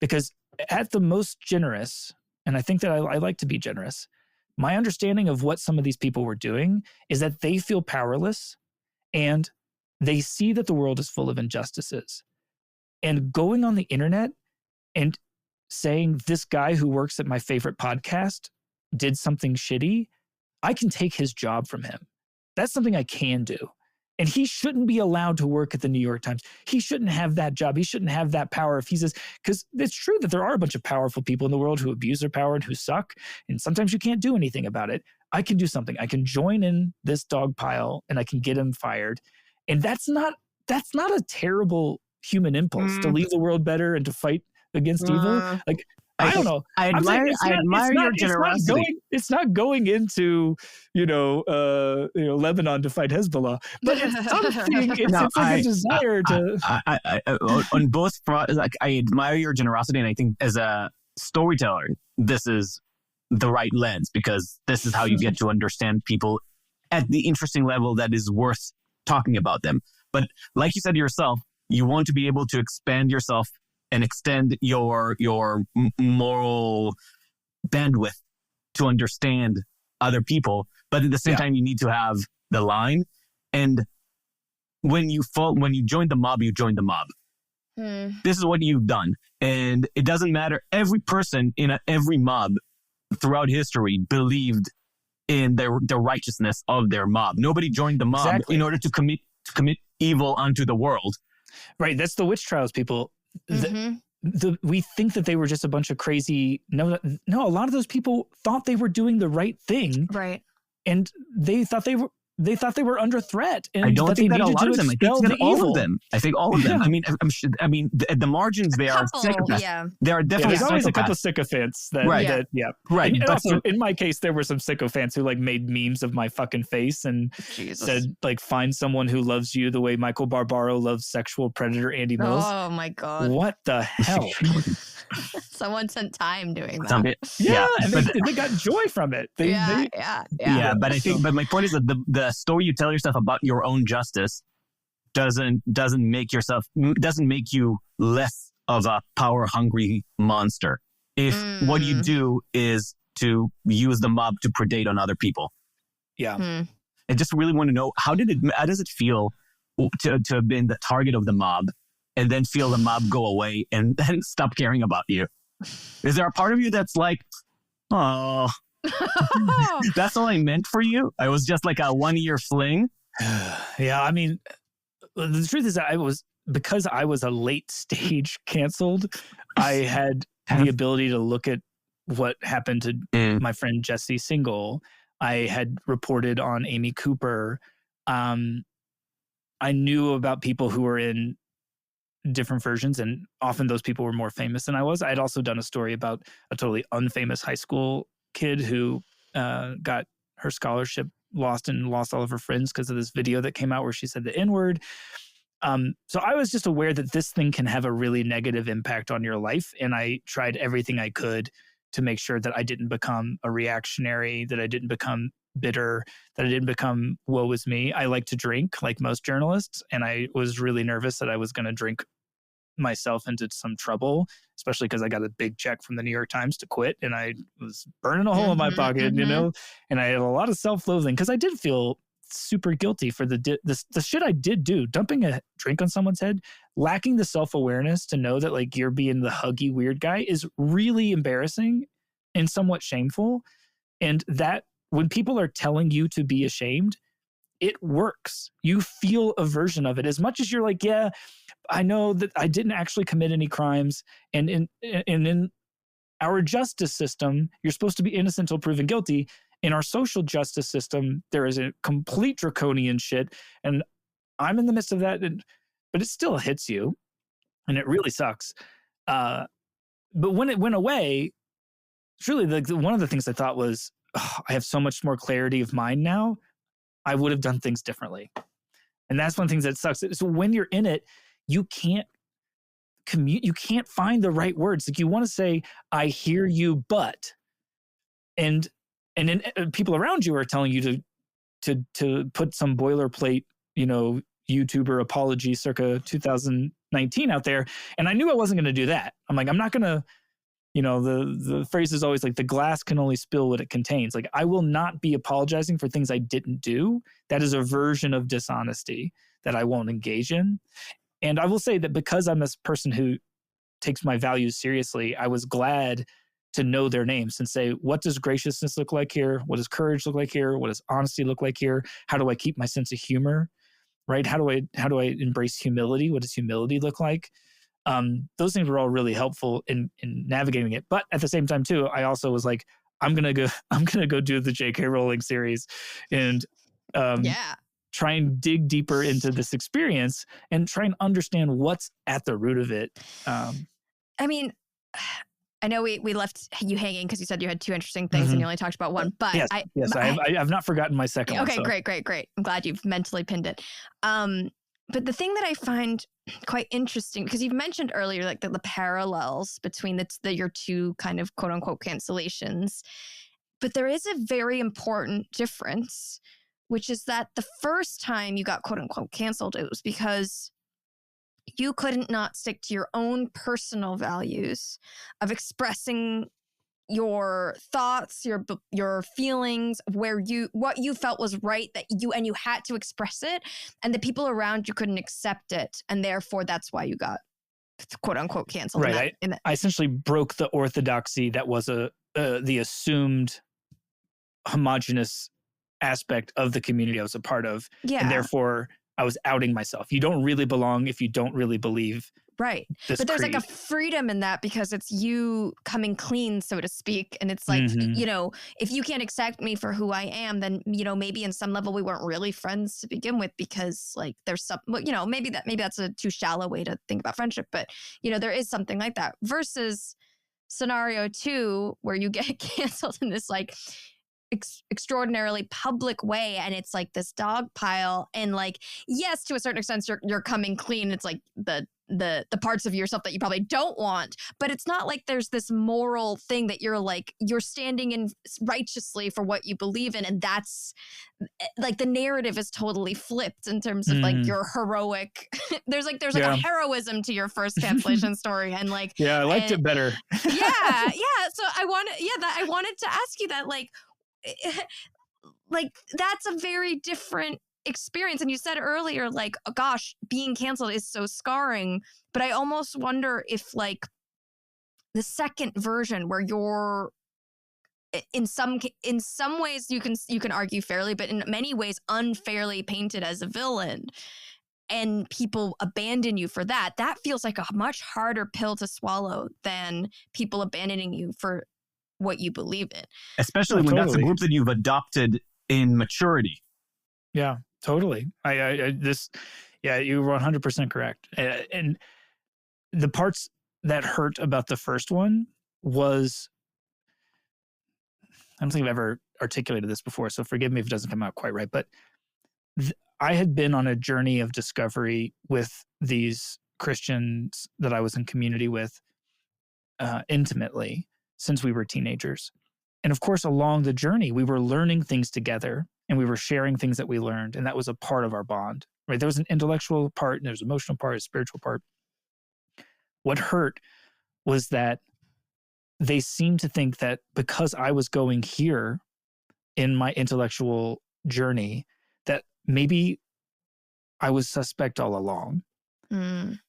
B: because at the most generous, and I think that I like to be generous, my understanding of what some of these people were doing is that they feel powerless and they see that the world is full of injustices. And going on the internet and saying this guy who works at my favorite podcast did something shitty, I can take his job from him. That's something I can do. And he shouldn't be allowed to work at the New York Times. He shouldn't have that job. He shouldn't have that power if he says, because it's true that there are a bunch of powerful people in the world who abuse their power and who suck. And sometimes you can't do anything about it. I can do something. I can join in this dog pile and I can get him fired. And that's not a terrible human impulse to leave the world better and to fight against evil. Like, I don't know.
C: I admire your generosity.
B: It's not going into, Lebanon to fight Hezbollah, but it's something. It's like a desire to.
C: On both fronts, like, I admire your generosity, and I think as a storyteller, this is the right lens, because this is how you get to understand people at the interesting level that is worth talking about them. But like you said yourself, you want to be able to expand yourself and extend your moral bandwidth to understand other people. But at the same time, you need to have the line. And when you join the mob, you join the mob. This is what you've done. And it doesn't matter. Every person in every mob throughout history believed in the righteousness of their mob. Nobody joined the mob in order to commit evil onto the world.
B: Right. That's the witch trials, people. We think that they were just a bunch of crazy. No, a lot of those people thought they were doing the right thing.
A: Right.
B: And they thought they were under threat. And
C: I don't think that a lot of them. I think that all
B: evil.
C: of them. I think all of them. I mean, at the margins, they are psychopaths.
A: Yeah.
C: There are definitely
B: there's always a couple of sycophants that,
C: right.
B: Right. And also, in my case, there were some sycophants who like made memes of my fucking face and said, like, find someone who loves you the way Michael Barbaro loves sexual predator Andy Mills.
A: Oh my God.
B: What the hell?
A: Someone spent time doing that.
B: And they got joy from it.
C: But I think, but my point is that the story you tell yourself about your own justice doesn't make you less of a power hungry monster. If what you do is to use the mob to predate on other people.
B: Yeah.
C: I just really want to know, how does it feel to have been the target of the mob and then feel the mob go away and then stop caring about you? Is there a part of you that's like, oh, that's all I meant for you? I was just like a 1-year fling.
B: Yeah, I mean, the truth is that because I was a late stage canceled, I had the ability to look at what happened to my friend Jesse Single. I had reported on Amy Cooper. I knew about people who were in different versions, and often those people were more famous than I was. I had also done a story about a totally unfamous high school kid who got her scholarship lost and lost all of her friends because of this video that came out where she said the N-word. So I was just aware that this thing can have a really negative impact on your life. And I tried everything I could to make sure that I didn't become a reactionary, that I didn't become bitter, that I didn't become woe is me. I like to drink like most journalists. And I was really nervous that I was going to drink myself into some trouble, especially because I got a big check from the New York Times to quit. And I was burning a hole in my pocket, and I had a lot of self-loathing because I did feel super guilty for the shit I did do, dumping a drink on someone's head, lacking the self-awareness to know that like you're being the huggy weird guy is really embarrassing and somewhat shameful. And that when people are telling you to be ashamed, it works. You feel a version of it as much as you're like, yeah, I know that I didn't actually commit any crimes. And in our justice system, you're supposed to be innocent until proven guilty. In our social justice system, there is a complete draconian shit. And I'm in the midst of that, but it still hits you. And it really sucks. But when it went away, it's really one of the things I thought was, I have so much more clarity of mind now. I would have done things differently. And that's one of the things that sucks. So when you're in it, you can't you can't find the right words. Like you want to say, I hear you, but, and then people around you are telling you to put some boilerplate, YouTuber apology circa 2019 out there. And I knew I wasn't going to do that. I'm like, I'm not going to, the phrase is always like, the glass can only spill what it contains. Like, I will not be apologizing for things I didn't do. That is a version of dishonesty that I won't engage in. And I will say that because I'm this person who takes my values seriously, I was glad to know their names and say, what does graciousness look like here? What does courage look like here? What does honesty look like here? How do I keep my sense of humor? right? How do I embrace humility? What does humility look like? Those things were all really helpful in navigating it. But at the same time too, I also was like, I'm gonna go do the J.K. Rowling series and try and dig deeper into this experience and try and understand what's at the root of it.
A: I mean, I know we left you hanging because you said you had two interesting things and you only talked about one, but
B: I've not forgotten my second one.
A: Okay, so. Great. I'm glad you've mentally pinned it. But the thing that I find quite interesting, because you've mentioned earlier, like the parallels between your two kind of quote unquote cancellations, but there is a very important difference, which is that the first time you got quote unquote canceled, it was because you couldn't not stick to your own personal values of expressing your thoughts, your feelings, what you felt was right, that you had to express it, and the people around you couldn't accept it, and therefore that's why you got quote unquote canceled.
B: Right. I essentially broke the orthodoxy that was the assumed homogenous aspect of the community I was a part of, and therefore I was outing myself. You don't really belong if you don't really believe.
A: Right. But there's like a freedom in that because it's you coming clean, so to speak. And it's like, if you can't accept me for who I am, then, maybe in some level we weren't really friends to begin with, because like there's some, maybe that's a too shallow way to think about friendship. But, there is something like that versus scenario 2, where you get canceled in this like extraordinarily public way, and it's like this dog pile, and like, yes, to a certain extent you're coming clean. It's like the parts of yourself that you probably don't want, but it's not like there's this moral thing that you're standing in righteously for what you believe in, and that's like the narrative is totally flipped in terms of like your heroic there's like a heroism to your first cancellation story, and like
B: I liked it better.
A: So I wanted to ask you that, like that's a very different experience. And you said earlier, like, oh, gosh, being canceled is so scarring. But I almost wonder if like the second version, where you're in some ways you can argue fairly, but in many ways unfairly painted as a villain, and people abandon you for that feels like a much harder pill to swallow than people abandoning you for what you believe in.
C: Especially when that's a group that you've adopted in maturity.
B: Yeah, totally. You were 100% correct. And the parts that hurt about the first one was, I don't think I've ever articulated this before, so forgive me if it doesn't come out quite right, but I had been on a journey of discovery with these Christians that I was in community with intimately since we were teenagers. And of course, along the journey, we were learning things together, and we were sharing things that we learned. And that was a part of our bond, right? There was an intellectual part, and there was an emotional part, a spiritual part. What hurt was that they seemed to think that because I was going here in my intellectual journey, that maybe I was suspect all along. And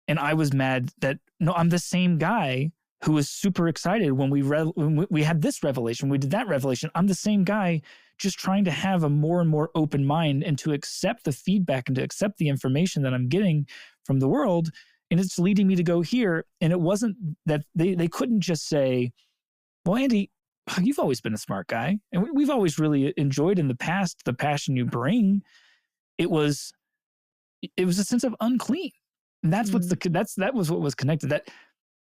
B: I was mad that, no, I'm the same guy who was super excited when we had this revelation, we did that revelation. I'm the same guy just trying to have a more and more open mind and to accept the feedback and to accept the information that I'm getting from the world. And it's leading me to go here. And it wasn't that they couldn't just say, well, Andy, you've always been a smart guy. And we've always really enjoyed in the past the passion you bring. It was a sense of unclean. And that's that was what was connected. That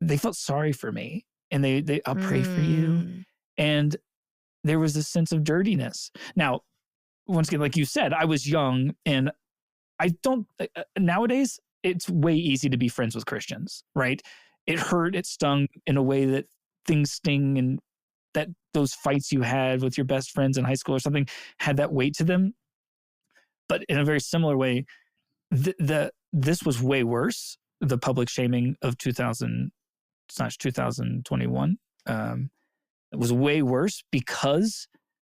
B: they felt sorry for me, and they I'll pray for you. And there was this sense of dirtiness. Now, once again, like you said, I was young, and I don't, nowadays, it's way easy to be friends with Christians, right? It hurt, it stung in a way that things sting, and that those fights you had with your best friends in high school or something had that weight to them. But in a very similar way, this was way worse. The public shaming of 2021 it was way worse because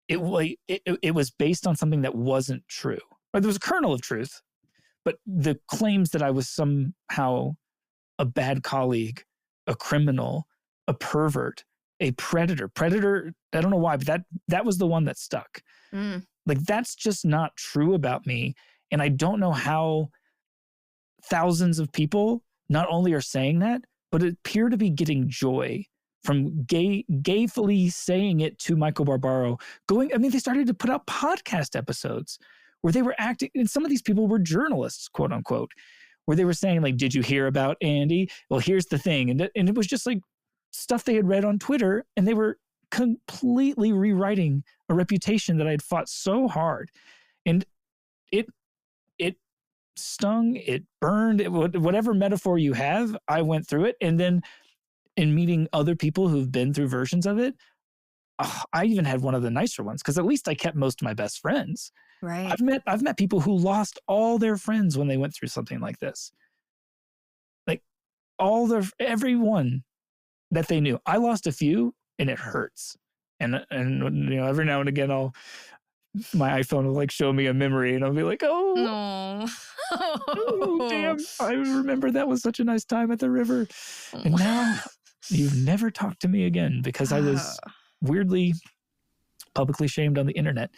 B: it was based on something that wasn't true. Or there was a kernel of truth, but the claims that I was somehow a bad colleague, a criminal, a pervert, a predator, I don't know why, but that was the one that stuck. Like, that's just not true about me. And I don't know how thousands of people not only are saying that, but appear to be getting joy from gayfully saying it to Michael Barbaro. They started to put out podcast episodes where they were acting, and some of these people were journalists, quote unquote, where they were saying, like, did you hear about Andy? Well, here's the thing. And it was just like stuff they had read on Twitter, and they were completely rewriting a reputation that I had fought so hard. And it stung, it burned, whatever metaphor you have, I went through it. And then in meeting other people who've been through versions of it, I even had one of the nicer ones, because at least I kept most of my best friends.
A: Right.
B: I've met people who lost all their friends when they went through something like this. Like everyone that they knew. I lost a few, and it hurts. And every now and again my iPhone will like show me a memory, and I'll be like, oh damn, I remember that was such a nice time at the river. And now you've never talked to me again because I was weirdly publicly shamed on the internet.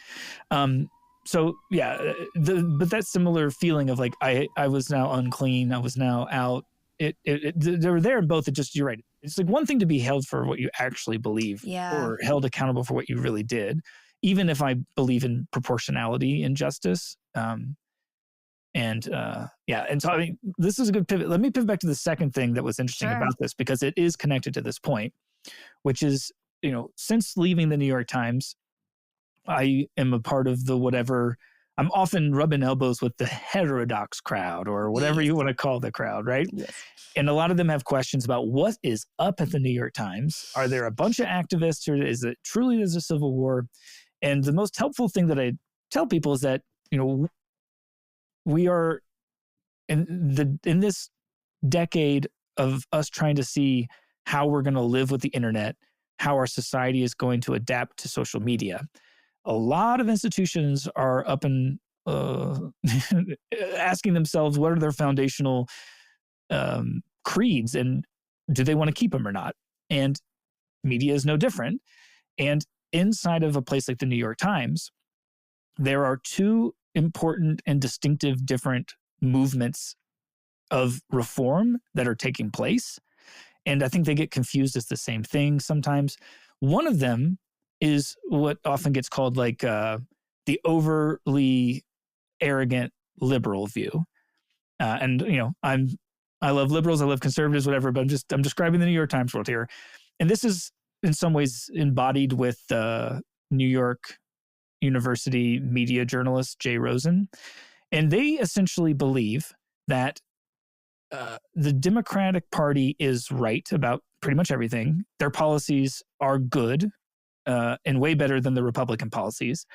B: So yeah, but that similar feeling of like, I was now unclean, I was now out. They were there in both. You're right. It's like one thing to be held for what you actually believe, or held accountable for what you really did, even if I believe in proportionality and justice. And so I mean, this is a good pivot. Let me pivot back to the second thing that was interesting about this, because it is connected to this point, which is, since leaving the New York Times, I am a part of I'm often rubbing elbows with the heterodox crowd, or whatever you want to call the crowd, right?
A: Yes.
B: And a lot of them have questions about what is up at the New York Times. Are there a bunch of activists, or is it truly there's a civil war? And the most helpful thing that I tell people is that, we are in this decade of us trying to see how we're going to live with the internet, how our society is going to adapt to social media. A lot of institutions are up and asking themselves, what are their foundational creeds, and do they want to keep them or not? And media is no different. And inside of a place like the New York Times, there are two important and distinctive different movements of reform that are taking place. And I think they get confused as the same thing sometimes. One of them is what often gets called like the overly arrogant liberal view. I love liberals, I love conservatives, whatever, but I'm describing the New York Times world here. And this is in some ways embodied with New York University media journalist Jay Rosen. And they essentially believe that the Democratic Party is right about pretty much everything. Their policies are good and way better than the Republican policies.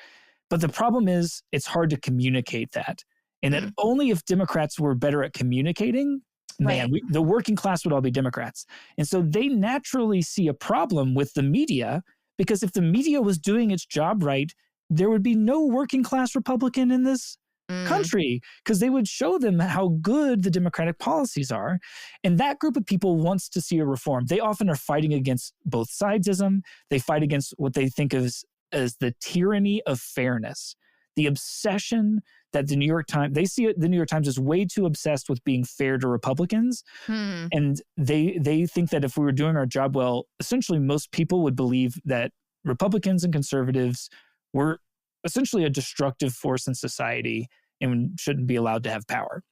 B: But the problem is it's hard to communicate that. And that only if Democrats were better at communicating, the working class would all be Democrats. And so they naturally see a problem with the media, because if the media was doing its job right, there would be no working class Republican in this country, because they would show them how good the Democratic policies are. And that group of people wants to see a reform. They often are fighting against both sidesism. They fight against what they think of as the tyranny of fairness, the obsession that the New York Times, they see it, the New York Times is way too obsessed with being fair to Republicans. And they think that if we were doing our job well, essentially most people would believe that Republicans and conservatives were essentially a destructive force in society and shouldn't be allowed to have power.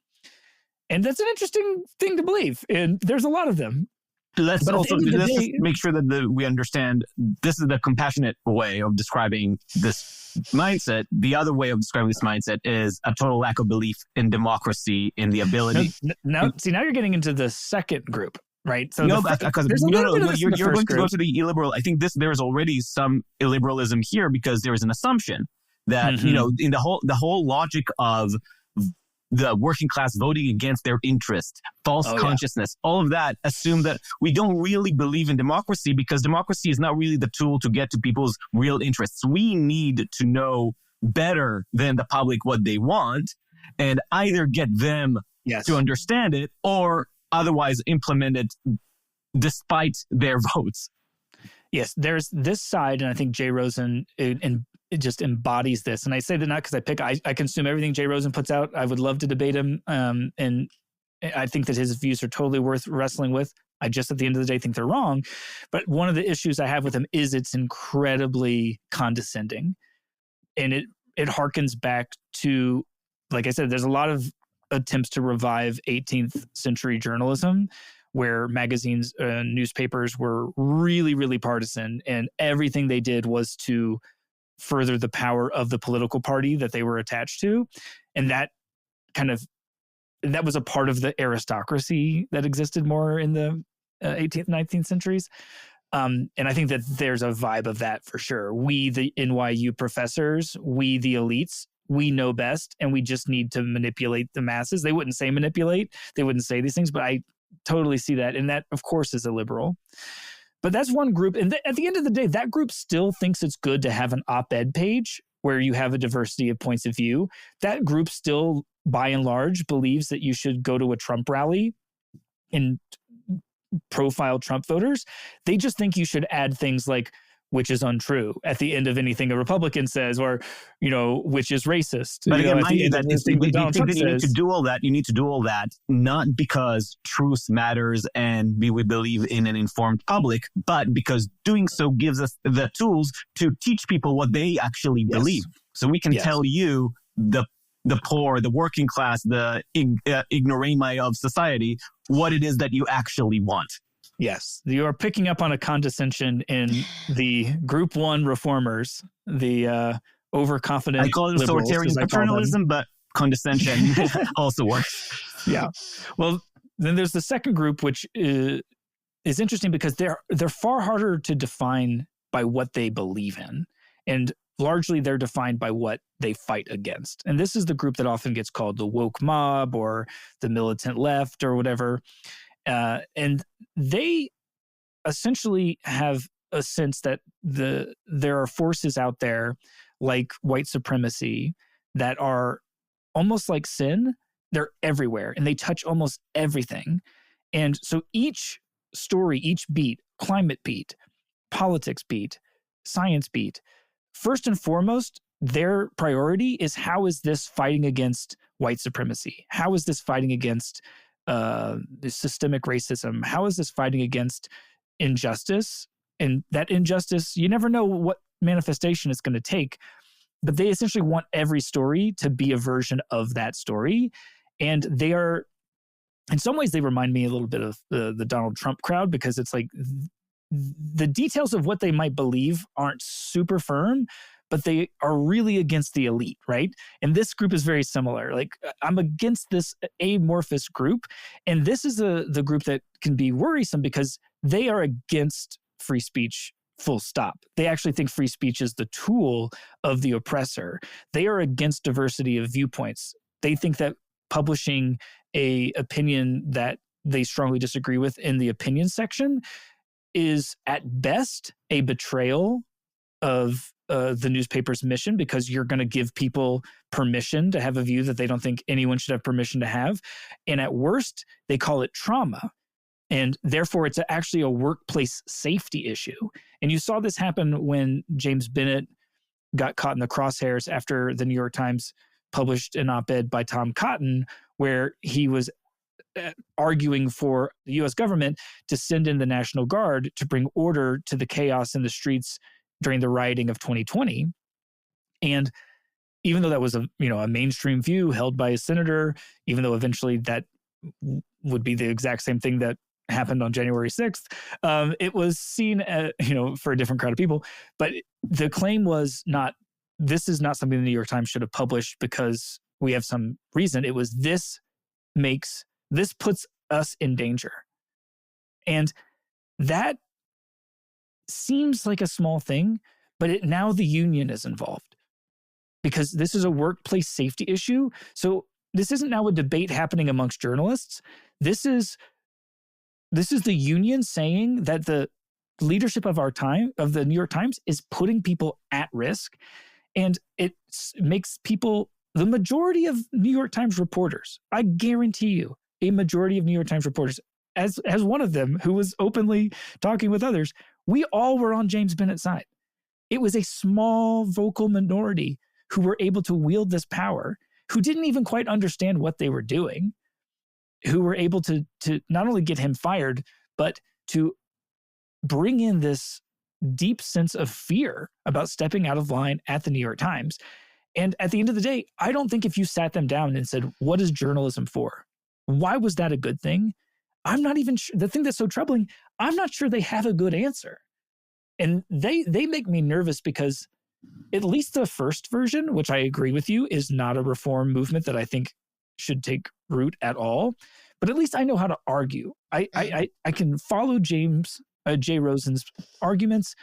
B: And that's an interesting thing to believe. And there's a lot of them.
C: Let's make sure that we understand this is the compassionate way of describing this mindset. The other way of describing this mindset is a total lack of belief in democracy, in the ability.
B: Now you're getting into the second group, right? So
C: you're going to go to the illiberal. I think there is already some illiberalism here, because there is an assumption that in the whole logic of the working class voting against their interest, false consciousness, all of that assume that we don't really believe in democracy, because democracy is not really the tool to get to people's real interests. We need to know better than the public what they want, and either get them to understand it, or otherwise implement it despite their votes.
B: Yes, there's this side, and I think Jay Rosen it just embodies this. And I say that not because I consume everything Jay Rosen puts out. I would love to debate him. And I think that his views are totally worth wrestling with. I just, at the end of the day, think they're wrong. But one of the issues I have with him is it's incredibly condescending. And it harkens back to, like I said, there's a lot of attempts to revive 18th century journalism where magazines and newspapers were really, really partisan. And everything they did was to further the power of the political party that they were attached to. And that was a part of the aristocracy that existed more in the 18th, 19th centuries. And I think that there's a vibe of that for sure. We, the NYU professors, we, the elites, we know best, and we just need to manipulate the masses. They wouldn't say manipulate. They wouldn't say these things, but I totally see that. And that, of course, is a liberal. But that's one group. And at the end of the day, that group still thinks it's good to have an op-ed page where you have a diversity of points of view. That group still, by and large, believes that you should go to a Trump rally and profile Trump voters. They just think you should add things like, which is untrue at the end of anything a Republican says, or, which is racist.
C: But again, mind you, that you need to do all that. You need to do all that, not because truth matters and we believe in an informed public, but because doing so gives us the tools to teach people what they actually believe. So we can tell you, the poor, the working class, the ignoramus of society, what it is that you actually want.
B: Yes, you are picking up on a condescension in the Group 1 reformers, the overconfident.
C: I call it authoritarian paternalism, but condescension also works.
B: Yeah. Well, then there's the second group, which is interesting because they're far harder to define by what they believe in, and largely they're defined by what they fight against. And this is the group that often gets called the woke mob or the militant left or whatever. And they essentially have a sense that there are forces out there like white supremacy that are almost like sin. They're everywhere and they touch almost everything. And so each story, each beat, climate beat, politics beat, science beat, first and foremost, their priority is how is this fighting against white supremacy? How is this fighting against systemic racism? How is this fighting against injustice? And that injustice, you never know what manifestation it's going to take, but they essentially want every story to be a version of that story. And they are, in some ways, they remind me a little bit of the Donald Trump crowd, because it's like the details of what they might believe aren't super firm, but they are really against the elite, right? And this group is very similar. Like, I'm against this amorphous group. And this is the group that can be worrisome because they are against free speech, full stop. They actually think free speech is the tool of the oppressor. They are against diversity of viewpoints. They think that publishing an opinion that they strongly disagree with in the opinion section is at best a betrayal of the newspaper's mission, because you're going to give people permission to have a view that they don't think anyone should have permission to have. And at worst, they call it trauma. And therefore, it's actually a workplace safety issue. And you saw this happen when James Bennett got caught in the crosshairs after the New York Times published an op-ed by Tom Cotton, where he was arguing for the U.S. government to send in the National Guard to bring order to the chaos in the streets during the rioting of 2020. And even though that was a mainstream view held by a senator, even though eventually that would be the exact same thing that happened on January 6th, it was seen as, for a different crowd of people. But the claim was not, this is not something the New York Times should have published because we have some reason. It was this puts us in danger. And that seems like a small thing, but now the union is involved because this is a workplace safety issue. So this isn't now a debate happening amongst journalists. This is the union saying that the leadership of our time, of the New York Times, is putting people at risk. And it makes people, the majority of New York Times reporters, I guarantee you, a majority of New York Times reporters, as one of them who was openly talking with others, we all were on James Bennett's side. It was a small vocal minority who were able to wield this power, who didn't even quite understand what they were doing, who were able to not only get him fired, but to bring in this deep sense of fear about stepping out of line at the New York Times. And at the end of the day, I don't think if you sat them down and said, what is journalism for? Why was that a good thing? I'm not even sure. The thing that's so troubling, I'm not sure they have a good answer. And they make me nervous because at least the first version, which I agree with you, is not a reform movement that I think should take root at all. But at least I know how to argue. I can follow Jay Rosen's arguments,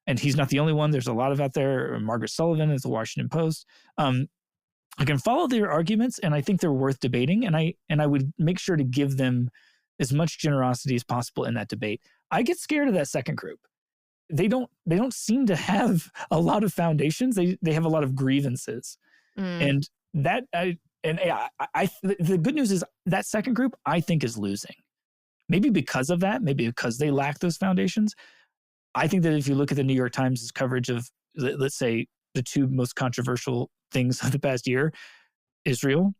B: and he's not the only one. There's a lot of out there. Margaret Sullivan at the Washington Post. I can follow their arguments, and I think they're worth debating. And I would make sure to give them as much generosity as possible in that debate. I get scared of that second group. They don't seem to have a lot of foundations. They have a lot of grievances, and that the good news is that second group I think is losing. Maybe because of that, maybe because they lack those foundations. I think that if you look at the New York Times' coverage of, let's say, the two most controversial things of the past year, Israel,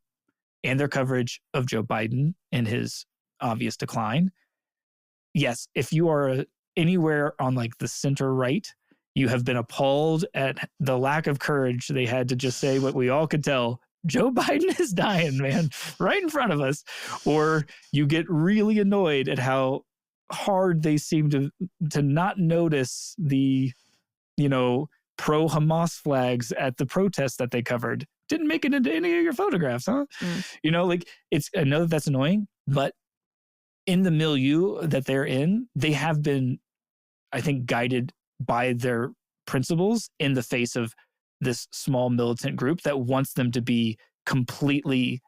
B: and their coverage of Joe Biden and his obvious decline. Yes, if you are anywhere on like the center right, you have been appalled at the lack of courage they had to just say what we all could tell. Joe Biden is dying, man, right in front of us. Or you get really annoyed at how hard they seem to not notice the, pro-Hamas flags at the protests that they covered. Didn't make it into any of your photographs, huh? I know that that's annoying, but in the milieu that they're in, they have been, I think, guided by their principles in the face of this small militant group that wants them to be completely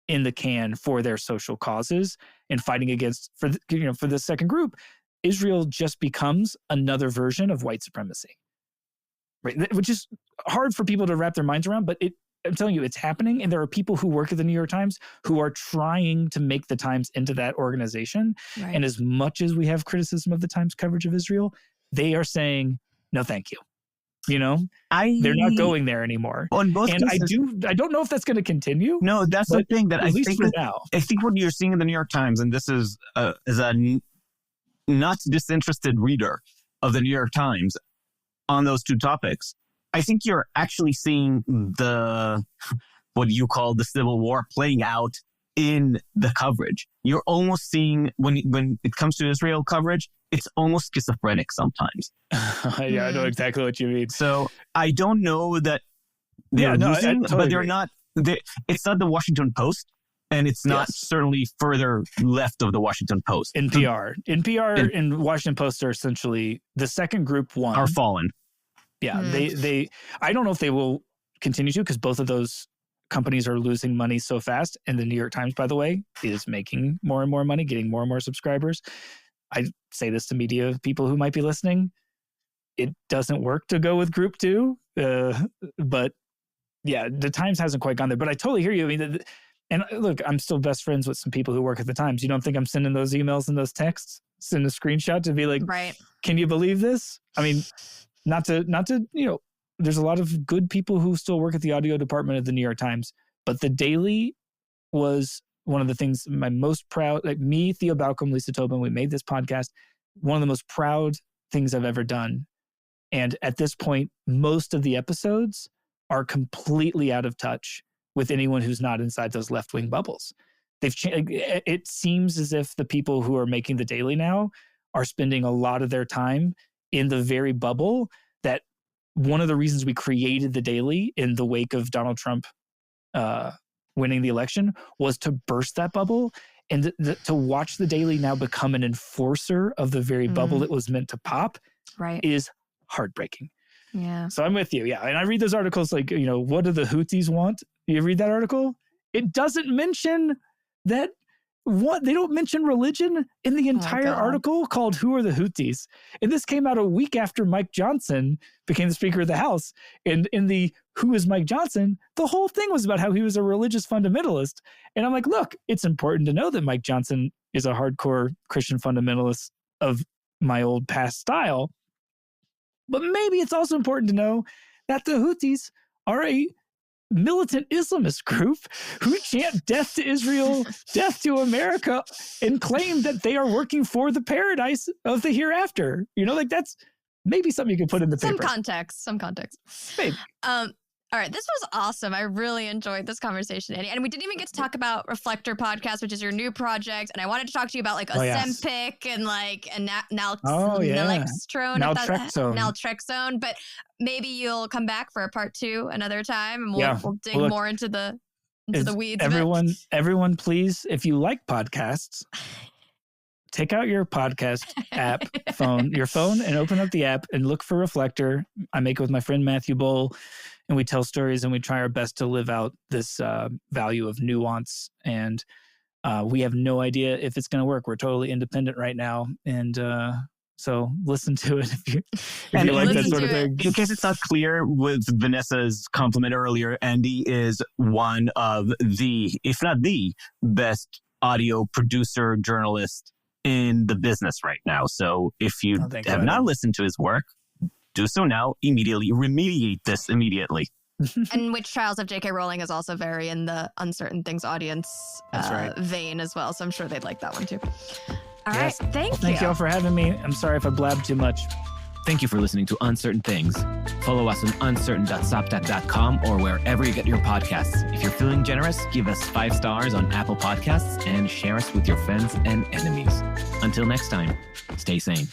B: in the can for their social causes and fighting against, for the second group, Israel just becomes another version of white supremacy, right? Which is hard for people to wrap their minds around, but I'm telling you, it's happening. And there are people who work at the New York Times who are trying to make the Times into that organization. Right. And as much as we have criticism of the Times coverage of Israel, they are saying, no, thank you. They're not going there anymore.
C: On both
B: and
C: cases,
B: I don't know if that's going to continue.
C: No, that's the thing that I think
B: now.
C: I think what you're seeing in the New York Times, and this is a not disinterested reader of the New York Times on those two topics, I think you're actually seeing what you call the Civil War playing out in the coverage. You're almost seeing, when it comes to Israel coverage, it's almost schizophrenic sometimes.
B: Yeah, I know exactly what you mean.
C: So I don't know that they're losing,
B: totally
C: but they're not. It's not the Washington Post, and it's not certainly further left of the Washington Post.
B: NPR and Washington Post are essentially the second group one.
C: Are fallen.
B: Yeah, they. I don't know if they will continue to, because both of those companies are losing money so fast. And the New York Times, by the way, is making more and more money, getting more and more subscribers. I say this to media people who might be listening. It doesn't work to go with group two. But yeah, the Times hasn't quite gone there. But I totally hear you. I mean, and look, I'm still best friends with some people who work at the Times. You don't think I'm sending those emails and those texts, send a screenshot to be like,
A: right.
B: Can you believe this? I mean, not to, there's a lot of good people who still work at the audio department of the New York Times, but the Daily was one of the things my most proud, like me, Theo Balcom, Lisa Tobin, we made this podcast, one of the most proud things I've ever done. And at this point, most of the episodes are completely out of touch with anyone who's not inside those left-wing bubbles. It seems as if the people who are making the Daily now are spending a lot of their time in the very bubble that one of the reasons we created the Daily in the wake of Donald Trump winning the election was to burst that bubble and to watch the Daily now become an enforcer of the very bubble it was meant to pop is heartbreaking.
A: Yeah.
B: So I'm with you. Yeah. And I read those articles like, what do the Houthis want? You read that article? It doesn't mention that they don't mention religion in the entire article called Who Are the Houthis? And this came out a week after Mike Johnson became the Speaker of the House. And in the Who is Mike Johnson, the whole thing was about how he was a religious fundamentalist. And I'm like, look, it's important to know that Mike Johnson is a hardcore Christian fundamentalist of my old past style. But maybe it's also important to know that the Houthis are a militant Islamist group who chant death to Israel, death to America, and claim that they are working for the paradise of the hereafter. Like that's maybe something you could put in the paper.
A: Some context.
B: Maybe.
A: All right, this was awesome. I really enjoyed this conversation, Eddie. And we didn't even get to talk about Reflector Podcast, which is your new project. And I wanted to talk to you about like Ozempic and like naltrexone. But maybe you'll come back for a part 2 another time, and we'll dig more into the weeds.
B: Everyone, please, if you like podcasts, take out your podcast app, your phone, and open up the app and look for Reflector. I make it with my friend Matthew Bowl, and we tell stories and we try our best to live out this value of nuance. And we have no idea if it's going to work. We're totally independent right now. And so listen to it if you like that sort of thing.
C: In case it's not clear, with Vanessa's compliment earlier, Andy is one of the, if not the best audio producer, journalist in the business right now. So if you have not listened to his work, do so now, immediately. Remediate this immediately.
A: And Witch Trials of J.K. Rowling is also very in the Uncertain Things audience vein as well. So I'm sure they'd like that one too. All right. Thank you.
B: Thank you all for having me. I'm sorry if I blabbed too much.
C: Thank you for listening to Uncertain Things. Follow us on uncertain.substack.com or wherever you get your podcasts. If you're feeling generous, give us 5 stars on Apple Podcasts and share us with your friends and enemies. Until next time, stay sane.